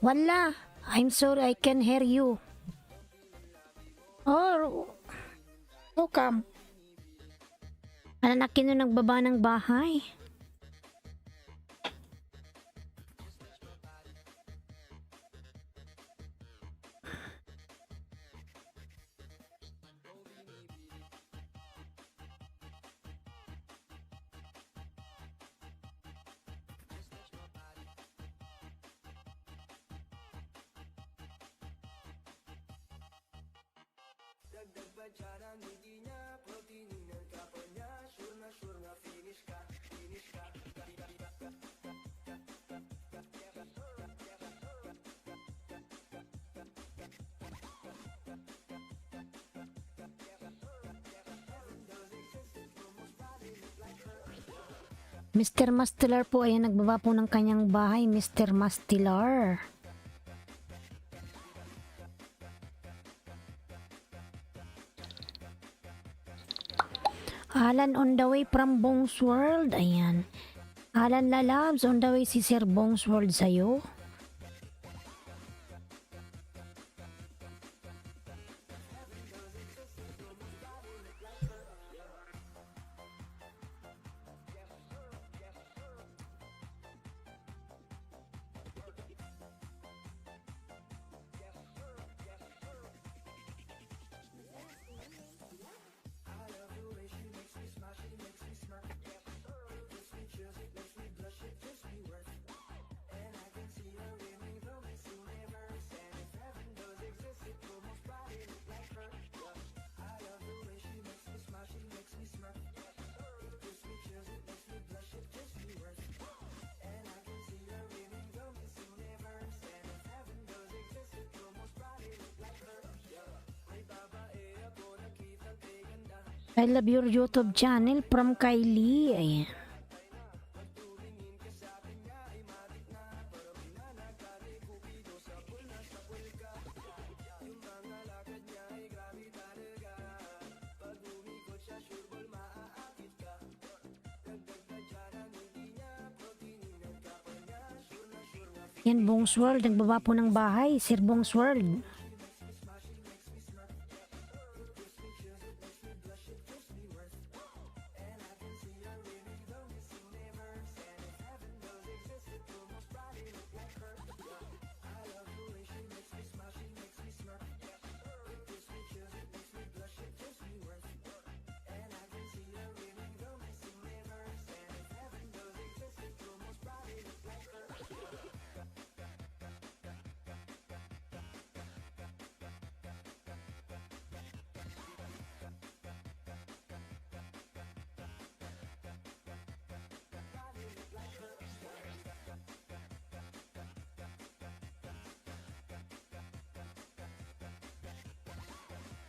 Wala, I'm sorry, I can hear you. Oh, how come? Ala na kinu nagbaba ng bahay. Mr. Mastilar po ay nagbaba po ng kanyang bahay, Mr. Mastilar. Alan on the way from Bong's World. Ayan. Alan Lalabs, on the way si Sir Bong's World sa'yo. I love your YouTube channel from Kylie. Ayan. Yan, Bong's World. Nagbaba po ng bahay. Sir Bong's World.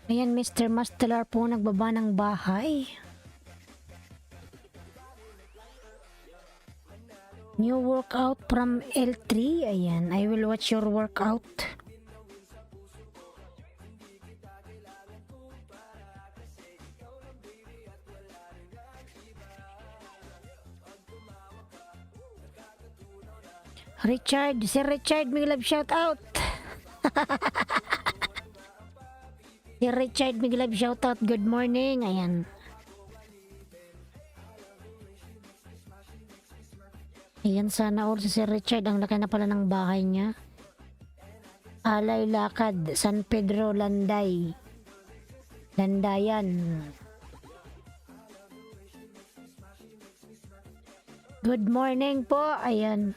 Ayan, Mr. Mastelar po nagbaba ng bahay. New workout from L3. Ayan, I will watch your workout. Richard, si Richard, may love shout out. Si Richard, may love shout out. Good morning. Ayan. Ayan, sana all si Sir Richard. Ang laki na pala ng bahay niya. Alay Lakad, San Pedro, Landay. Landayan. Good morning po. Ayan.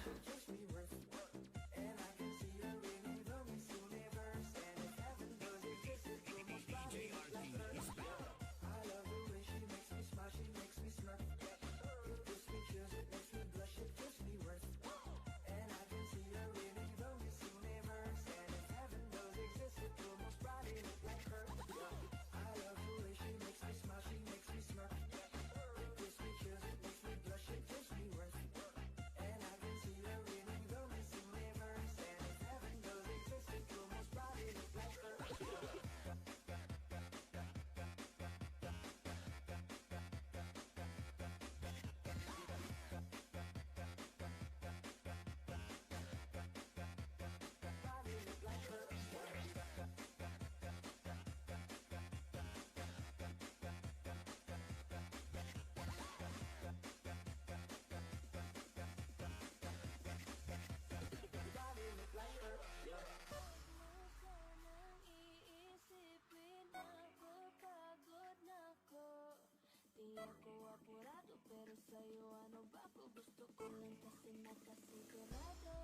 Di ako apurado pero sa'yo ano ba po gusto ko lang kasi nakasigurado.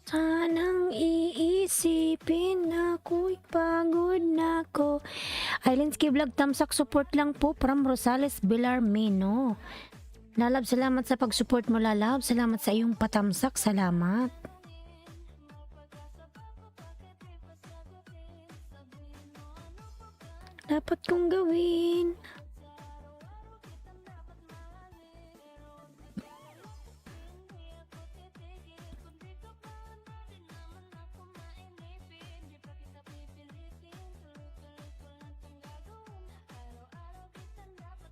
Sanang iisipin ako'y pagod na ko. Islandsky Vlog, tamsak support lang po from Rosales Belarmino. Lalab, salamat sa pag-support mo, Lalab. Salamat sa iyong patamsak. Salamat. Dapat kong gawin.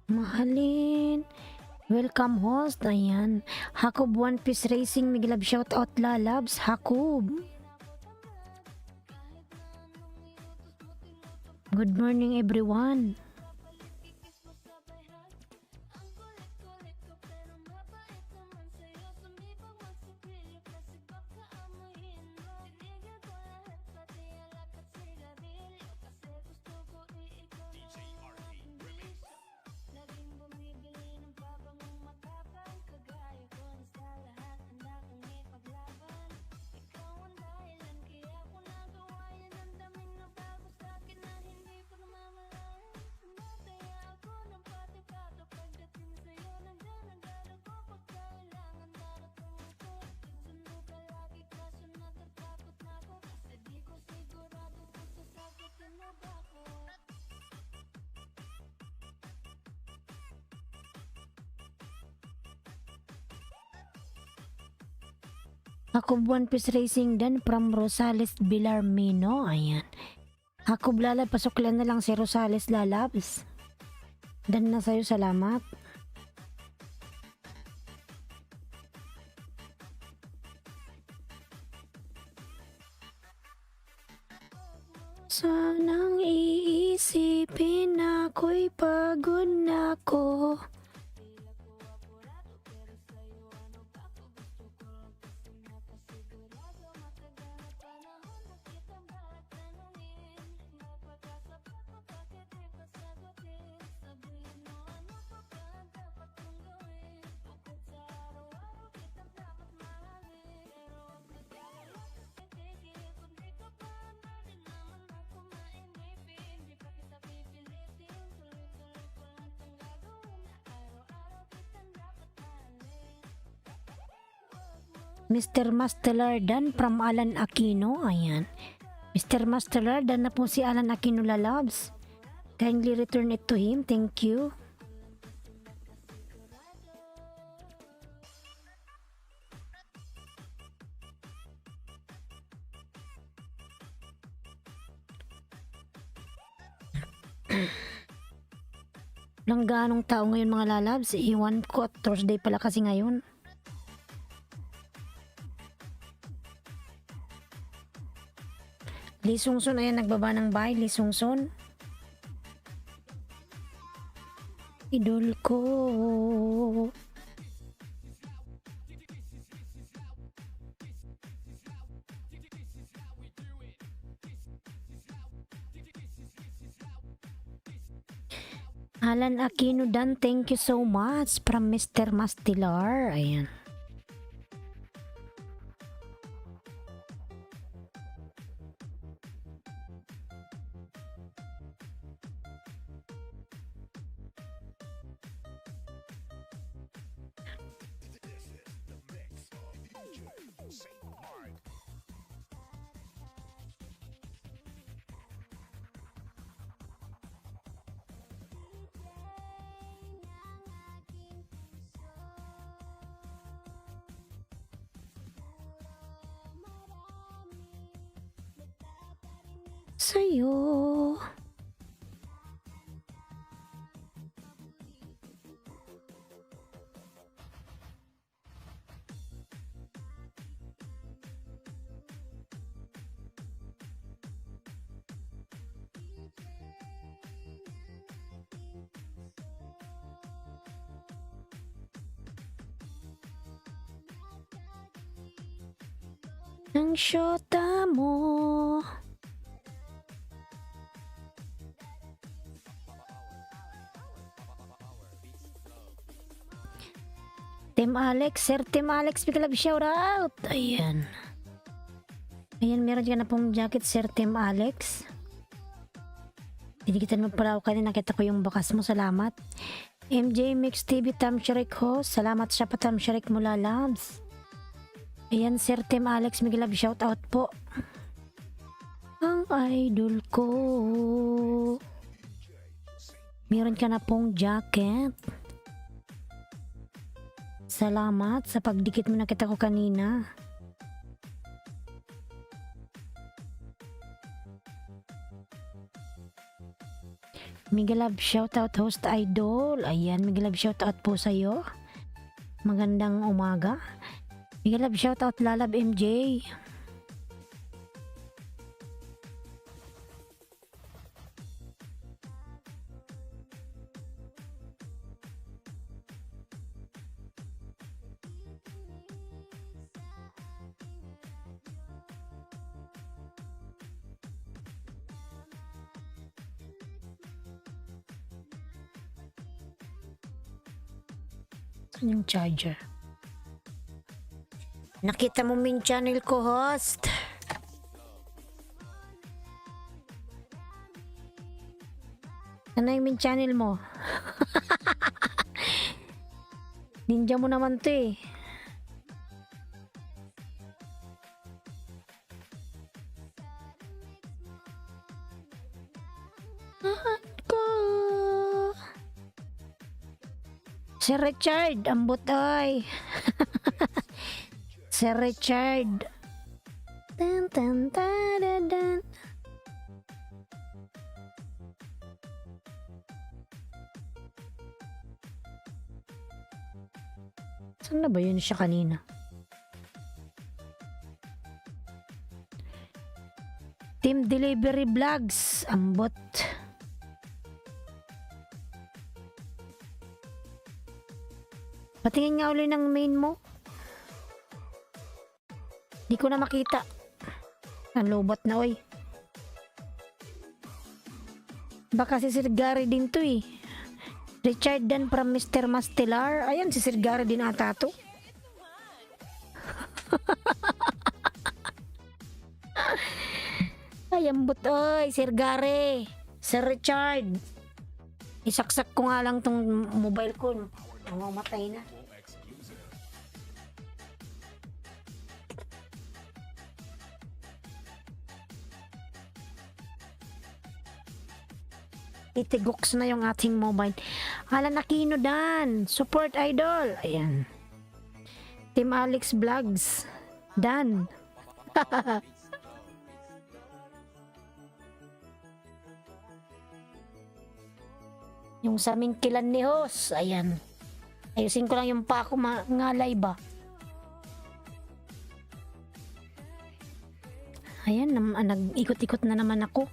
Mahalin. Welcome host. Ayan. Hakob One Piece Racing. Miglab shout out, Lalabs. Hakob. Good morning everyone. Hakob One Piece Racing dan from Rosales Belarmino. Ayan. Hakob Lalab, pasuklan na lang si Rosales Lalabs. Dan na sa'yo, salamat. Sanang iisipin ako'y pagod na ko. Mr. Mastelardan from Alan Aquino. Ayan. Mr. Mastelardan na po si Alan Aquino lalabs. Kindly return it to him. Thank you. Lang ganong tao ngayon mga lalabs. Iwan ko. Thursday pala kasi ngayon. Lisungson, ayan, nagbaba ng bahay. Lisungson. Idol ko. Alan Aquino Dan, thank you so much from Mr. Mastilar. Ayan. Sa'yo. Ang syota mo. Team Alex, Sir Team Alex, big love shout out. Ayan. Ayan, meron ka na pong jacket, Sir Team Alex. Dinikitan mo pala ako kanina, nakita ko yung bakas mo, salamat. MJ Mix TV Tam Sharik ho, salamat sa patam Sharik mula labs. Ayan, Sir Team Alex, big love shout out po. Ang idol ko. Meron ka na pong jacket. Salamat sa pagdikit mo, nakita ko kanina. Mega love shoutout host idol. Ayan, mega love shoutout po sa'yo. Magandang umaga. Mega love shoutout Lalab MJ. Yung charger. Nakita mo min channel ko, host. Ano yung min channel mo? Ninja mo naman to eh. Sir Richard, ambot ay. Sir Richard. Tan tan tadadan. Saan na ba yun siya kanina? Team Delivery Vlogs, ambot. Patingin nga ulit ng main mo. Di ko na makita. Ang lobat na oy. Baka si Sir Gary din to eh. Richard Dan from Mr. Mastelar. Ayan, si Sir Gary din ata to. Ay, ambot oy, Sir Gary. Sir Richard. Isaksak ko nga lang tong mobile ko. Mamamatay na. Itigoks na yung ating mobile. Alan Aquino Dan, support idol. Ayan. Team Alex Vlogs. Dan. Yung sa mingkilan ni Hos. Ayan. Ayusin ko lang yung pa ako ngalay ba. Ayan, nag-ikot-ikot na naman ako.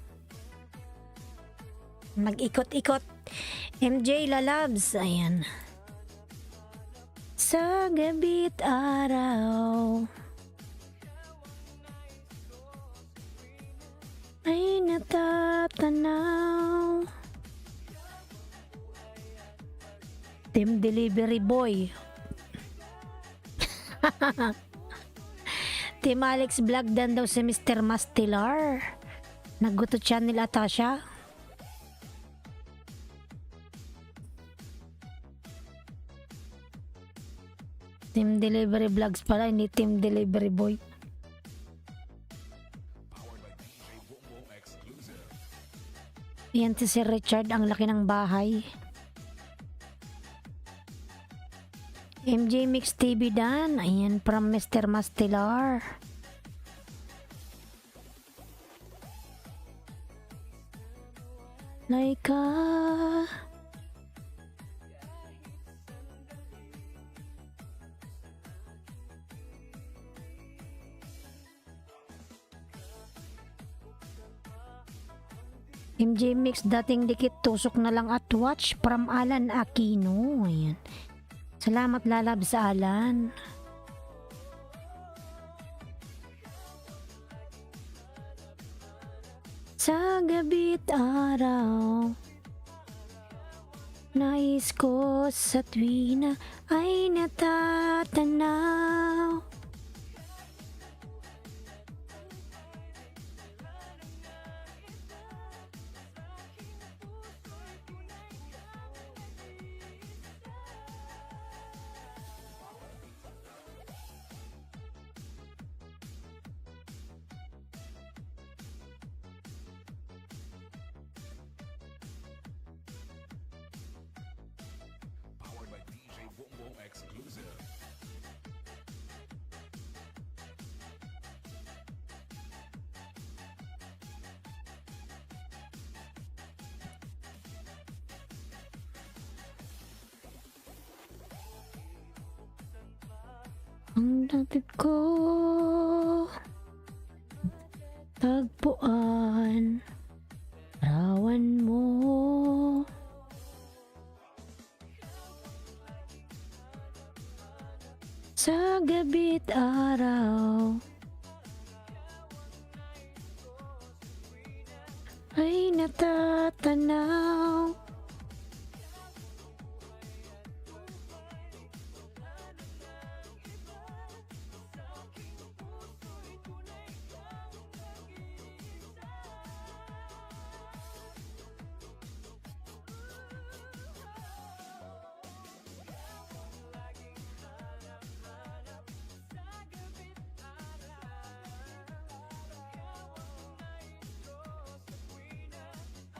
Nag-ikot-ikot. MJ Lalabs. Ayan. Sa gabi't araw ay natatanaw. Team Delivery Boy. Team Alex Vlog dan daw si Mr. Mastilar. Nagguto channel ata siya. Team Delivery Vlogs pala, hindi Team Delivery Boy. Yan si Sir Richard, ang laki ng bahay. MJ Mix TV Dan, ayan from Mr. Mastilar. Laika. MJ Mix dating dikit tusok na lang at watch from Alan Aquino. Ayan. Salamat lalab sa Alan. Sa gabi't araw nais ko sa tuwina ay natatanaw. Powered by DJ Bongo exclusive. Ang dapat ko tagpuan rawan mo. Sa gabi't araw ay natatanaw.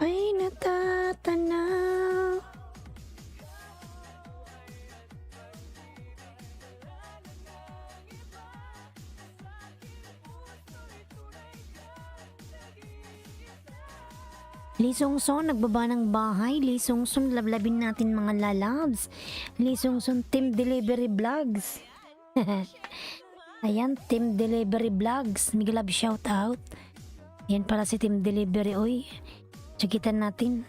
Ay natatanaw. Lisongson, nagbaba ng bahay. Lisongson, lablabin natin mga lalabs. Lisongson, Team Delivery Vlogs. Ayan, Team Delivery Vlogs. Miguel Love shout out. Yan pala si Team Delivery. Oy, sakitan natin.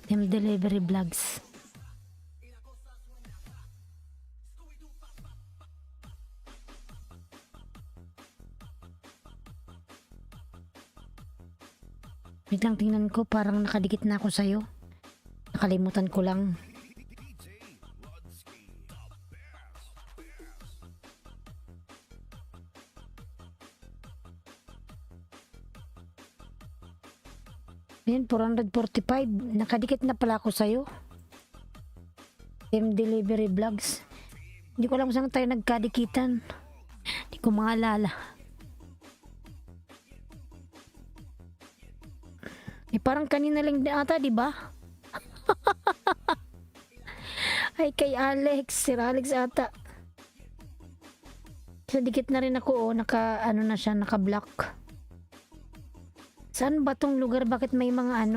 Team Delivery Vlogs. Wait lang, tingnan ko, parang nakadikit na ako sa'yo. Nakalimutan ko lang. Ayan, 445. Nakadikit na pala ako sa'yo. Team Delivery Vlogs. Hindi ko alam kung saan tayo nagkadikitan. Hindi ko maalala. Parang kanina lang din ata, di ba? Ay, kay Alex. Sir Alex ata. Sa dikit na rin ako, ano na siya, naka-block. Saan ba tong lugar? Bakit may mga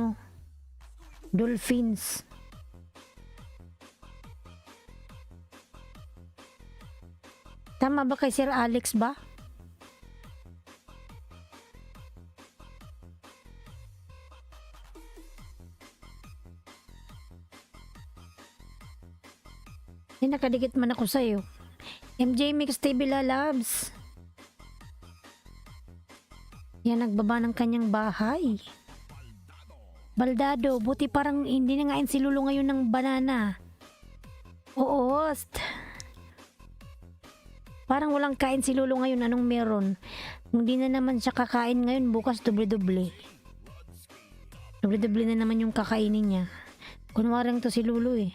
dolphins? Tama ba kay Sir Alex ba? Nakadikit man ako sa'yo. MJ Mix TV Lalabs. Yan, nagbaba ng kanyang bahay. Baldado, buti parang hindi na ngain si Lulu ngayon ng banana. Oo, parang walang kain si Lulu ngayon. Anong meron? Kung di na naman siya kakain ngayon, bukas doble-doble. Doble-doble na naman yung kakainin niya. Kunwarang to si Lulu eh.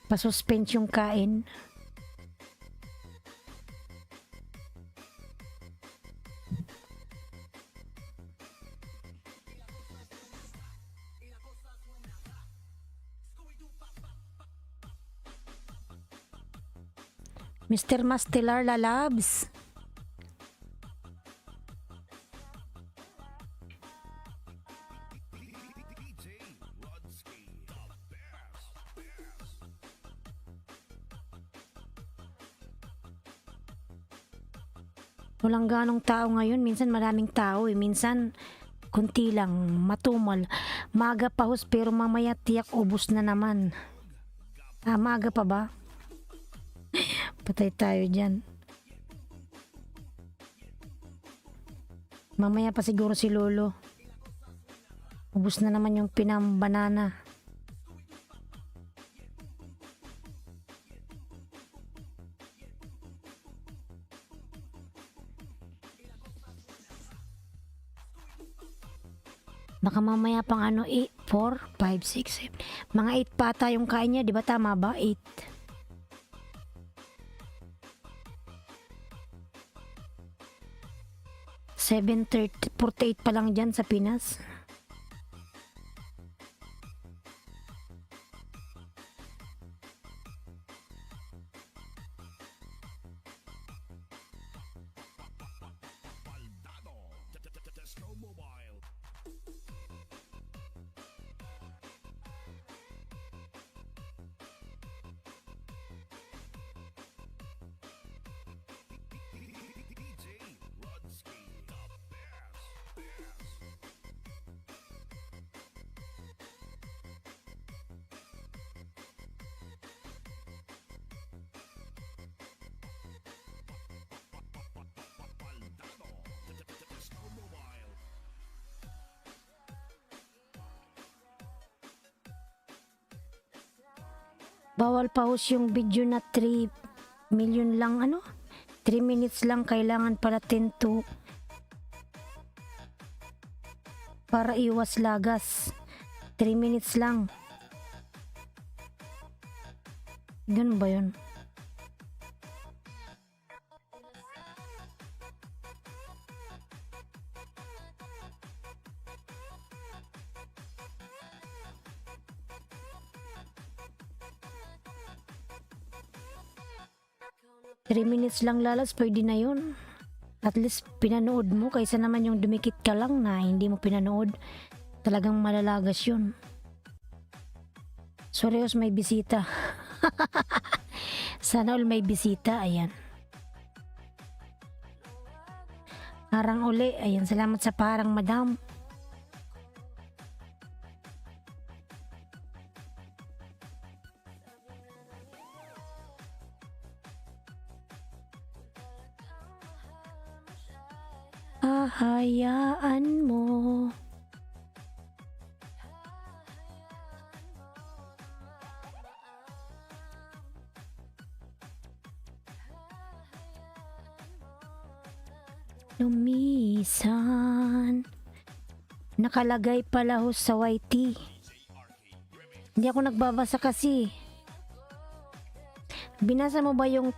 Pasuspense yung kain. Mr. Mastelar Lalabs. Walang ganong tao ngayon. Minsan maraming tao eh. Minsan kunti lang, matumal. Maaga pa hos pero mamaya tiyak ubos na naman. Maaga pa ba? Patay tayo dyan. Mamaya pa siguro si Lolo. Ubos na naman yung pinambanana. Baka mamaya pang 8, 4, 5, 6, 7. Mga 8 pa ata yung kain niya. Di ba tama ba? 8. $7.48 pa lang dyan sa Pinas. Bawal pause yung video na 3 million lang 3 minutes lang, kailangan pala 10 to para iwas lagas. 3 minutes lang. Ganun ba yun? Three minutes lang lalas, pwede na yun. At least pinanood mo kaysa naman yung dumikit ka lang na hindi mo pinanood. Talagang malalagas yun. Sorry, may bisita. Sana all may bisita. Ayan. Parang uli. Ayan, salamat sa parang madam. Hayaan mo. Lumisan. Nakalagay pala ho sa YT. Hindi ako nagbabasa kasi. Binasa mo ba yung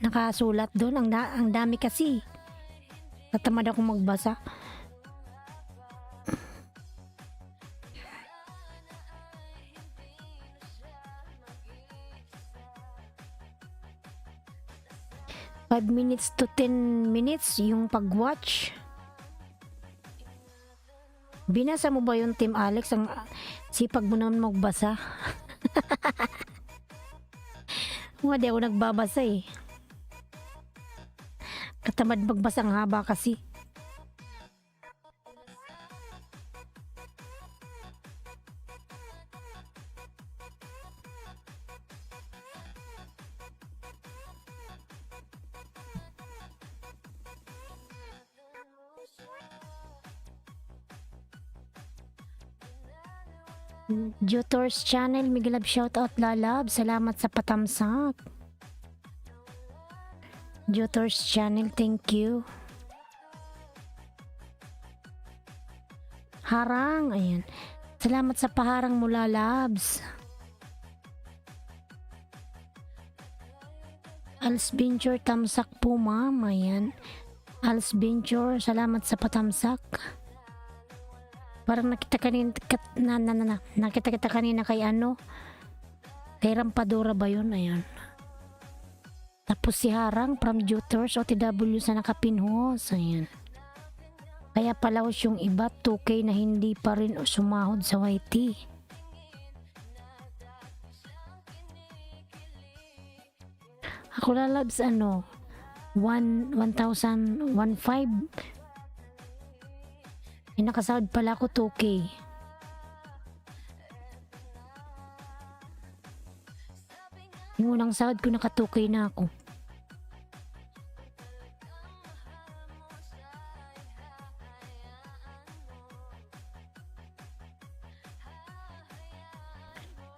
nakasulat doon? Ang dami kasi. Natamad ako magbasa. 5 minutes to 10 minutes yung pag-watch. Binasa mo ba yung Team Alex? Ang sipag mo naman magbasa. Mga di ako nagbabasa eh. Katamad magbasa, ang haba kasi. Jutors channel, Miguel shoutout lalab. Salamat sa patamsak. Jutors channel, thank you. Harang, ayan. Salamat sa paharang mo lalabs. Als Venture, tamsak po ma'am, ayan. Als Venture, salamat sa patamsak. Parang nakita kanina, nakita kita kanina kay ano, kay Rampadora ba yun? Ayan. Tapos si Harang from Jutors, OTW sa nakapinhos. Ayan. Kaya palaos yung iba, 2K na hindi pa rin sumahod sa YT. Ako lalabs ano, 1,000, 1,500. Nakasahod pala ako 2K. Yung unang sahod ko naka 2K na ako.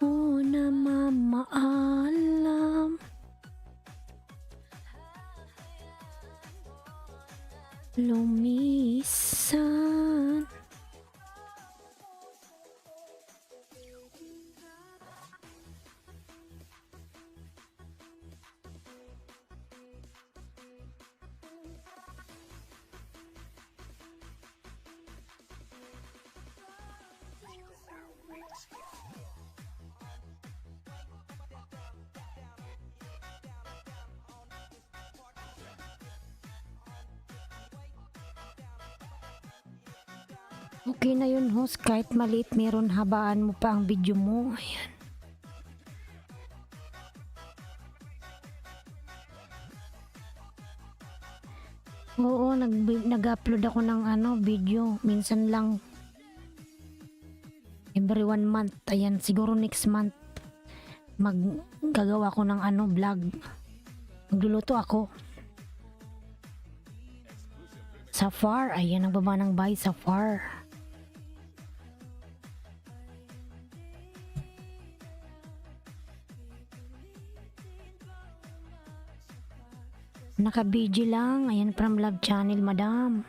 Oh na mamaalam. Lumisan. Okay na yun host, kahit maliit meron, habaan mo pa ang video mo. Ayan. Oo, nag-upload ako ng ano, video. Minsan lang. Every 1 month. Ayan, siguro next month maggagawa ko ng ano, vlog. Magluluto ako. Sa far, ayan ang baba ng bahay sa far. Naka-BG lang. Ayan, from Love Channel, madam.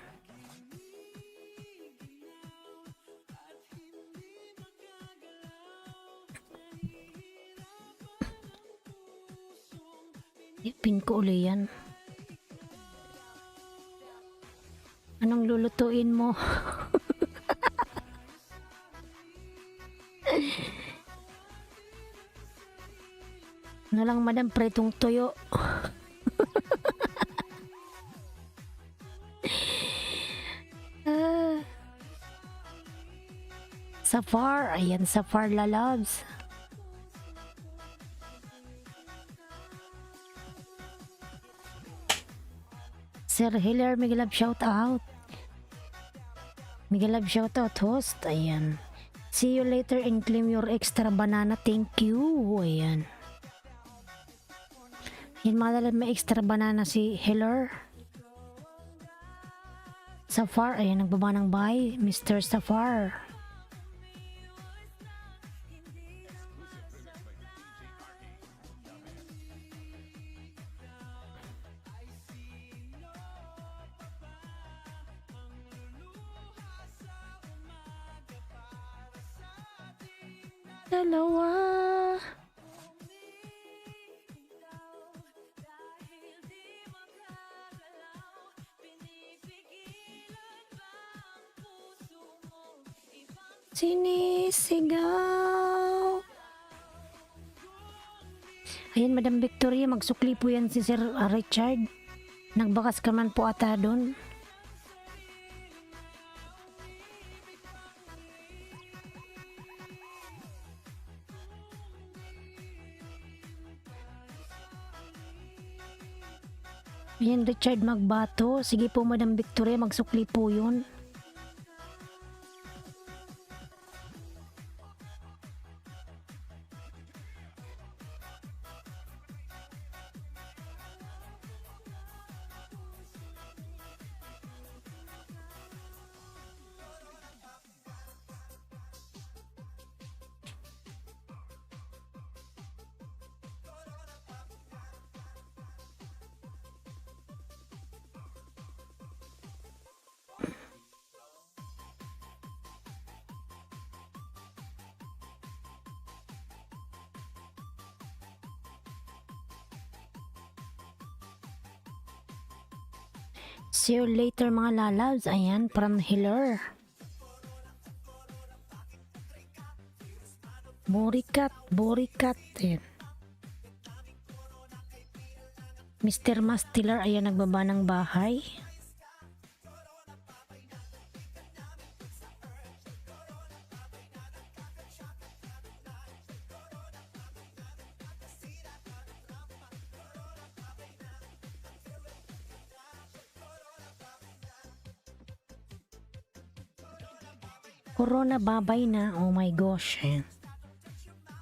Pin ko uli yan. Anong lulutuin mo? Ano lang madam, pretong toyo. Safar, ayan, Safar lalabs. Sir Hiller, Miguel shout out. Miguel shout out host, ayan. See you later and claim your extra banana, thank you. Ayan. Ayan mga lalab, may extra banana si Hiller. Safar, ayan, nagbaba ng bahay, Mr. Safar. Dalawa. Sinisigaw. Ayan, Madam Victoria, magsukli po yan si Sir Richard. Nagbakas ka man po ata doon. Ayan, Richard Magbato. Sige po, Madam Victoria, magsukli po yun. See you later mga lalabs. Ayan, from Hiller. Borikat. Ayan. Mr. Mastiller, ayan, nagbaba ng bahay. Corona babay na. Oh my gosh. Ayan.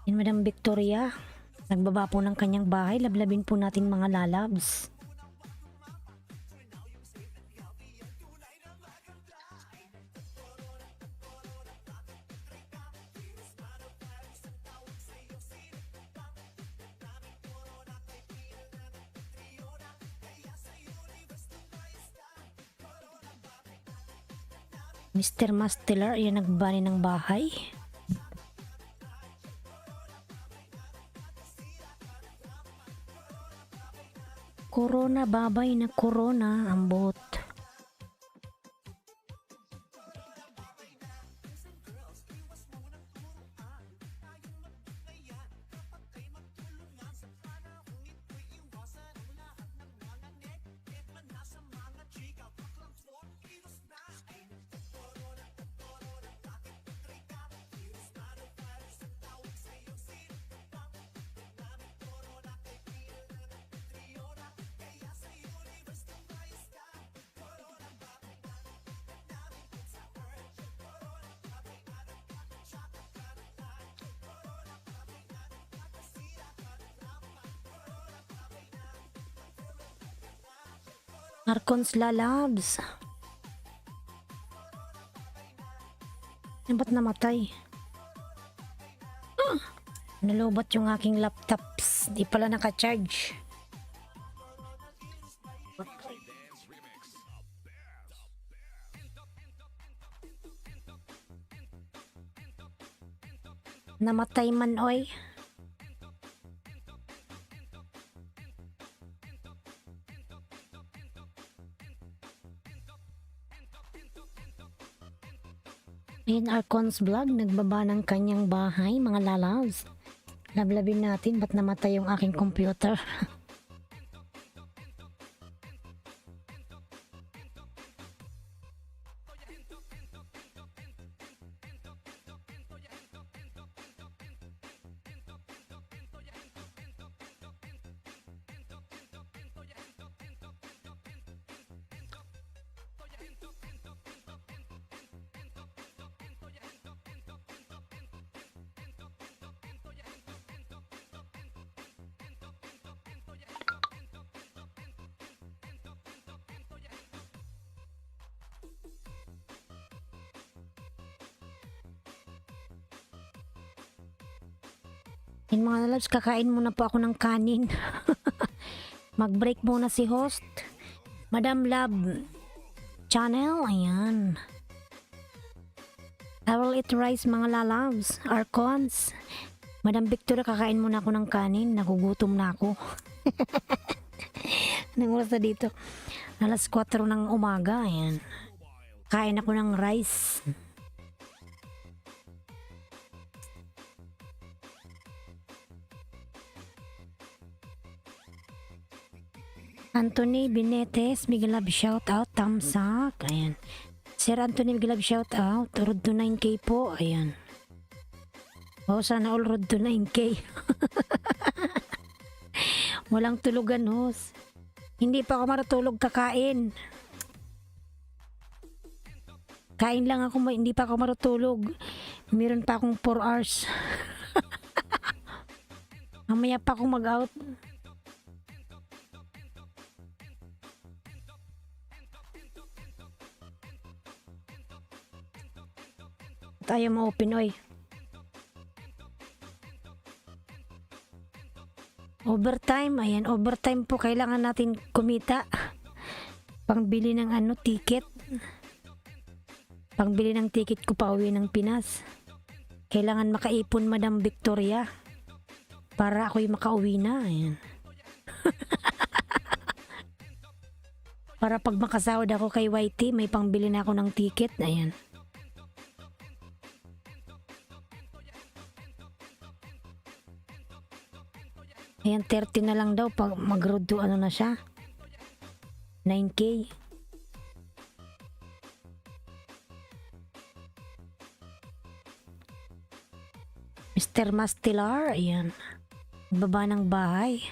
Yan, Madam Victoria. Nagbaba po ng kanyang bahay. Lablabin po natin mga lalabs. Mr. Mastiller, ayan, nagbani ng bahay. Corona babay na corona ang bot. Arcons lalabs. Ba't namatay? Nalobat yung aking laptops. Di pala naka-charge. Namatay man, oy. Ayan, Arcons Vlog, nagbaba ng kanyang bahay, mga lalabs. Lablabin natin, ba't namatay yung aking computer? Yan mga lalabs, kakain muna po ako ng kanin. Mag-break muna si host. Madam Love Channel, ayan. I will eat rice mga lalabs. Arcons. Madam Victoria, kakain muna ako ng kanin. Nagugutom na ako. Anong oras na dito? Alas 4 ng umaga, ayan. Kain ako ng rice. Anthony Benetes, big love shout out, thumbs up. Ayan. Sir Anthony, big love shout out. Road to 9K po. Ayan. Oh, sana all road to 9K. Walang tulugan, host. Hindi pa ako marutulog kakain. Kain lang ako, hindi pa ako marutulog. Meron pa akong 4 hours. Mamaya pa akong mag-out. Tayo ma-open, oy. Overtime, ayan, overtime po kailangan natin kumita. Pangbili ng ticket. Pangbili ng ticket ko pa uwi ng Pinas. Kailangan makaipon Madam Victoria para ako'y makauwi na, ayan. Para pag makasahod ako kay YT, may pangbili na ako ng ticket, ayan. Ayan, 30 na lang daw pag mag-road to na siya. 9K. Mr. Mastilar, ayan. Baba ng bahay.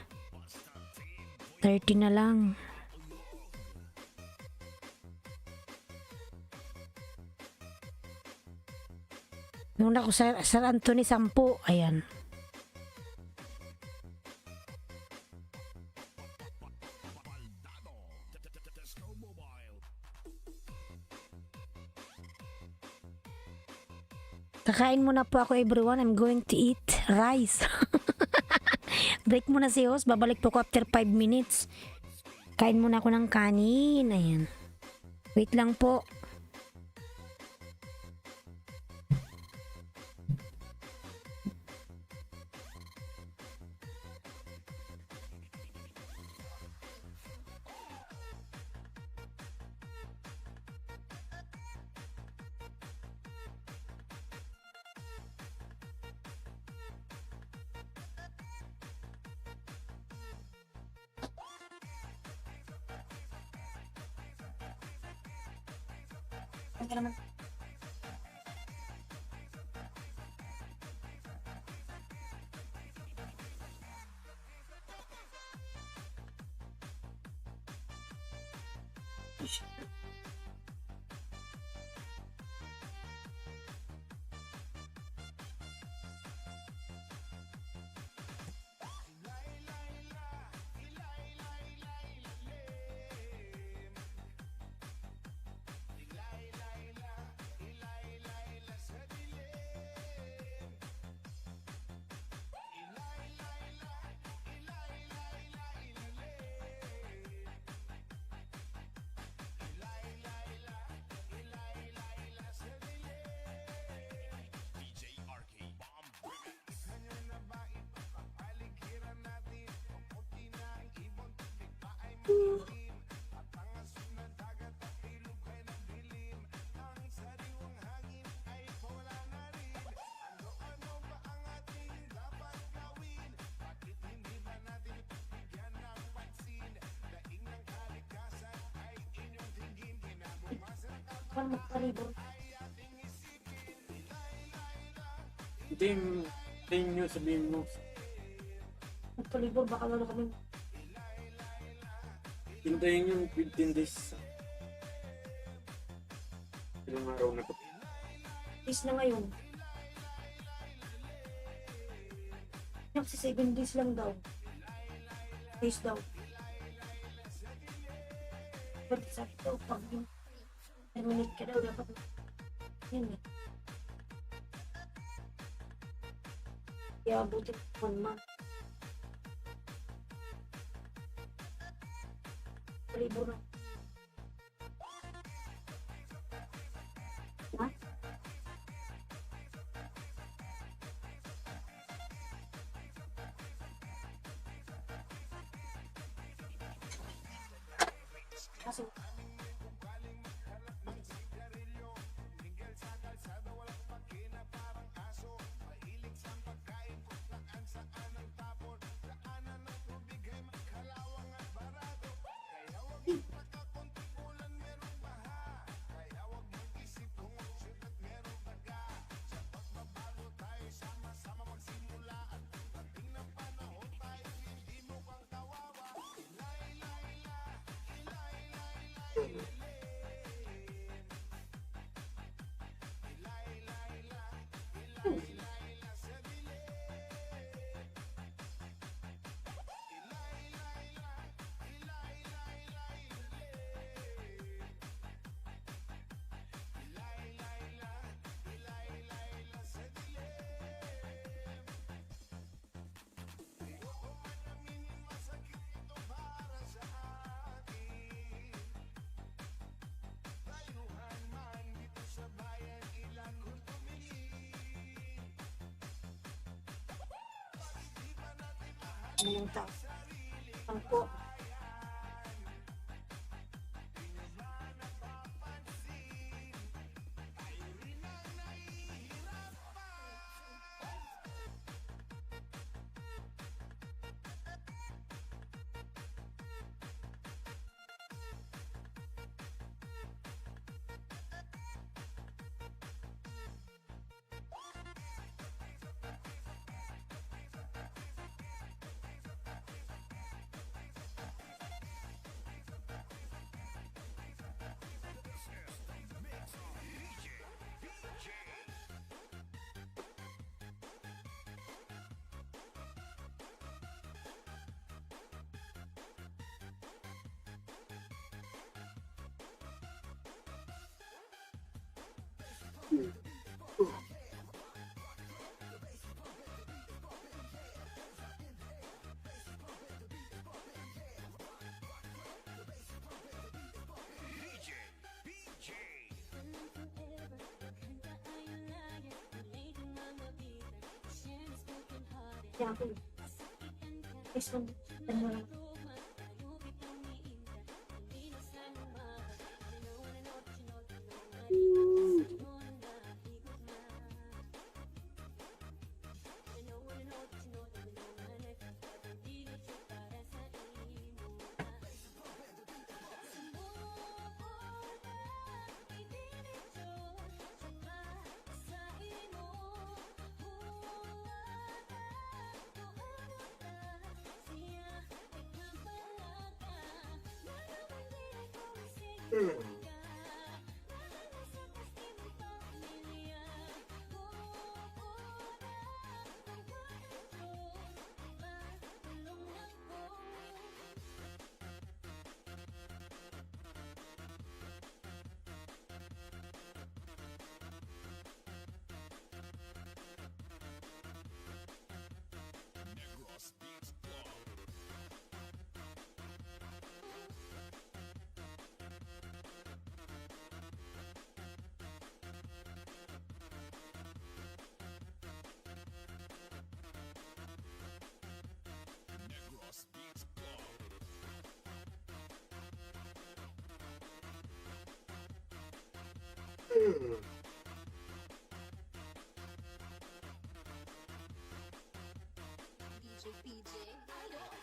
30 na lang. Nung ako sa Sir Anthony 10, ayan. Kakain muna po ako, everyone. I'm going to eat rice. Break muna si host. Babalik po ko after 5 minutes. Kain muna ako ng kanin. Ayan. Wait lang po. Hintayin nyo, sabihin mo. Magpalibor, baka lalo kami. Hintayin nyo 15 days. Ilang araw na to. Days na ngayon. Kasi 7 days lang daw. Days daw. But sabi daw, pag terminate ka daw, dapat yun eh. Kaya abutin 1 month. Palibor na. Ha? Kaso, Anong tao? Angko. Kaya ako, next one, ano lang. DJ PJ Idol.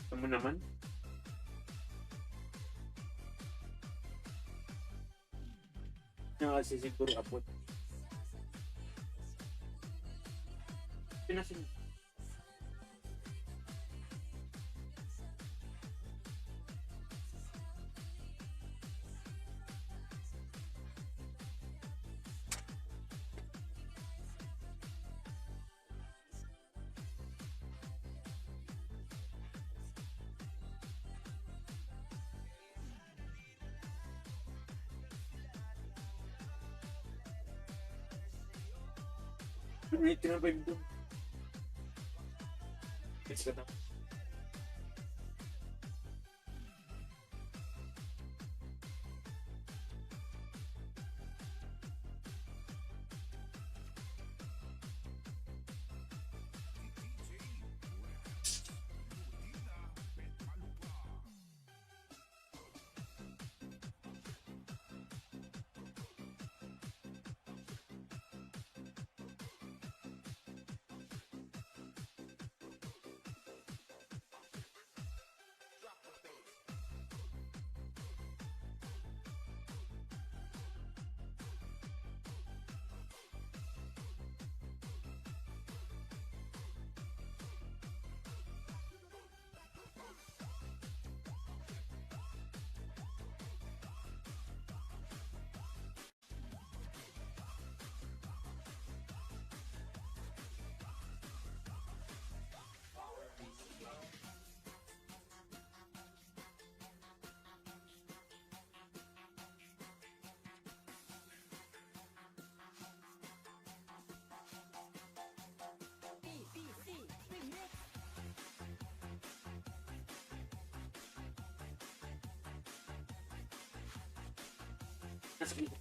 Kamu naman? Nga kasi siguro abot. Pinasin. May tinapay doon. Let's go. Nasa ko.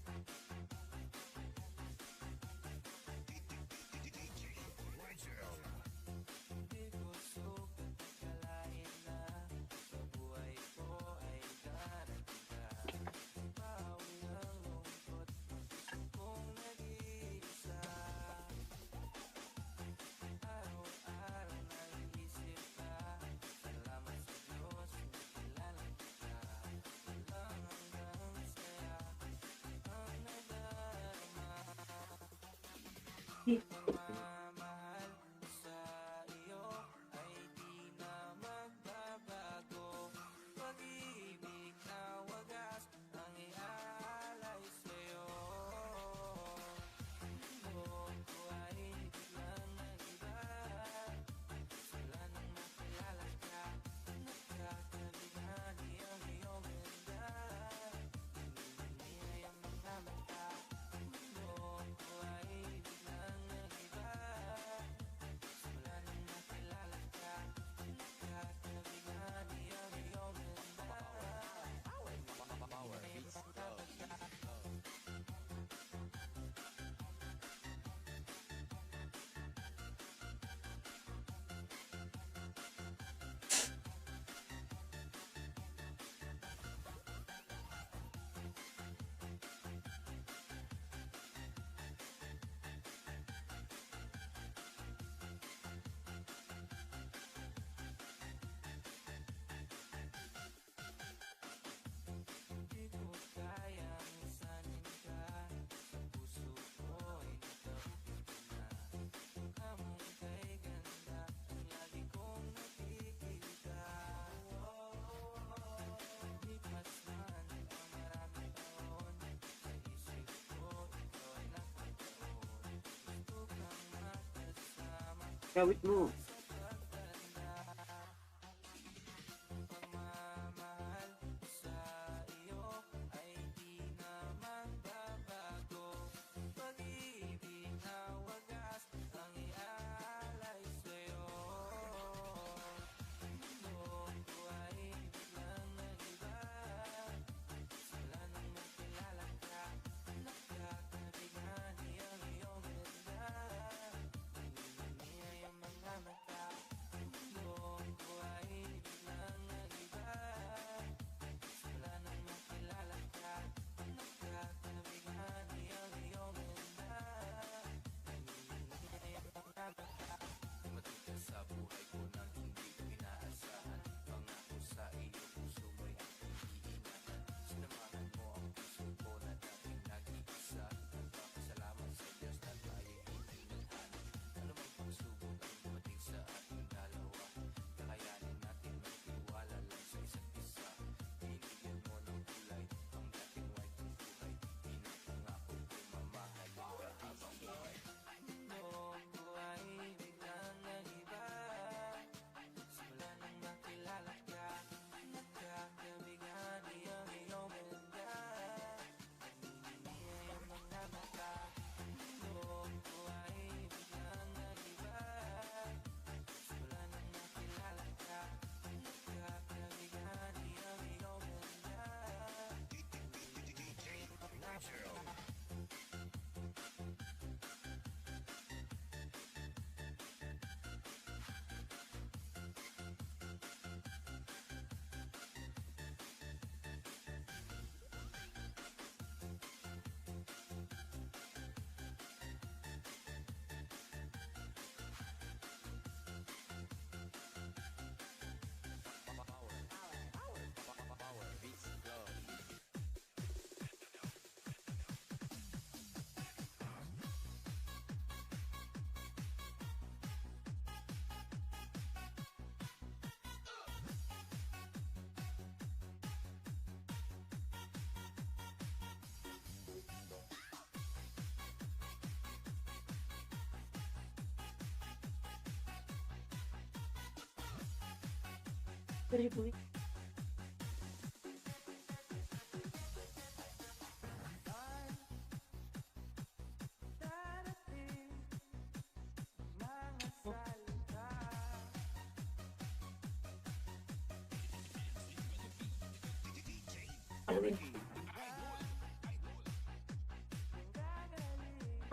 Kawit mo.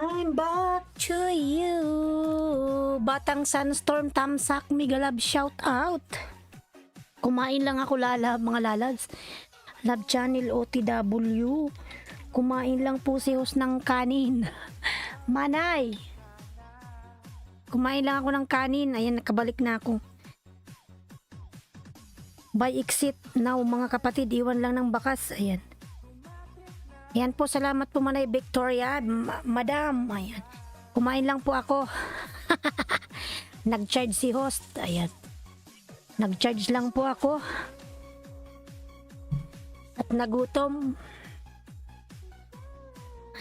I'm back to you. Batang Sunstorm Tamsak Mega Love shout out. Kumain lang ako mga lalabs. Love Channel OTW. Kumain lang po si host ng kanin. Manay. Kumain lang ako ng kanin. Ayan, nakabalik na ako. By exit now mga kapatid. Iwan lang ng bakas. Ayan. Ayan po, salamat po Manay Victoria. Madam. Ayan. Kumain lang po ako. Nag-charge si host. Ayan. Nag-charge lang po ako. At nagutom.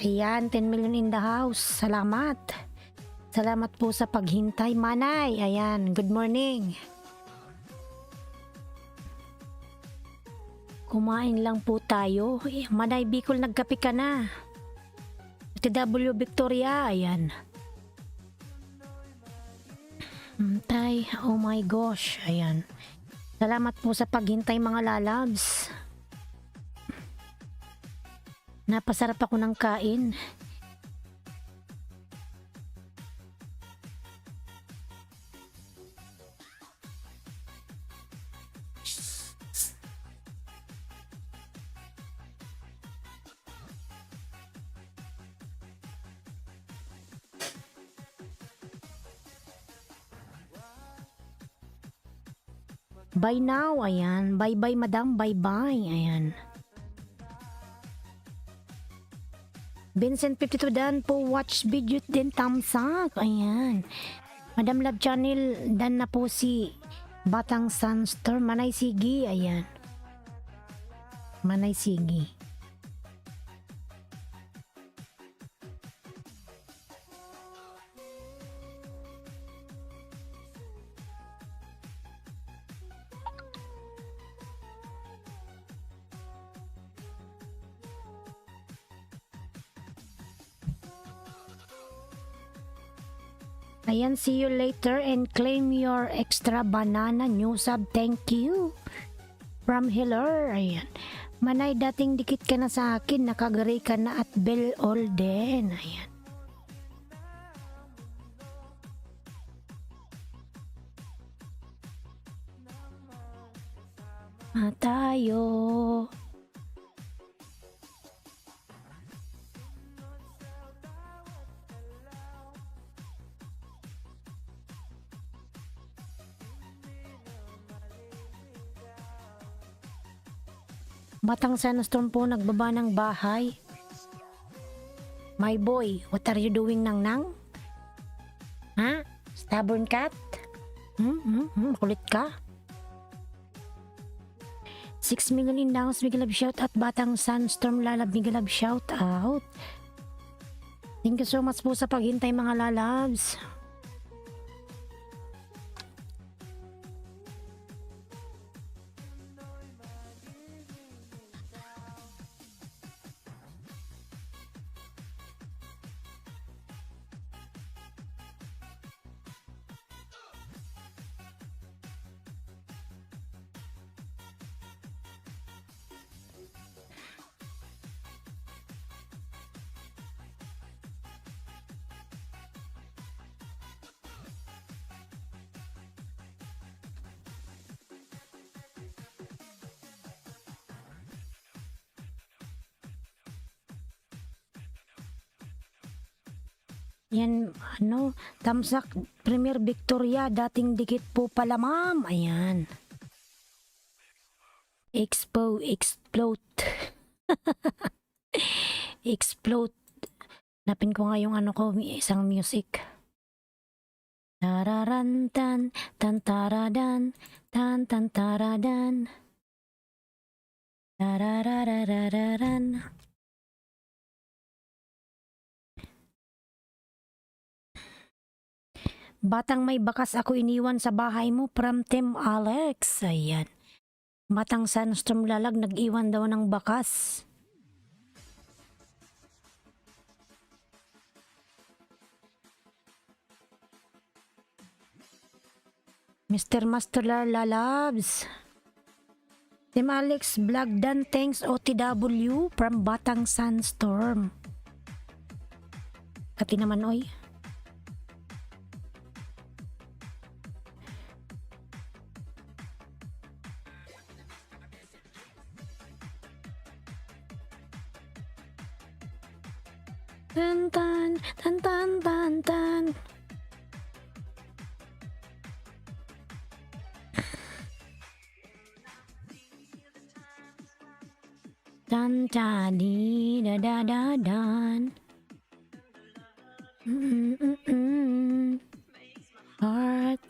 Ayan, 10 million in the house. Salamat. Salamat po sa paghintay, Manay. Ayan, good morning. Kumain lang po tayo. Manay Bicol, nagkape ka na. TW Victoria, ayan. Tay, oh my gosh, ayan. Salamat po sa paghintay mga lalabs. Napasarap ako ng kain. Bye now, ayan. Bye-bye, madam. Bye-bye, ayan. Vincent 52 Dan po, watch video din, tamsak. Ayan. Madam Love Channel, dan na po si Batang Sunstorm. Manay Sigi, ayan. Manay Sigi. Ayan, see you later and claim your extra banana new sub. Thank you. From Hiller. Ayan. Manay, dating dikit ka na sa akin. Nakagari ka na at Bell all din. Ayan. Tayo. Batang Sunstorm po, nagbaba ng bahay. My boy, what are you doing nang? Ha? Stubborn cat? Kulit ka? 6 million in downs, Mega Love shout out. Batang Sunstorm lalab, Mega Love shout out. Thank you so much po sa paghintay mga lalabs. Yan, Tamsak Premier Victoria, dating dikit po pala ma'am. Ayan. Explode. Explode. Napin ko nga yung isang music. Tararantan, tantaradan, tantaradan. Tarararararan. Batang may bakas ako iniwan sa bahay mo, from Team Alex. Ayan. Batang Sunstorm lalag, nag-iwan daw ng bakas. Mr. Master Lalabs. Team Alex Vlog Dan, thanks OTW from Batang Sunstorm. Kati naman, oy. Tan tan tan tan tan tan. Tan ta di da da da dan. Heart.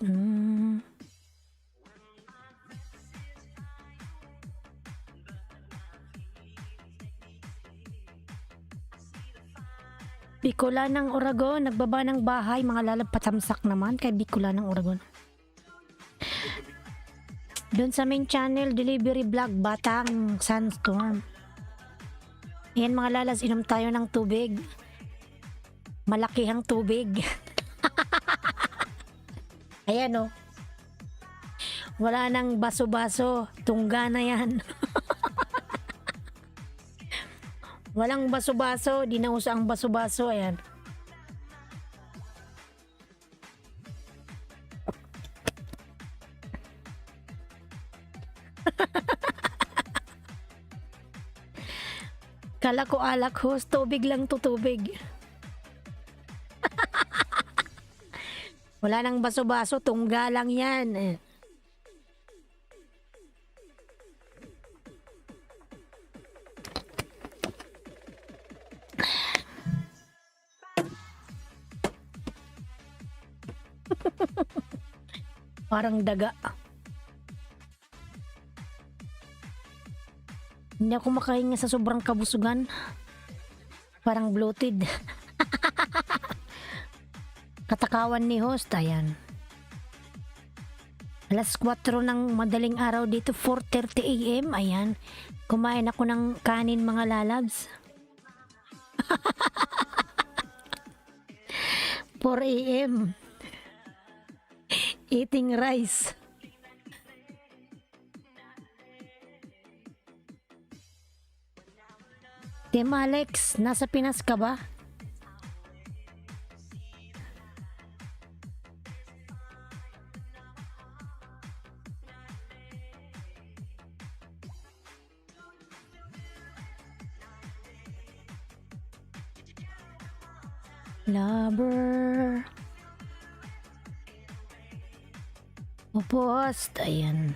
Bicol ng Oragon, nagbaba ng bahay, mga lalagpatamsak naman kay Bicol ng Oragon. Doon sa main channel, delivery vlog, Batang Sandstorm. Ayan mga lalas, inom tayo ng tubig. Malakihang tubig. Ayan o. Wala nang baso-baso, tungga na yan. Walang baso-baso, di na uso ang baso-baso, ayan. Kala ko alak host, tubig lang to tubig. Wala nang baso-baso, tungga lang yan. Parang daga. Hindi ako makahinga sa sobrang kabusugan. Parang bloated. Katakawan ni host, ayan. Alas 4 ng madaling araw dito, 4:30 AM, ayan. Kumain ako ng kanin mga lalabs. 4 AM. Eating rice. Tim Alex, nasa Pinas ka ba? Lover. Post, ayan.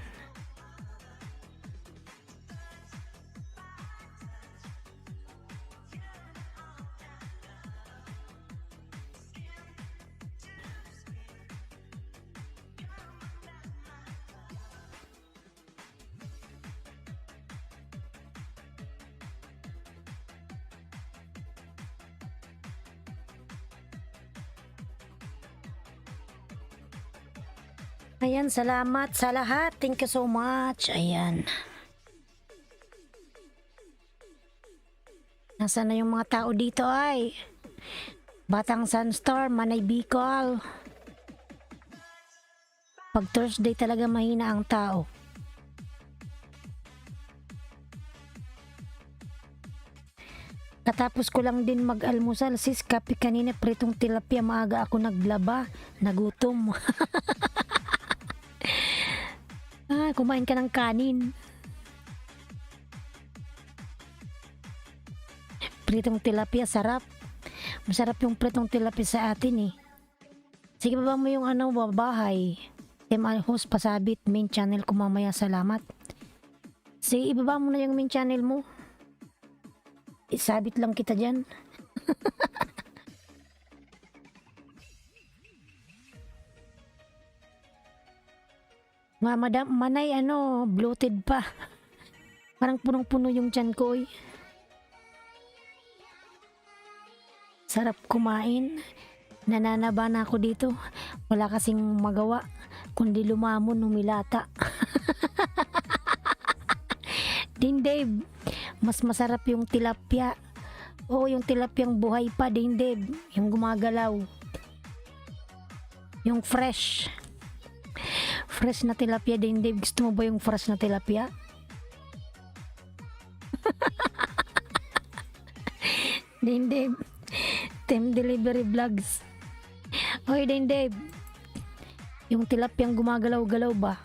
Ayan, salamat sa lahat. Thank you so much. Ayan. Nasaan na yung mga tao dito ay? Batang Sandstorm, Manay Bicol. Pag Thursday talaga mahina ang tao. Katapos ko lang din mag-almusal. Sis, kape kanina, pritong tilapia. Maaga ako naglaba. Nagutom. Kumain ka ng kanin. Pritong tilapia, sarap. Masarap yung pritong tilapia sa atin eh. Sige, baba mo yung babahay. Host, pasabit, main channel ko mamaya, salamat. Sige, ibaba mo na yung main channel mo. Isabit lang kita dyan. Madam, Manay, bloated pa. Parang punong-puno yung tiyan ko, eh. Sarap kumain. Nananaba na ako dito. Wala kasing magawa, kundi lumamon, humilata. Din Dave, mas masarap yung tilapia. Oo, yung tilapyang buhay pa, Din Dave. Yung gumagalaw. Yung fresh. Fresh na tilapia, Din Dave. Gusto mo ba yung fresh na tilapia? Din Dave. Team Delivery Vlogs. Hoy, Dave. Yung tilapiyang gumagalaw-galaw ba?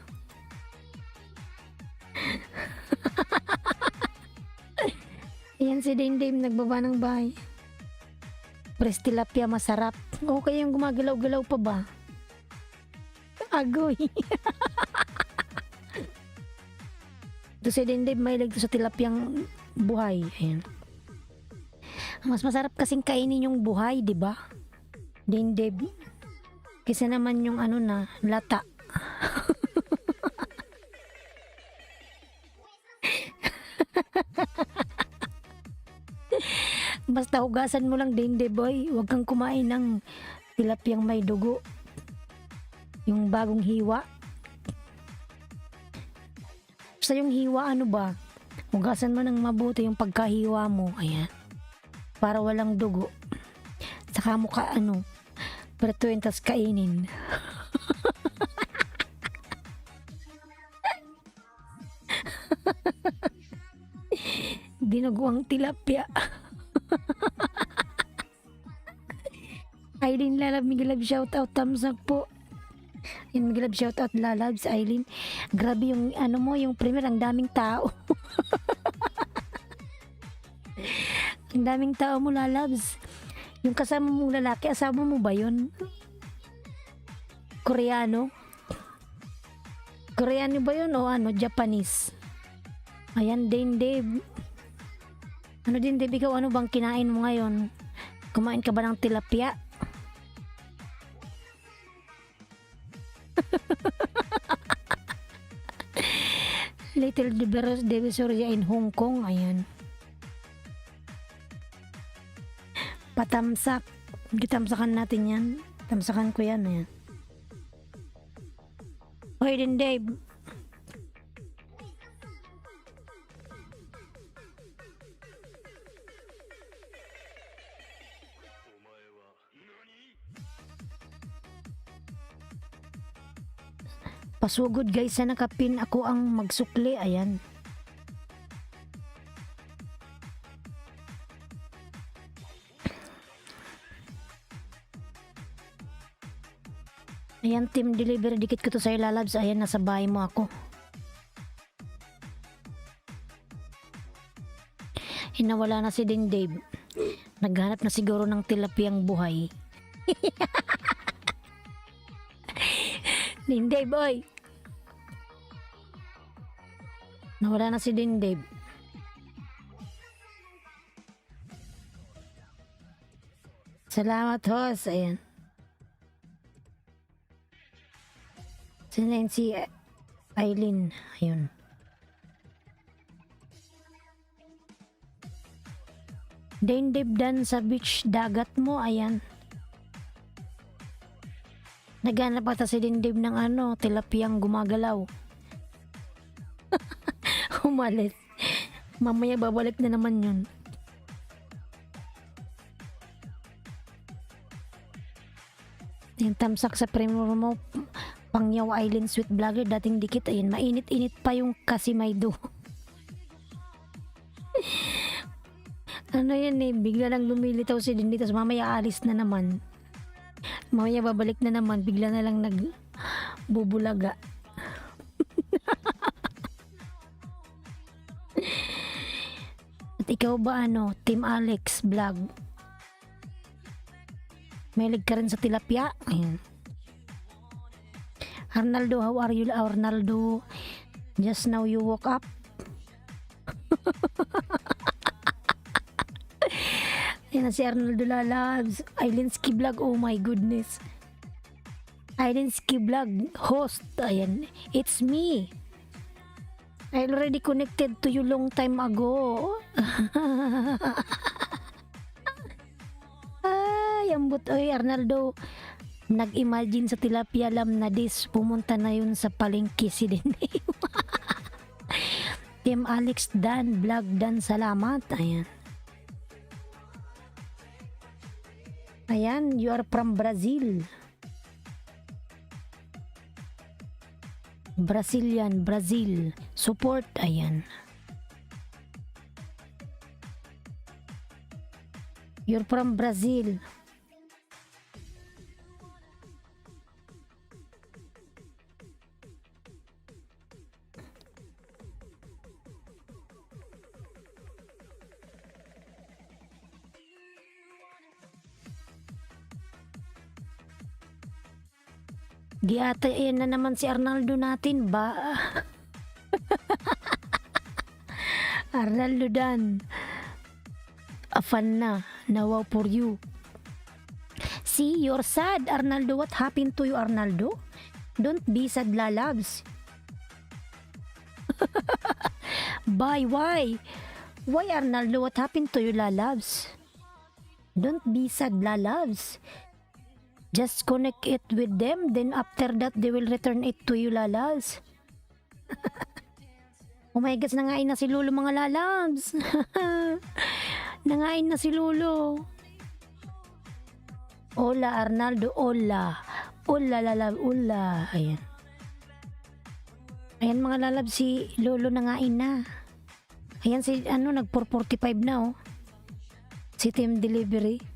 Ayan si Dave nagbaba ng bahay. Pres tilapia masarap. Okay yung gumagalaw-galaw pa ba? Agoy. Ito si Dave may lagto sa tilapiyang buhay. Ayan. Mas masarap kasing kainin yung buhay, di ba? Dave. Kasi naman yung ano na, lata. Basta hugasan mo lang din, boy. Huwag kang kumain ng tilapiyang may dugo. Yung bagong hiwa. Basta yung hiwa, ano ba? Hugasan mo ng mabuti yung pagkahiwa mo. Ayan. Para walang dugo. Saka mo ka, pretuin tas kainin. Dinuguang tilapia. Aileen Lalab, Miguel shoutout, thumbs up po. Yan, Miguel shoutout Lalabs, Aileen. Grabe yung yung premier, ang daming tao. Ang daming tao mo, Lalabs. Yung kasama mong lalaki, asawa mo ba yun? Koreano? Koreano ba yun o Japanese? Ayan, Dave. Dave, ikaw ano bang kinain mo ngayon? Kumain ka ba ng tilapia? Little Divisoria in Hong Kong, ayan. Patamsak. Gitamsakan natin yan. Tamsakan ko yan, ayan. Hoy din, Dave. Pasugod guys, sa nakapin ako ang magsukli, ayan. Ayan, team delivery, dikit ko to sa Lalabs. Ayan, nasa bahay mo ako. Hinawala na si din Dave. Naghanap na siguro ng tilapiyang buhay. Din Dave, boy. Nawala na si din Dave. Salamat, host. Ayan. Sinayin si Aileen. Ayun. Dave dan sa beach dagat mo. Ayan. Naghanap ata si Dave ng tilapiyang gumagalaw. Umalis. Mamaya babalik na naman yun. Yung tamsak sa premium mo, Pangyaw Island Sweet Vlogger, dating dikit. Ayun, mainit-init pa yung Kasimaido. Yan bigla lang lumilitaw si Dindi, tapos mamaya alis na naman. Mamaya babalik na naman, bigla na lang nagbubulaga. At ikaw ba Team Alex Vlog? Mahilig ka rin sa tilapia? Ayan. Arnaldo, how are you, Arnaldo? Just now you woke up? Yan na si Arnaldo Lalabs. Ailinski Vlog, oh my goodness. Ailinski Vlog, host. Ayan, it's me. I already connected to you long time ago. Ay, ambot. Oy, Arnaldo. Nag-imagine sa tilapia lam na dis. Pumunta na yun sa palengke si Dene. Team Alex Dan, Vlog Dan, salamat. Ayan. Ayan, you are from Brazil. Brazilian, Brazil. Support, ayan. You're from Brazil. Giatayin na naman si Arnaldo natin ba? Arnaldo Dan. A fan na. Now for you. See, you're sad, Arnaldo. What happened to you, Arnaldo? Don't be sad, lalabs. Why? Why, Arnaldo? What happened to you, lalabs? Don't be sad, lalabs. Just connect it with them, then after that, they will return it to you, lalabs. Oh my gosh, nangain na si Lolo, mga lalabs. Nangain na si Lolo. Hola, Arnaldo, hola. Hola, lalab, hola. Ayan. Ayan, mga lalab, si Lolo nangain na. Ayan, si, nag 4:45 na, oh. Si Team Delivery.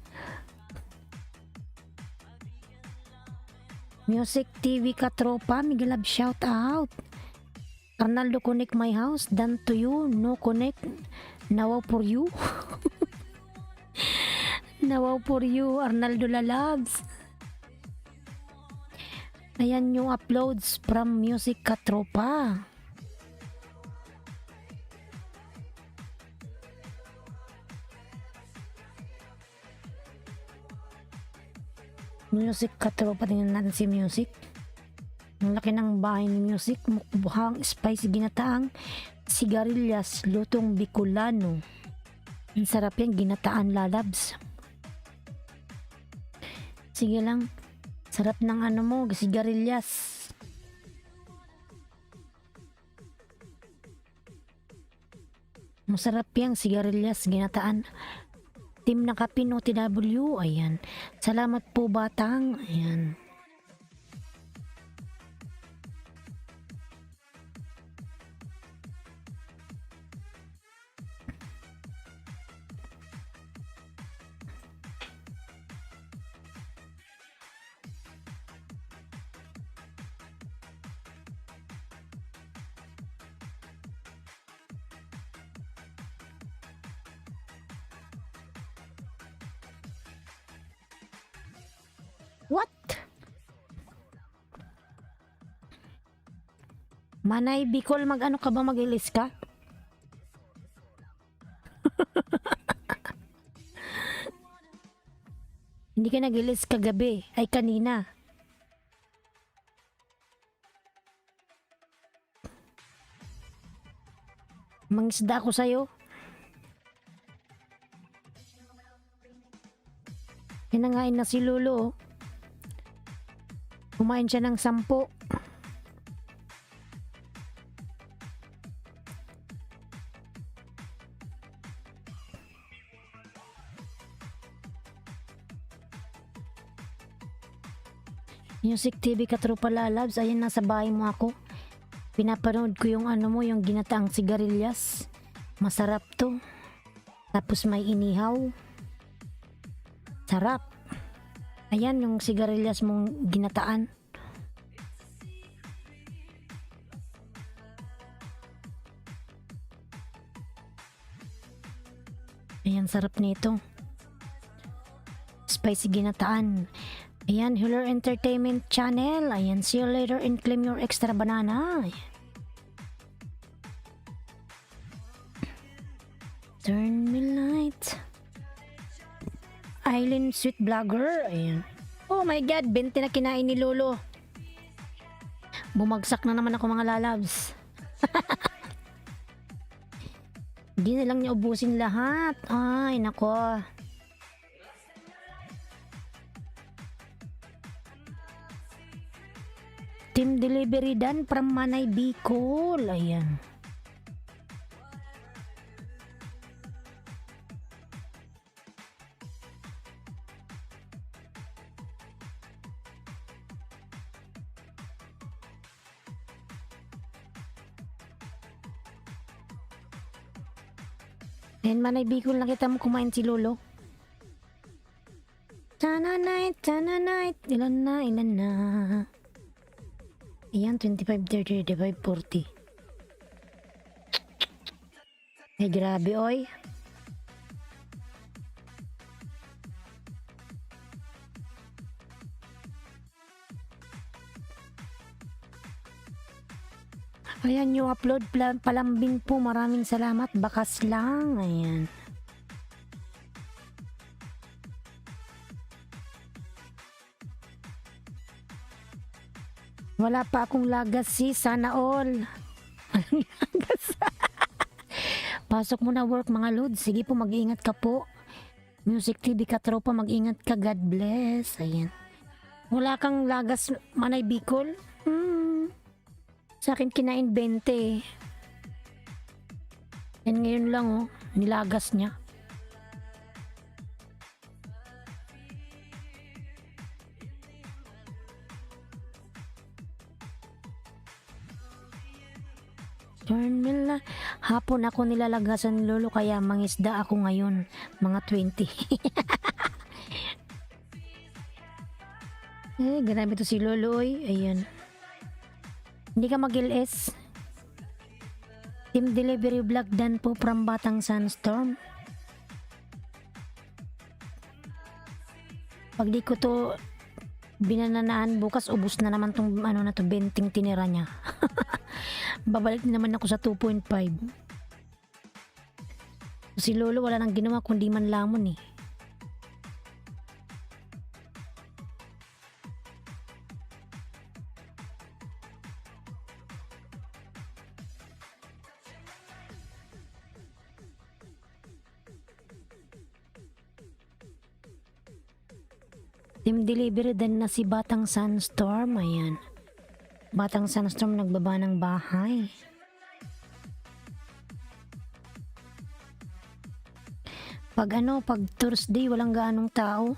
Music TV Katropa, Miguel Lab, shout out. Arnaldo, connect my house. Done to you. No connect. Now for you. Now for you, Arnaldo Lalabs. Ayan yung uploads from Music Katropa. Music Katropa, tingnan natin si Music. Ang laki ng bahay ni Music, mukbang spicy ginataang sigarilyas, lutong Bicolano. Ang sarap yan, ginataan, lalabs. Sige lang, sarap ng mo, sigarilyas. Masarap yan, sigarilyas, ginataan. Team na Kapino TW, ayan. Salamat po, Batang, ayan. What? Manay Bicol, mag-ano ka ba, mag-ilis ka? Hindi ka nag-ilis kagabi, ay kanina. Mangisda ako sa'yo. Hinangain na si Lolo, oh. Kumain siya ng 10. Music TV Katropa Lalabs, ayan, nasa bahay mo ako. Pinapanood ko yung mo, yung ginataang sigarilyas. Masarap to. Tapos may inihaw. Sarap. Ayan yung sigarilyas mong ginataan. Ayan, sarap nito. Spicy ginataan. Ayan, Hiller Entertainment Channel. Ayan, see you later and claim your extra banana. Turn me light. Island Sweet Vlogger. Ayan. Oh my God, 20 na kinain ni Lolo. Bumagsak na naman ako, mga lalabs. Hindi na lang niya ubusin lahat. Ay, nako. Team Delivery Dan from Manay Bicol. Ayan. Ayan, Manay Bicol, nakita mo kumain si Lolo. Tananite. Ilan na. Ayan, 25, 30, 35, 40. Ay, grabe, oy. Ayan, yung upload palambing po. Maraming salamat. Bakas lang. Ayan. Wala pa akong legacy. Sana all. Anong lagas? Pasok mo na work mga lods. Sige po, mag-iingat ka po. Music TV Katropa, mag-ingat ka. God bless. Ayan. Wala kang lagas, Manay Bicol? Sa akin kinain 20. Yan ngayon lang oh, nilagas niya. Mila. Hapon ako nilalagasan ni Lolo kaya mangisda ako ngayon. Mga 20. Grabe to si Lolo oy. Ayan. Hindi ka mag-LS. Team Delivery Vlog Dan po from Batang Sandstorm. Pag di ko to binananaan bukas, ubus na naman tong ano na to, 20 tinira niya. Babalik na naman ako sa 2.5. Si Lolo wala nang ginawa kundi man lamon eh. Team Delivery din na si Batang Sandstorm. Ayan. Batang Sandstorm nagbaba ng bahay. Pag Thursday walang gaanong tao.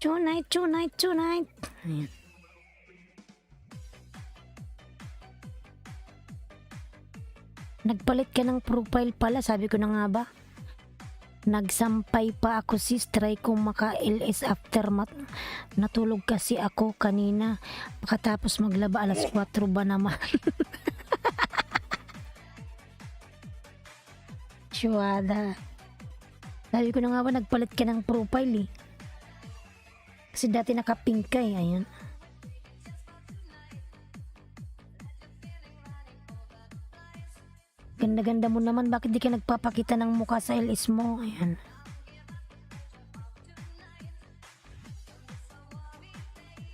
Tonight. Ayan. Nagpalit ka ng profile pala, sabi ko na nga ba? Nagsampay pa ako sis, try kong maka-LS after natulog kasi ako kanina. Pagkatapos maglaba alas 4 ba naman? Syuada. Sabi ko na nga ba, nagpalit ka ng profile eh. Kasi dati naka-pink ka eh. Ayan. Ganda-ganda mo naman. Bakit di ka nagpapakita ng mukha sa LS mo? Ayan.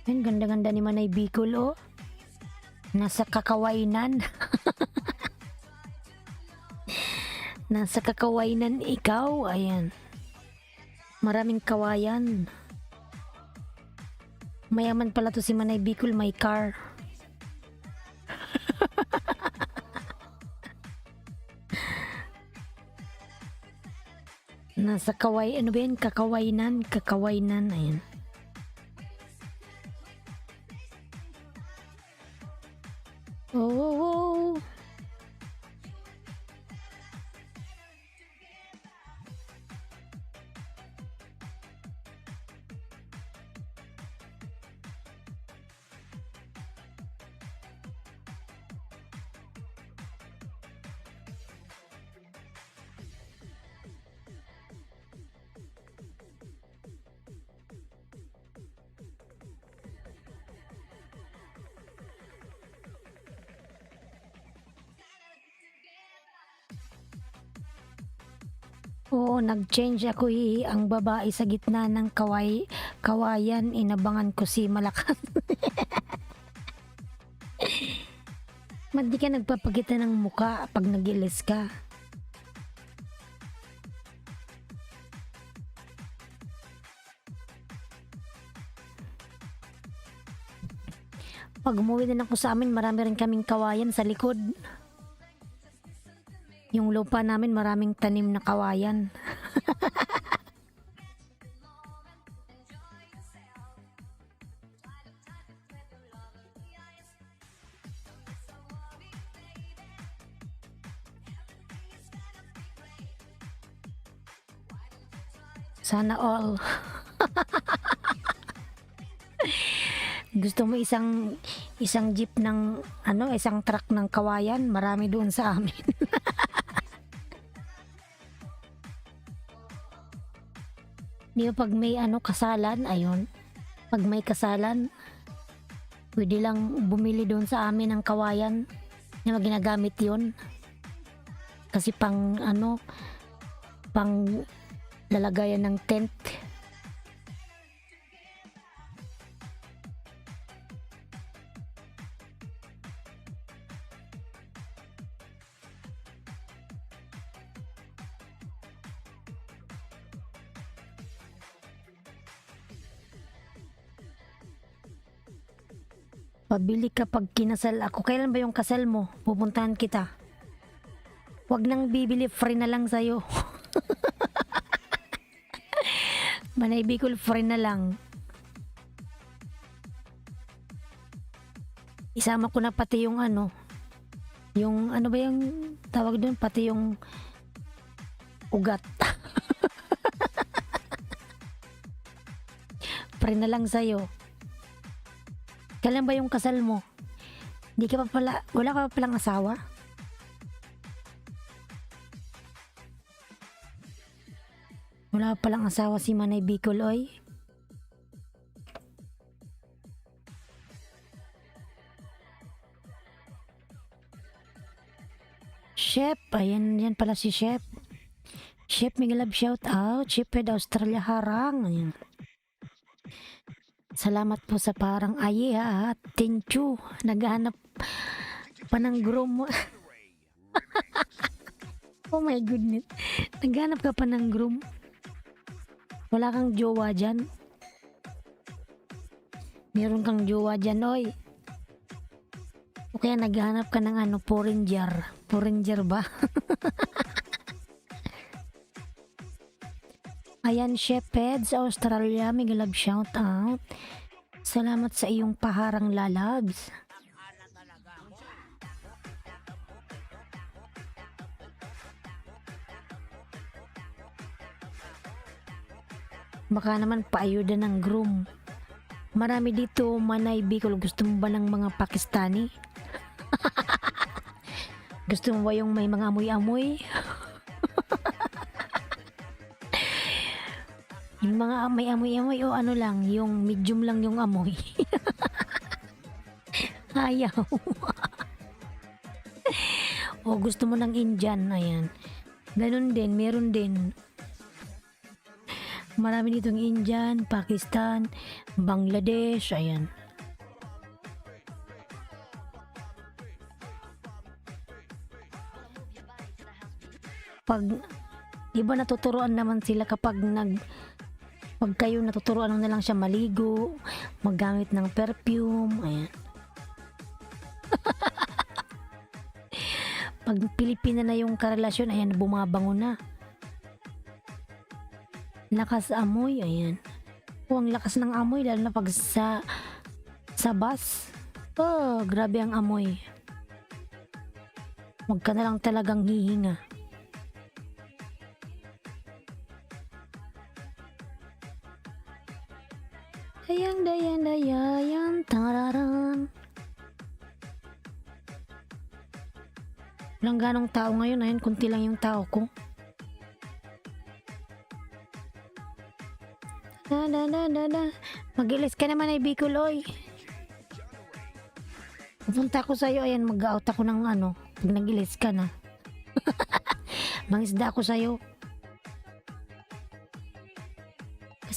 Ayan, ganda-ganda ni Manay Bicol oh. Nasa kakawainan. Nasa kakawainan ikaw. Ayan. Maraming kawayan. Mayaman pala to si Manay Bicol, may car. Nasa ano ba yun? Kakawainan, ayan. Oh. Oo, nag-change ako ang babae sa gitna ng kawayan, inabangan ko si Malakas. Ba't di ka nagpapakita ng muka pag nagilis ka? Pag umuwi din ako sa amin, marami rin kaming kawayan sa likod. Yung lupa namin, maraming tanim na kawayan. Sana all. Gusto mo isang jeep ng isang truck ng kawayan, marami doon sa amin. Di ba pag may kasalan, ayun. Pag may kasalan, pwede lang bumili doon sa amin ng kawayan na ginagamit yun. Kasi pang lalagayan ng tent. Pabili ka pag kinasal ako. Kailan ba yung kasal mo? Pupuntahan kita. Wag nang bibili, free na lang sa'yo. Manay Bicol, free na lang. Isama ko na pati yung yung ba yung tawag doon? Pati yung ugat. Free na lang sa'yo. Kailan ba yung kasal mo? Wala ka pa palang asawa? Wala pa palang asawa si Manay Bicol, oy. Chef, ayan yan pala si Chef. Chef, may love shout out. Chef Ed Australia Harang. Ayan. Salamat po sa parang at thank you. Naghahanap pa ng groom mo. Oh my goodness. Naghahanap ka pa ng groom. Wala kang jowa dyan. Meron kang jowa dyan, oy. O kaya naghahanap ka ng foreigner. Foreigner ba? Ayan, Chef Ed sa Australia, may love shout out. Salamat sa iyong paharang lalabs. Baka naman paayuda ng groom. Marami dito, Manay Bicol. Gusto mo ba ng mga Pakistani? Gusto mo ba yung may mga amoy-amoy? Yung mga may amoy-amoy o lang, yung medium lang yung amoy. Ayaw. O gusto mo ng Indian, ayan. Ganun din, meron din. Marami ditong Indian, Pakistan, Bangladesh, ayan. Pag iba natuturuan naman sila pag kayo natuturuan na lang siya maligo, maggamit ng perfume, ayan. Pag Pilipina na yung karelasyon, ayan, bumabango na. Lakas amoy, ayan. O, ang lakas ng amoy, lalo na pag sa bus. Oh, grabe ang amoy. Huwag ka na lang talagang hihinga. Dayang, tararan. Walang ganong tao ngayon, ayun, kunti lang yung tao ko. Mag-ilis ka naman ay Bicol, oy. Pupunta ako sa'yo, ayan, mag-out ako ng pag nag-ilis ka na. Mangisda ako sa'yo.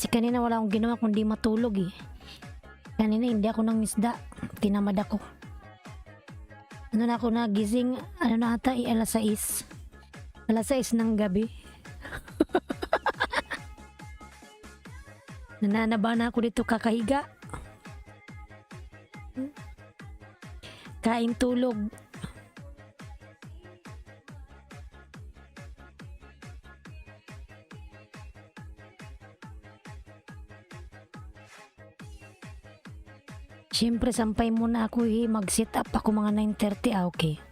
Kasi kanina wala akong ginawa kundi matulog eh. Kanina hindi ako nang isda. Tinamad ako. Ano na ako nagising? Ano na ata? Alas 6. Alas 6 ng gabi. Nananaba na ako dito kakahiga. Kain tulog. Siyempre, sampay muna ako eh. Mag-sit up ako mga 9:30. Okay.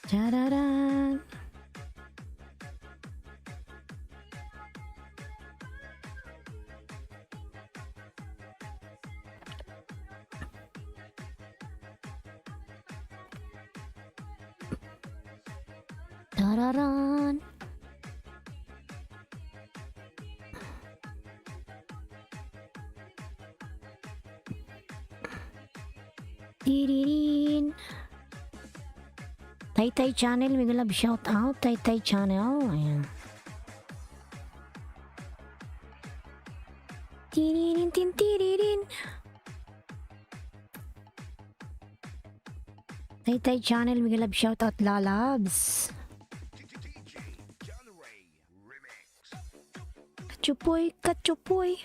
Tararan. Tararan. Tiririn. Tay Channel, may love shout out. Tay Channel. Ayan. Tiririn, tiririn. Tay Channel, may love shout out. Lalabs. DJ John Ray Remix. Kachupoy, kachupoy.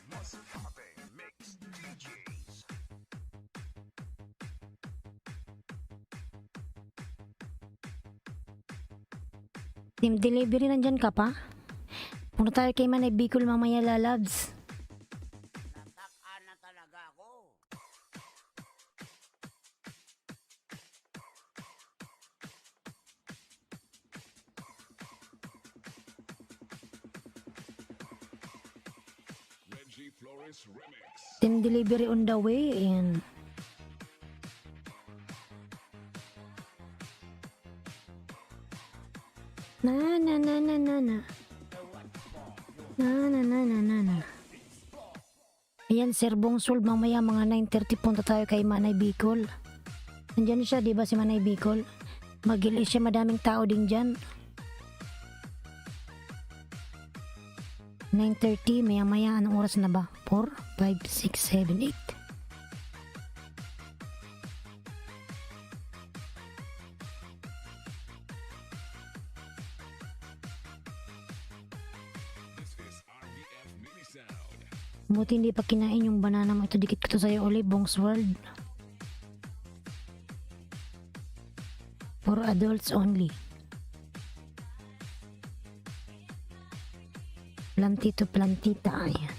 What's poppin'? Mix DJs. Team delivery, nandyan ka pa? Punta tayo kay Manay Bicol mamaya, Lalabs. Reggie Flores Remix. Team delivery on the way. Ayan. Na na na na na na. Na na na na na na. Ayan, Sir Bongsul, mamaya mga 9:30 punta tayo kay Manay Bicol. Nandyan siya, di ba si Manay Bicol? Magilis siya, madaming tao din dyan. 9:30, maya maya, anong oras na ba? 4, 5, 6, 7, 8. This is RBF Mini Sound. Buti hindi pa kinain yung banana mo. Ito, dikit ko to sa'yo ulit, Bongs World. For adults only. Plantito, plantita. Ayan.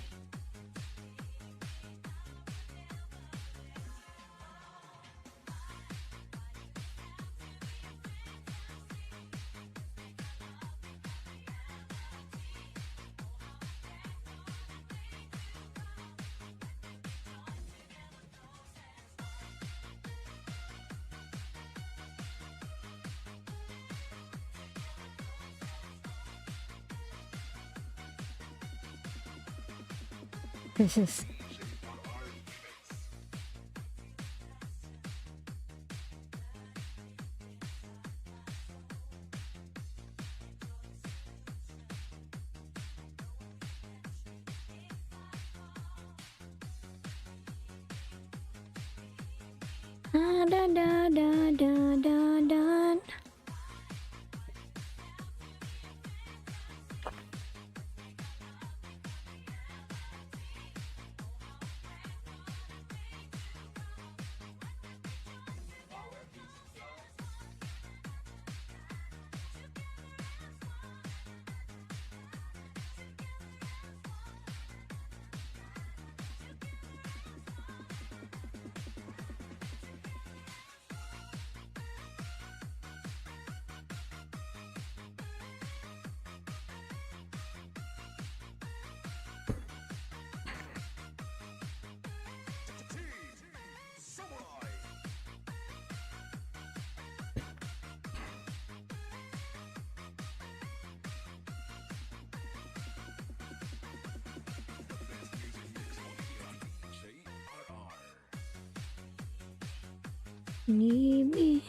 This is da da da da da da. Nibi.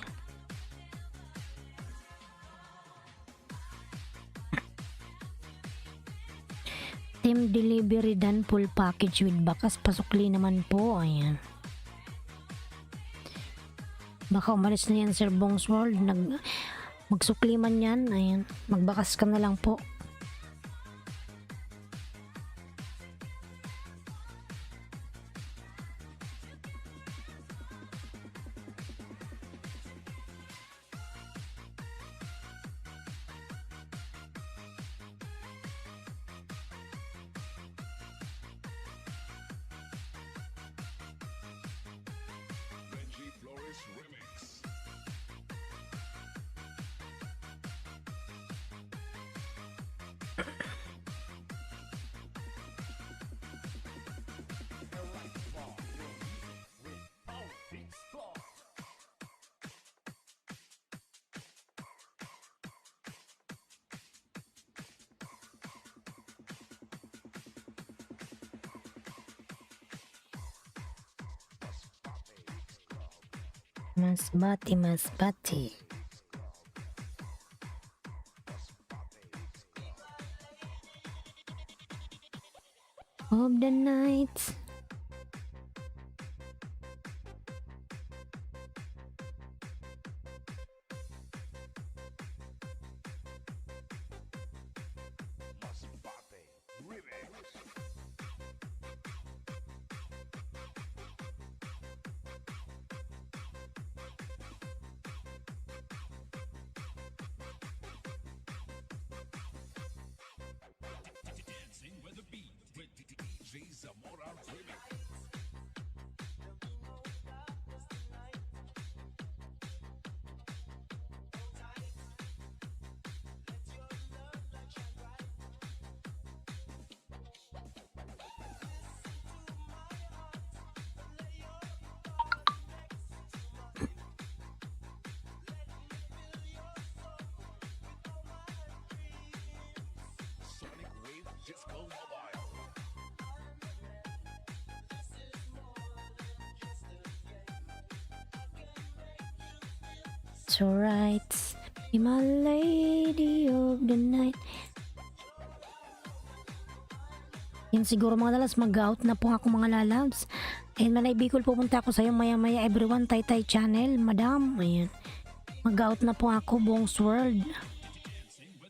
Team delivery dan full package with bakas pasukli naman po. Ayan. Baka umalis na yan Sir Bongs World. Magsukli man yan. Ayan. Magbakas ka na lang po. Benji Flores Remix. Masbati, masbati. Of the night. Dancing with the beat with DJ Zamora Remix. Sonic Wave Disco Mobile. It's alright. Be my lady of the night. Yan siguro mga dalas mag-out na po ako mga lalabs. Ayun Manay Bicol, pupunta ako sa iyo maya maya everyone. Taytay channel madam. Ayan. Mag-out na po ako Bongs World.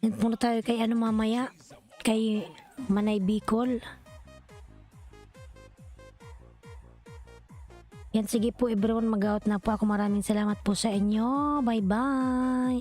Yan muna tayo kay ano mamaya. Kay Manay Bicol. Yan sige po everyone, mag-out na po ako. Maraming salamat po sa inyo. Bye bye.